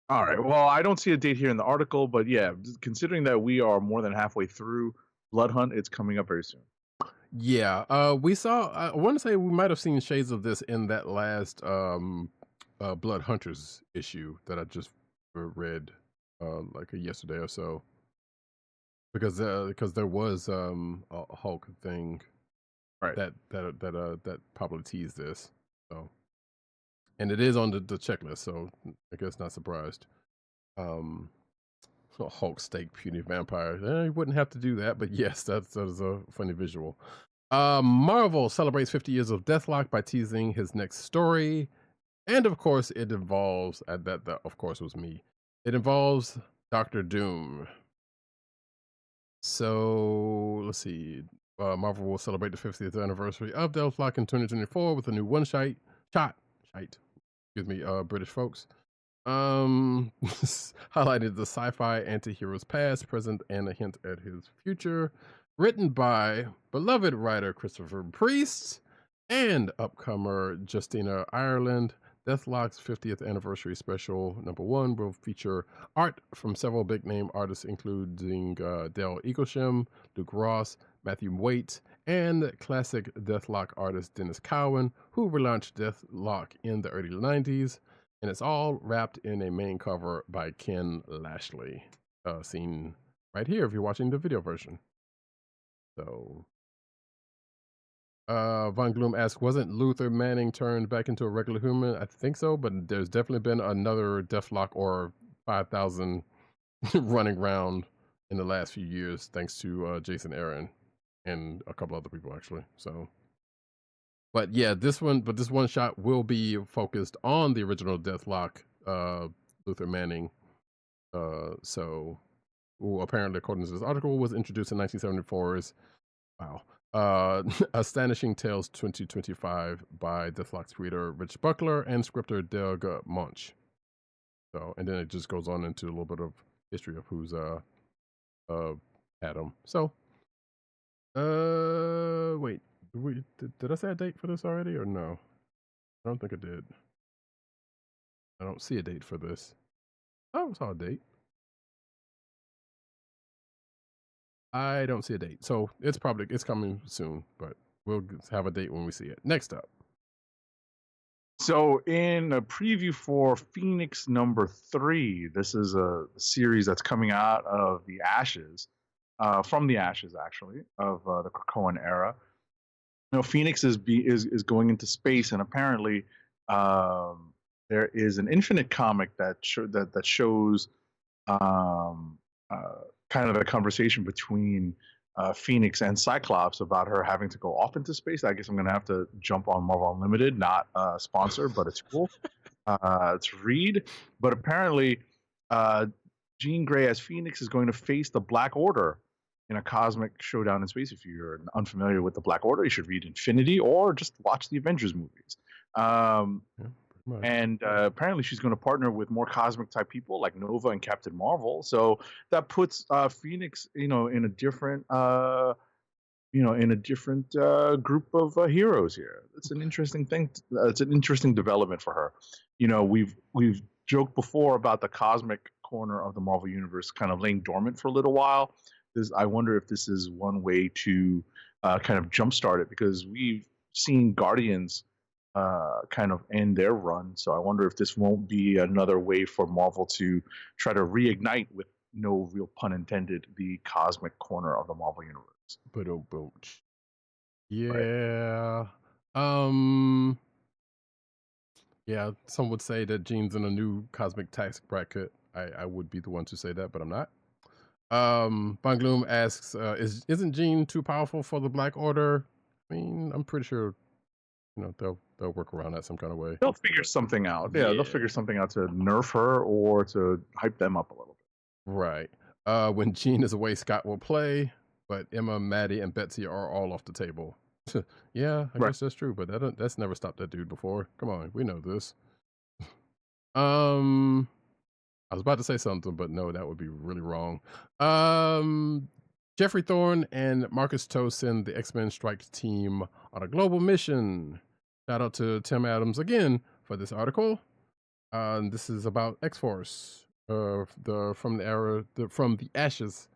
All right. Well, I don't see a date here in the article, but yeah, considering that we are more than halfway through Blood Hunt, it's coming up very soon. Yeah, we saw. I want to say we might have seen shades of this in that last Blood Hunters issue that I just read like yesterday or so. Because there was a Hulk thing, Right. that probably teased this. So, and it is on the checklist, so I guess not surprised. Hulk steak puny vampire. You wouldn't have to do that, but yes, that is a funny visual. Marvel celebrates 50 years of Deathlock by teasing his next story, and of course, it involves that of course was me. It involves Doctor Doom. So let's see. Marvel will celebrate the 50th anniversary of Deathlock in 2024 with a new one-shot. Excuse me, British folks. Highlighted the sci-fi anti-hero's past, present, and a hint at his future. Written by beloved writer Christopher Priest and upcomer Justina Ireland. Deathlock's 50th anniversary special #1 will feature art from several big-name artists, including Dale Eaglesham, Luke Ross, Matthew Waite, and classic Deathlock artist Dennis Cowan, who relaunched Deathlock in the early 90s. And it's all wrapped in a main cover by Ken Lashley, seen right here if you're watching the video version. So, Von Gloom asks, wasn't Luther Manning turned back into a regular human? I think so, but there's definitely been another Deathlock or 5,000 running around in the last few years, thanks to Jason Aaron and a couple other people actually. So, but yeah, this one shot will be focused on the original Deathlock Luther Manning. Apparently, according to this article, was introduced in 1974's Astonishing Tales 2025 by Deathlock's creator Rich Buckler and scripter Doug Munch. So, and then it just goes on into a little bit of history of who's Adam. So, wait, did I say a date for this already or no? I don't think I did. I don't see a date for this. Oh, I saw a date. I don't see a date. So it's coming soon, but we'll have a date when we see it. Next up. So in a preview for Phoenix number 3, this is a series that's coming out of the ashes, from the ashes actually, of the Krakoan era. You know, Phoenix is going into space, and apparently there is an Infinite comic that shows kind of a conversation between Phoenix and Cyclops about her having to go off into space. I guess I'm going to have to jump on Marvel Unlimited, not a sponsor, but it's cool to read. But apparently, Jean Grey as Phoenix is going to face the Black Order in a cosmic showdown in space. If you're unfamiliar with the Black Order, you should read Infinity or just watch the Avengers movies. And apparently she's going to partner with more cosmic type people like Nova and Captain Marvel. So that puts Phoenix, in a different, group of heroes here. It's an interesting thing. It's an interesting development for her. We've joked before about the cosmic corner of the Marvel universe kind of laying dormant for a little while. I wonder if this is one way to kind of jumpstart it, because we've seen Guardians kind of end their run. So I wonder if this won't be another way for Marvel to try to reignite, with no real pun intended, the cosmic corner of the Marvel universe. But yeah. Right. Yeah, some would say that Jean's in a new cosmic tax bracket. I would be the one to say that, but I'm not. Von Gloom asks, isn't Jean too powerful for the Black Order? I mean, I'm pretty sure they'll work around that some kind of way. They'll figure something out. Yeah, they'll figure something out to nerf her or to hype them up a little bit. Right. When Jean is away, Scott will play, but Emma, Maddie, and Betsy are all off the table. Yeah, I guess that's true, but that's never stopped that dude before. Come on, we know this. I was about to say something, but no, that would be really wrong. Jeffrey Thorne and Marcus Toe send the X-Men Strike team on a global mission. Shout out to Tim Adams again for this article. This is about X-Force, from the Ashes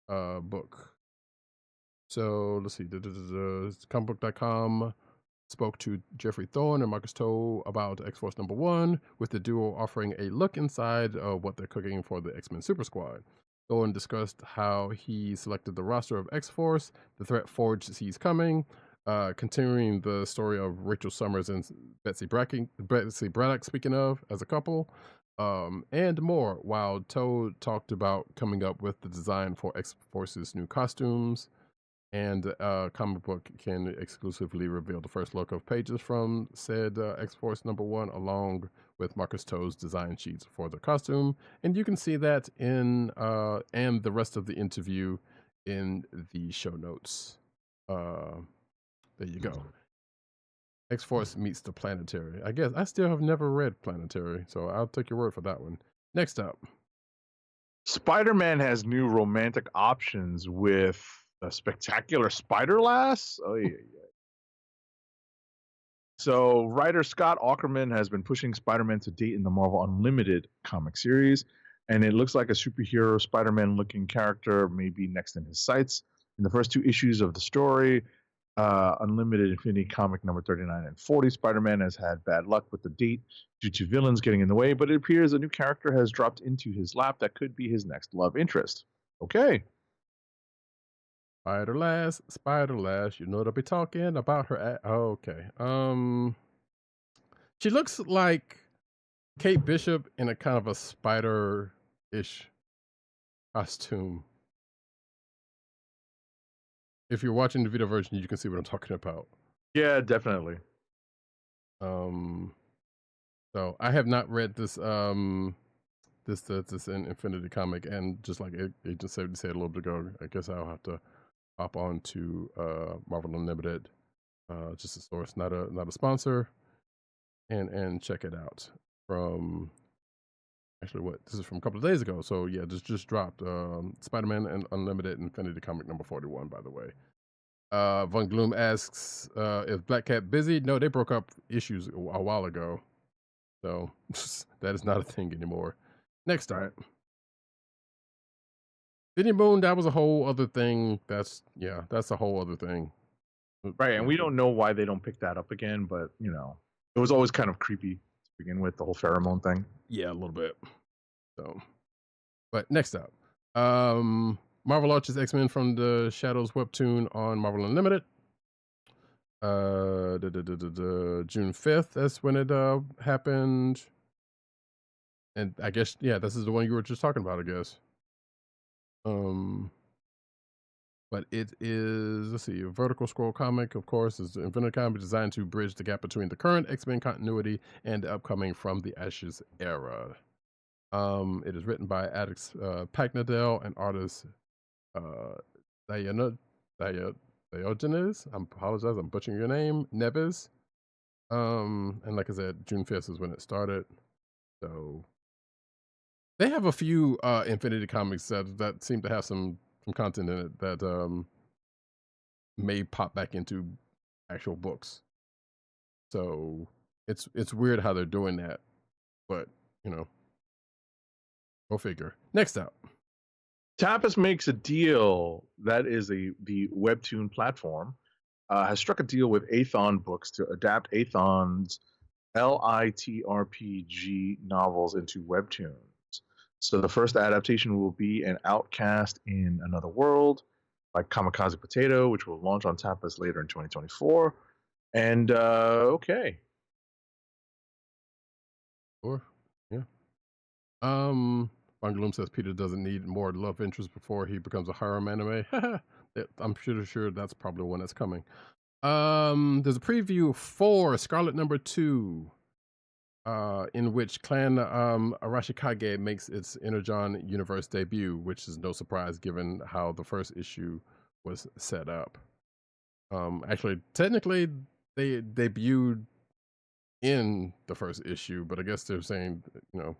book. So let's see. Comicbook.com spoke to Jeffrey Thorne and Marcus Toe about X-Force #1, with the duo offering a look inside what they're cooking for the X-Men Super Squad. Thorne discussed how he selected the roster of X-Force, the threat Forge sees coming, continuing the story of Rachel Summers and Betsy Braddock, speaking of, as a couple, and more, while Toe talked about coming up with the design for X-Force's new costumes. And Comic Book can exclusively reveal the first look of pages from said X-Force #1, along with Marcus Toe's design sheets for the costume. And you can see that in and the rest of the interview in the show notes. There you go. X-Force meets the Planetary. I guess I still have never read Planetary, so I'll take your word for that one. Next up. Spider-Man has new romantic options with a spectacular Spider-Lass. Oh yeah. So writer Scott Aukerman has been pushing Spider-Man to date in the Marvel Unlimited comic series, and it looks like a superhero Spider-Man looking character may be next in his sights. In the first 2 issues of the story, Unlimited Infinity comic number 39 and 40, Spider-Man has had bad luck with the date due to villains getting in the way, but it appears a new character has dropped into his lap that could be his next love interest. Okay. Spider-Lass, you know they'll be talking about her. Okay. She looks like Kate Bishop in a kind of a spider-ish costume. If you're watching the video version, you can see what I'm talking about. Yeah, definitely. So I have not read this this in Infinity comic, and just like it just said a little bit ago, I guess I'll have to hop on to Marvel Unlimited, just a source, not a sponsor, and check it out. From actually, what this is from a couple of days ago. So yeah, just dropped Spider-Man and Unlimited Infinity comic number 41. By the way, Von Gloom asks, "Is Black Cat busy?" No, they broke up issues a while ago, so that is not a thing anymore. Next up, City Moon. That was a whole other thing. That's a whole other thing. Right, and we don't know why they don't pick that up again, but you know, it was always kind of creepy to begin with, the whole pheromone thing. Yeah, a little bit. So, but next up, Marvel launches X-Men from the Shadows webtoon on Marvel Unlimited. June 5th, that's when it happened. And I guess, yeah, this is the one you were just talking about, I guess. But it is, let's see, a vertical scroll comic, of course, is an infinite comic designed to bridge the gap between the current X-Men continuity and the upcoming From the Ashes era. It is written by Alex Pagnadel and artist Diogenes. I apologize, I'm butchering your name, Neves. And like I said, June 5th is when it started. So they have a few Infinity comics that seem to have some content in it that may pop back into actual books. So it's weird how they're doing that, but you know, go figure. Next up, Tapas makes a deal. That is the webtoon platform has struck a deal with Athon Books to adapt Athon's LITRPG novels into webtoons. So the first adaptation will be an Outcast in Another World by Kamikaze Potato, which will launch on Tapas later in 2024. And okay. Sure. Yeah. Von Gloom says Peter doesn't need more love interest before he becomes a harem anime. I'm sure that's probably one that's coming. There's a preview for Scarlet #2. In which Clan Arashikage makes its Energon universe debut, which is no surprise given how the first issue was set up. Actually, technically, they debuted in the first issue, but I guess they're saying, you know,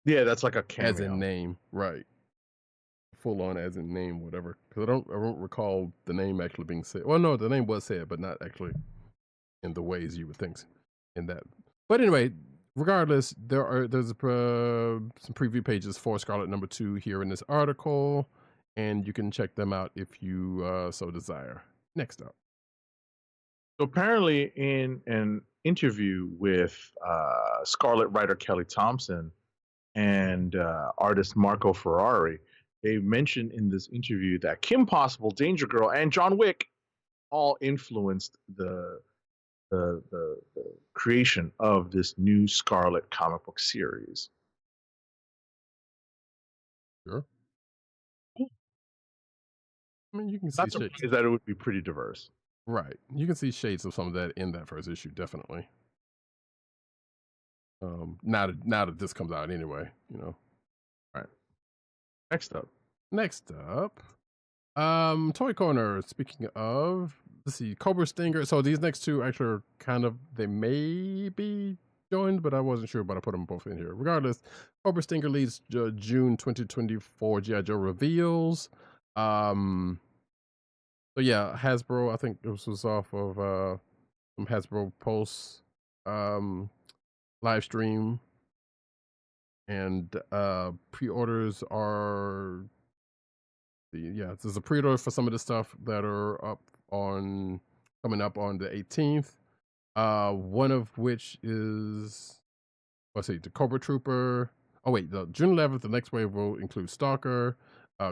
yeah, that's like a cameo. As in name, right? Full on as in name, whatever. Because I don't recall the name actually being said. Well, no, the name was said, but not actually in the ways you would think in that. But anyway, regardless, there's some preview pages for Scarlet #2 here in this article, and you can check them out if you so desire. Next up. So apparently, in an interview with Scarlet writer Kelly Thompson and artist Marco Ferrari, they mentioned in this interview that Kim Possible, Danger Girl, and John Wick all influenced the creation of this new Scarlet comic book series. Sure. I mean, you can see That's shades. that it would be pretty diverse. Right. You can see shades of some of that in that first issue, definitely. Now that this comes out anyway, you know. Right. Next up. Toy Corner. Speaking of, let's see, Cobra Stinger. So these next two actually are kind of, they may be joined, but I wasn't sure, but I put them both in here. Regardless, Cobra Stinger leads June 2024 G.I. Joe reveals. So yeah, Hasbro, I think this was off of some Hasbro Pulse live stream, and pre-orders are there's a pre-order for some of the stuff that are coming up on the 18th. One of which is, let's see, the Cobra Trooper. Oh wait, the June 11th, the next wave will include Stalker,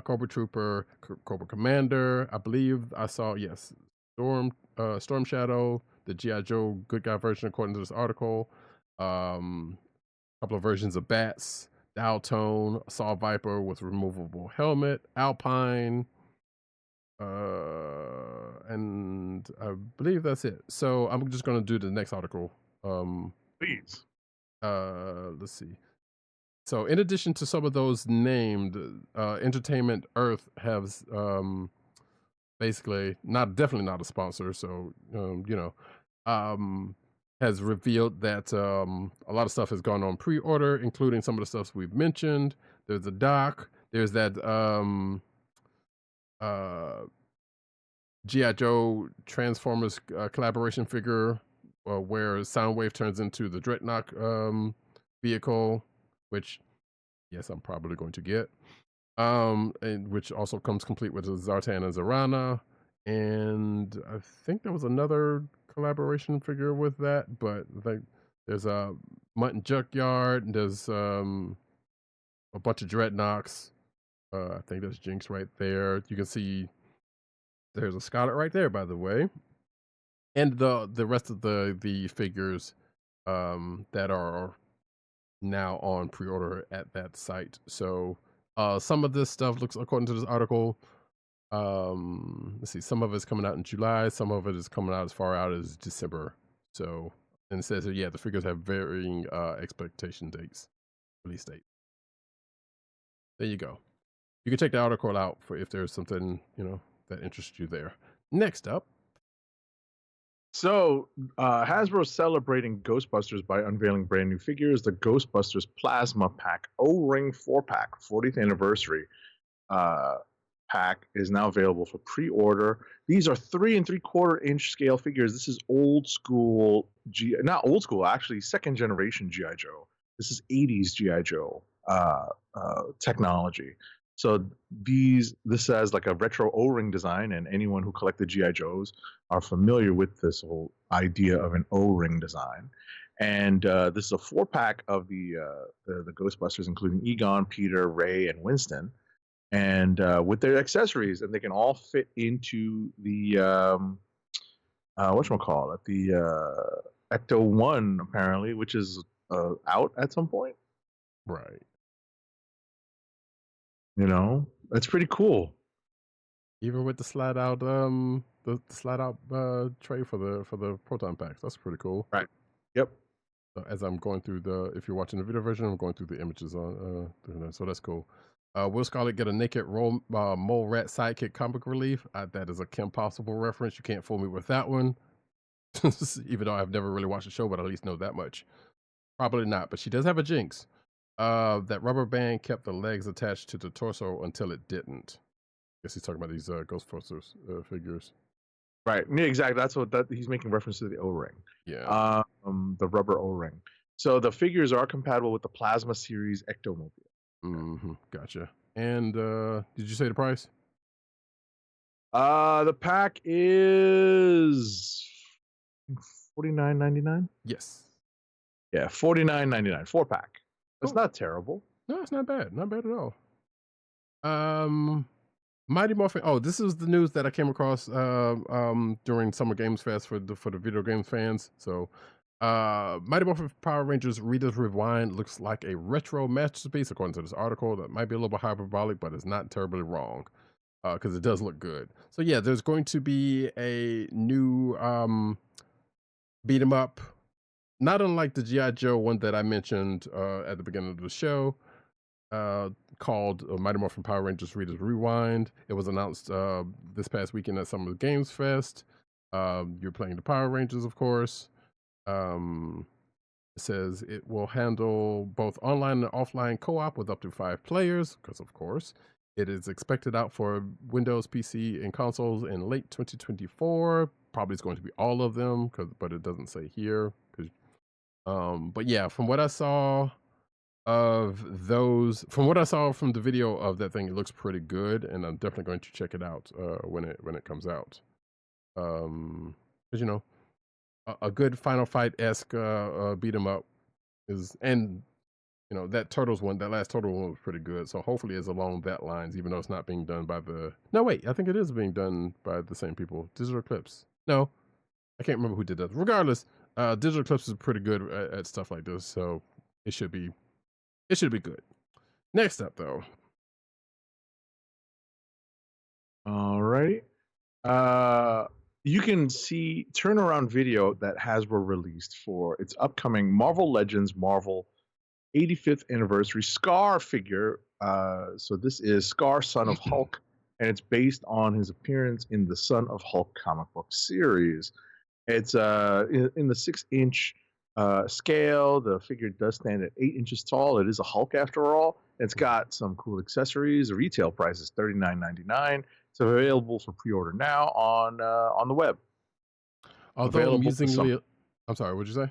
Cobra Trooper, Cobra Commander. I believe I saw, yes, Storm Shadow, the G.I. Joe good guy version according to this article. Couple of versions of Bats, Dowtone, Assault Viper with removable helmet, Alpine, and I believe that's it. So I'm just going to do the next article. Please. Let's see. So in addition to some of those named, Entertainment Earth has basically definitely not a sponsor. So has revealed that a lot of stuff has gone on pre-order, including some of the stuff we've mentioned. There's a doc. There's that G.I. Joe Transformers collaboration figure where Soundwave turns into the Dreadnought vehicle, which, yes, I'm probably going to get. And which also comes complete with the Zartan and Zarana. And I think there was another collaboration figure with that, but there's a Mutton Junkyard, and there's a bunch of Dreadnoughts. I think there's Jinx right there. You can see there's a Scarlet right there, by the way. And the rest of the figures that are now on pre-order at that site. So some of this stuff looks, according to this article, let's see, some of it's coming out in July, some of it is coming out as far out as December. So, and it says that, yeah, the figures have varying expectation dates, release date. There you go. You can check the article out for if there's something, that interests you there. Next up. So, Hasbro celebrating Ghostbusters by unveiling brand new figures. The Ghostbusters Plasma Pack O-Ring 4-pack 40th anniversary pack is now available for pre-order. These are 3 3/4 inch scale figures. This is old school, not old school, actually second generation G.I. Joe. This is 80s G.I. Joe technology. So this has like a retro O-ring design, and anyone who collected G.I. Joes are familiar with this whole idea of an O-ring design. And this is a 4-pack of the Ghostbusters, including Egon, Peter, Ray, and Winston, and with their accessories, and they can all fit into the whatchamacallit, the Ecto 1 apparently, which is out at some point. Right. That's pretty cool. Even with the slide out the slide out tray for the proton packs, that's pretty cool. Right. Yep. So as I'm going through if you're watching the video version, I'm going through the images on so that's cool. Will Scarlet get a naked mole rat sidekick comic relief? That is a Kim Possible reference. You can't fool me with that one. Even though I've never really watched the show, but I at least know that much. Probably not, but she does have a Jinx. That rubber band kept the legs attached to the torso until it didn't. I guess he's talking about these Ghostbusters figures. Right. Yeah, exactly. That's what he's making reference to, the O-ring. Yeah. The rubber O-ring. So the figures are compatible with the Plasma Series Ectomobile. Mm-hmm. Gotcha. And did you say the price? The pack is $49.99. Yes. Yeah, $49.99. 4-pack. That's not terrible. No, it's not bad. Not bad at all. Mighty Morphin. Oh, this is the news that I came across during Summer Games Fest for the video games fans. So, Mighty Morphin Power Rangers Reader's Rewind looks like a retro masterpiece, according to this article. That might be a little bit hyperbolic, but it's not terribly wrong because it does look good. So yeah, there's going to be a new beat 'em up. Not unlike the G.I. Joe one that I mentioned at the beginning of the show, called Mighty Morphin Power Rangers Reader's Rewind. It was announced this past weekend at Summer Games Fest. You're playing the Power Rangers, of course. It says it will handle both online and offline co-op with up to 5 players, because of course. It is expected out for Windows, PC, and consoles in late 2024. Probably is going to be all of them, but it doesn't say here. But yeah, from what I saw from the video of that thing, it looks pretty good, and I'm definitely going to check it out when it comes out. Because a good Final Fight-esque beat 'em up is, and that last Turtles one was pretty good. So hopefully it's along that lines, even though it's not being done by no, wait, I think it is being done by the same people. Digital Kliqs. No, I can't remember who did that. Regardless, Digital Kliqs is pretty good at stuff like this, so it should be good. Next up, though. All right. You can see turnaround video that Hasbro released for its upcoming Marvel Legends Marvel 85th anniversary Scar figure. So this is Scar, Son of Hulk, and it's based on his appearance in the Son of Hulk comic book series. It's in the 6-inch scale. The figure does stand at 8 inches tall. It is a Hulk after all. It's got some cool accessories. The retail price is $39.99. It's available for pre-order now on the web. Although Available amusingly, I'm sorry, what'd you say?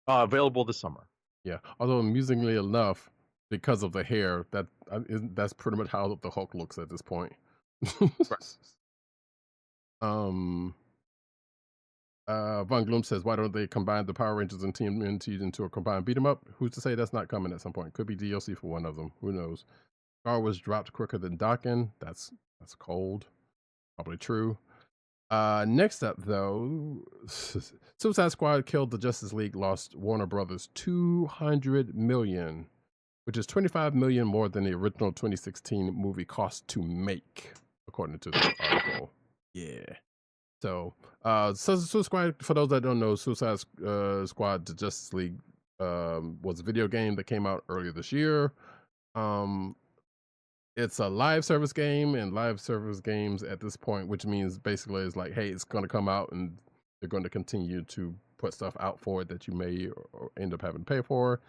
Available this summer. Yeah. Although amusingly enough, because of the hair, that's pretty much how the Hulk looks at this point. Von Gloom says, why don't they combine the Power Rangers and TMNT into a combined beat 'em up? Who's to say that's not coming at some point? Could be DLC for one of them. Who knows? Scar was dropped quicker than Daken. That's cold. Probably true. Next up, though, Suicide Squad killed the Justice League, lost Warner Brothers $200 million, which is $25 million more than the original 2016 movie cost to make, according to the article. Yeah. So, Suicide Squad, for those that don't know, Suicide Squad, the Justice League, was a video game that came out earlier this year. It's a live service game, and live service games at this point, which means basically it's like, hey, it's going to come out and they're going to continue to put stuff out for it that you may or end up having to pay for.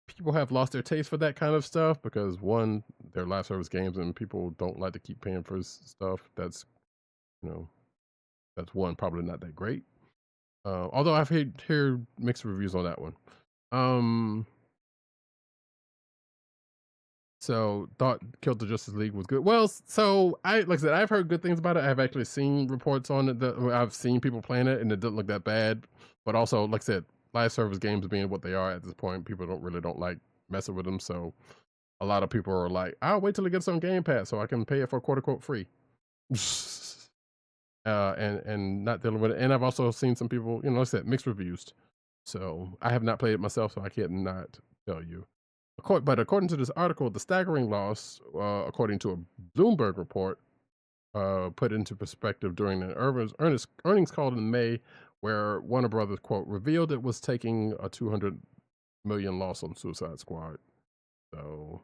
People have lost their taste for that kind of stuff because, one, they're live service games and people don't like to keep paying for stuff that's, that's one, probably not that great. Although I've heard mixed reviews on that one. So thought Killed the Justice League was good. Well, so like I said, I've heard good things about it. I've actually seen reports on it. I've seen people playing it, and it doesn't look that bad. But also, like I said, live service games being what they are at this point, people don't like messing with them. So a lot of people are like, I'll wait till it gets on Game Pass so I can pay it for quote unquote free. And not dealing with it. And I've also seen some people, like I said, mixed reviews. So I have not played it myself, so I can't not tell you. But according to this article, the staggering loss, according to a Bloomberg report, put into perspective during an earnings call in May, where Warner Brothers, quote, revealed it was taking a $200 million loss on Suicide Squad. So,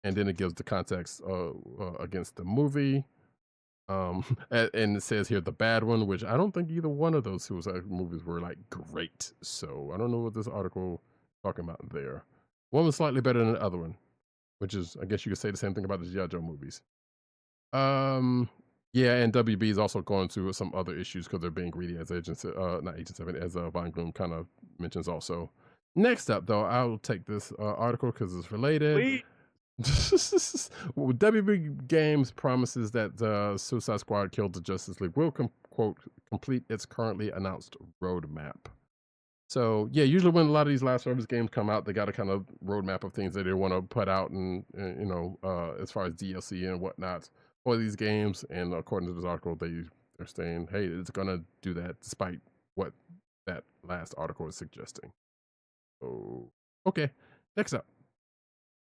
and then it gives the context against the movie. And it says here the bad one, which I don't think either one of those Suicide movies were like great. So I don't know what this article is talking about there. One was slightly better than the other one, which is, I guess you could say the same thing about the G.I. Joe movies. Yeah, and WB is also going through some other issues because they're being greedy, as as Von Gloom kind of mentions also. Next up, though, I'll take this article because it's related. WB Games promises that Suicide Squad Killed the Justice League will, quote, complete its currently announced roadmap. So yeah, usually when a lot of these live service games come out, they got a kind of roadmap of things that they want to put out, and as far as DLC and whatnot for these games. And according to this article, they're saying, hey, it's gonna do that despite what that last article is suggesting. So okay, next up,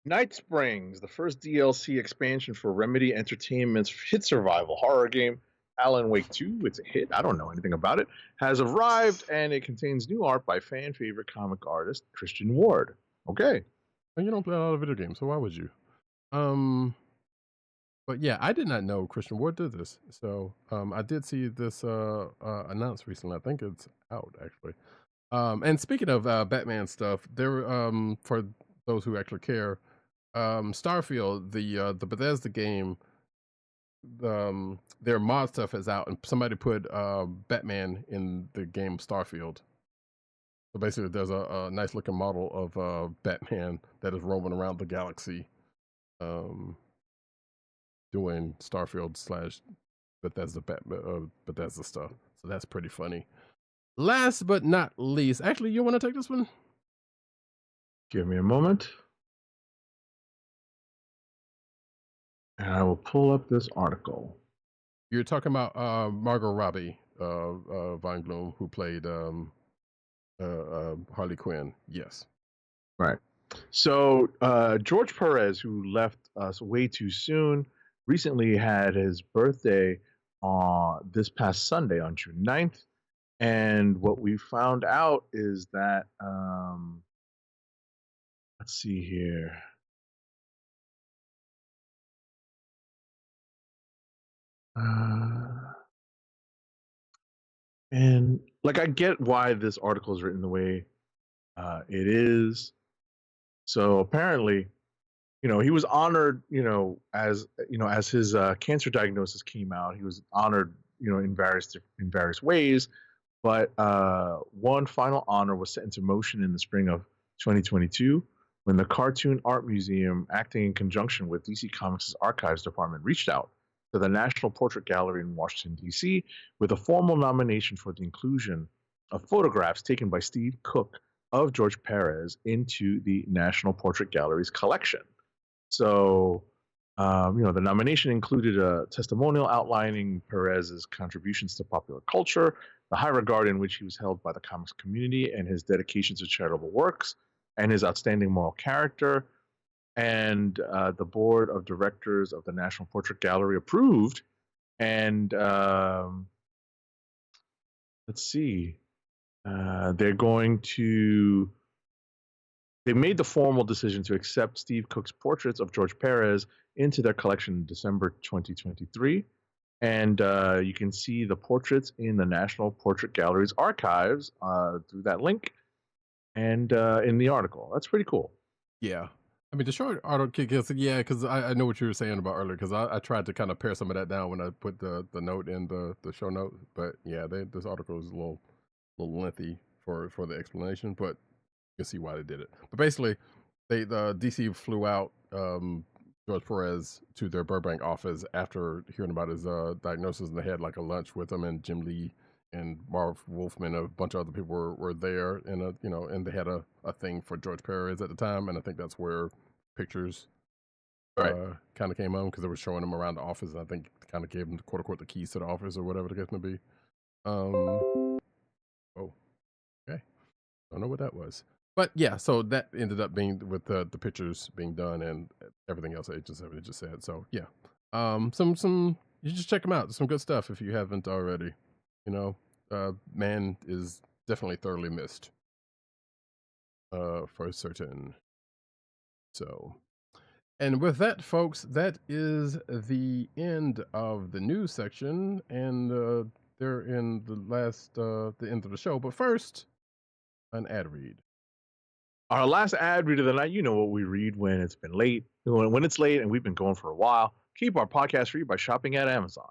Night Springs, the first DLC expansion for Remedy Entertainment's hit survival horror game. Alan Wake 2, it's a hit. I don't know anything about it. Has arrived, and it contains new art by fan favorite comic artist Christian Ward. Okay. And you don't play a lot of video games, so why would you? But yeah, I did not know Christian Ward did this. So I did see this announced recently. I think it's out actually. And speaking of Batman stuff, there for those who actually care, Starfield, the Bethesda game. Their mod stuff is out, and somebody put Batman in the game Starfield. So basically, there's a nice looking model of Batman that is roaming around the galaxy, doing Starfield / Bethesda stuff. So that's pretty funny. Last but not least, actually, you want to take this one? Give me a moment. And I will pull up this article. You're talking about Margot Robbie, Von Gloom, who played Harley Quinn. Yes. Right. So George Perez, who left us way too soon, recently had his birthday this past Sunday on June 9th. And what we found out is that let's see here. And like, I get why this article is written the way it is. So apparently, he was honored, as his cancer diagnosis came out, he was honored, in various ways. But one final honor was set into motion in the spring of 2022 when the Cartoon Art Museum, acting in conjunction with DC Comics' Archives Department, reached out to the National Portrait Gallery in Washington, D.C., with a formal nomination for the inclusion of photographs taken by Steve Cook of George Perez into the National Portrait Gallery's collection. So, the nomination included a testimonial outlining Perez's contributions to popular culture, the high regard in which he was held by the comics community, and his dedication to charitable works, and his outstanding moral character. And the board of directors of the National Portrait Gallery approved. And let's see, they made the formal decision to accept Steve Cook's portraits of George Perez into their collection in December 2023. And you can see the portraits in the National Portrait Gallery's archives through that link and in the article. That's pretty cool. Yeah. I mean, the short article, yeah, because I know what you were saying about earlier, because I tried to kind of pare some of that down when I put the note in the show note. But yeah, this article is a little lengthy for the explanation, but you can see why they did it. But basically, the DC flew out George Perez to their Burbank office after hearing about his diagnosis, and they had like a lunch with him, and Jim Lee and Marv Wolfman, a bunch of other people were there, and and they had a thing for George Perez at the time, and I think that's where pictures kind of came on, because they were showing him around the office, and I think kind of gave him, quote unquote, the keys to the office or whatever the case may be. Oh, okay, don't know what that was, but yeah, so that ended up being with the pictures being done and everything else that Agent just said. So yeah, some you just check them out. Some good stuff if you haven't already. Man is definitely thoroughly missed, for certain. So, and with that, folks, that is the end of the news section, and they're in the end of the show. But first, an ad read. Our last ad read of the night. You know what we read when it's been late. When it's late and we've been going for a while, keep our podcast free by shopping at Amazon.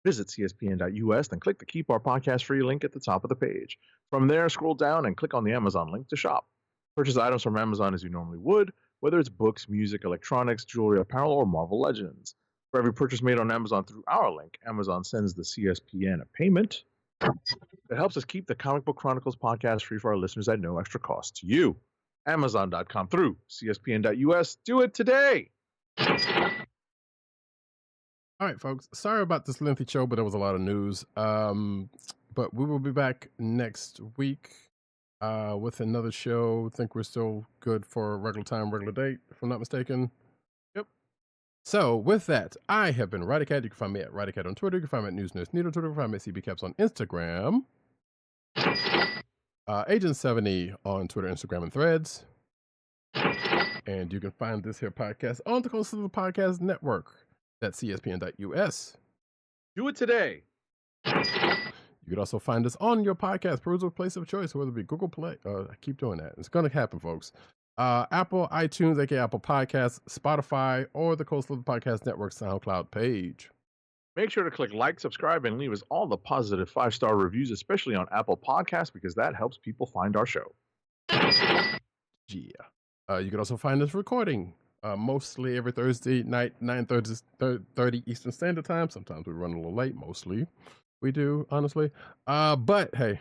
Visit cspn.us, then click the Keep Our Podcast Free link at the top of the page. From there, scroll down and click on the Amazon link to shop. Purchase items from Amazon as you normally would, whether it's books, music, electronics, jewelry, apparel, or Marvel Legends. For every purchase made on Amazon through our link, Amazon sends the CSPN a payment. It helps us keep the Comic Book Chronicles podcast free for our listeners at no extra cost to you. Amazon.com through cspn.us. Do it today! All right, folks. Sorry about this lengthy show, but there was a lot of news. But we will be back next week with another show. I think we're still good for regular time, regular date, if I'm not mistaken. Yep. So with that, I have been Roddykat. You can find me at Roddykat on Twitter. You can find me at News Nurse Needle Twitter. You can find me at CBCaps on Instagram. Agent 70 on Twitter, Instagram, and Threads. And you can find this here podcast on the Coast of the Podcast Network. That's cspn.us. Do it today. You can also find us on your podcast perusal place of choice, whether it be Google Play. I keep doing that. It's going to happen, folks. Apple, iTunes, aka Apple Podcasts, Spotify, or the Coastal Podcast Network SoundCloud page. Make sure to click like, subscribe, and leave us all the positive 5-star reviews, especially on Apple Podcasts, because that helps people find our show. Yeah. You can also find us recording mostly every Thursday night, 9:30 Eastern Standard Time. Sometimes we run a little late. Mostly we do, honestly. But hey,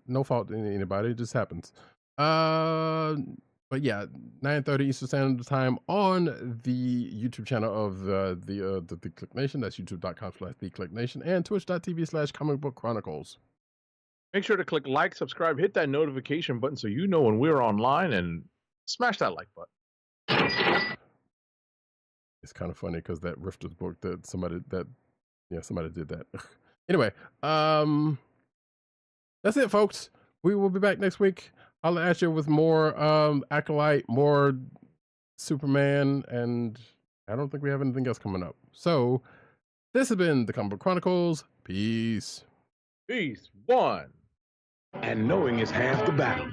no fault in anybody. It just happens. But yeah, 9:30 Eastern Standard Time on the YouTube channel of the Kliq Nation. That's youtube.com/TheKliqNation and twitch.tv/Comic Book Chronicles. Make sure to click like, subscribe, hit that notification button so you know when we're online, and smash that like button. It's kind of funny because that Rifters book that somebody did that. Anyway, that's it, folks. We will be back next week. I'll ask you with more Acolyte, more Superman, and I don't think we have anything else coming up. So this has been the Comic Book Chronicles. Peace. Peace. One. And knowing is half the battle.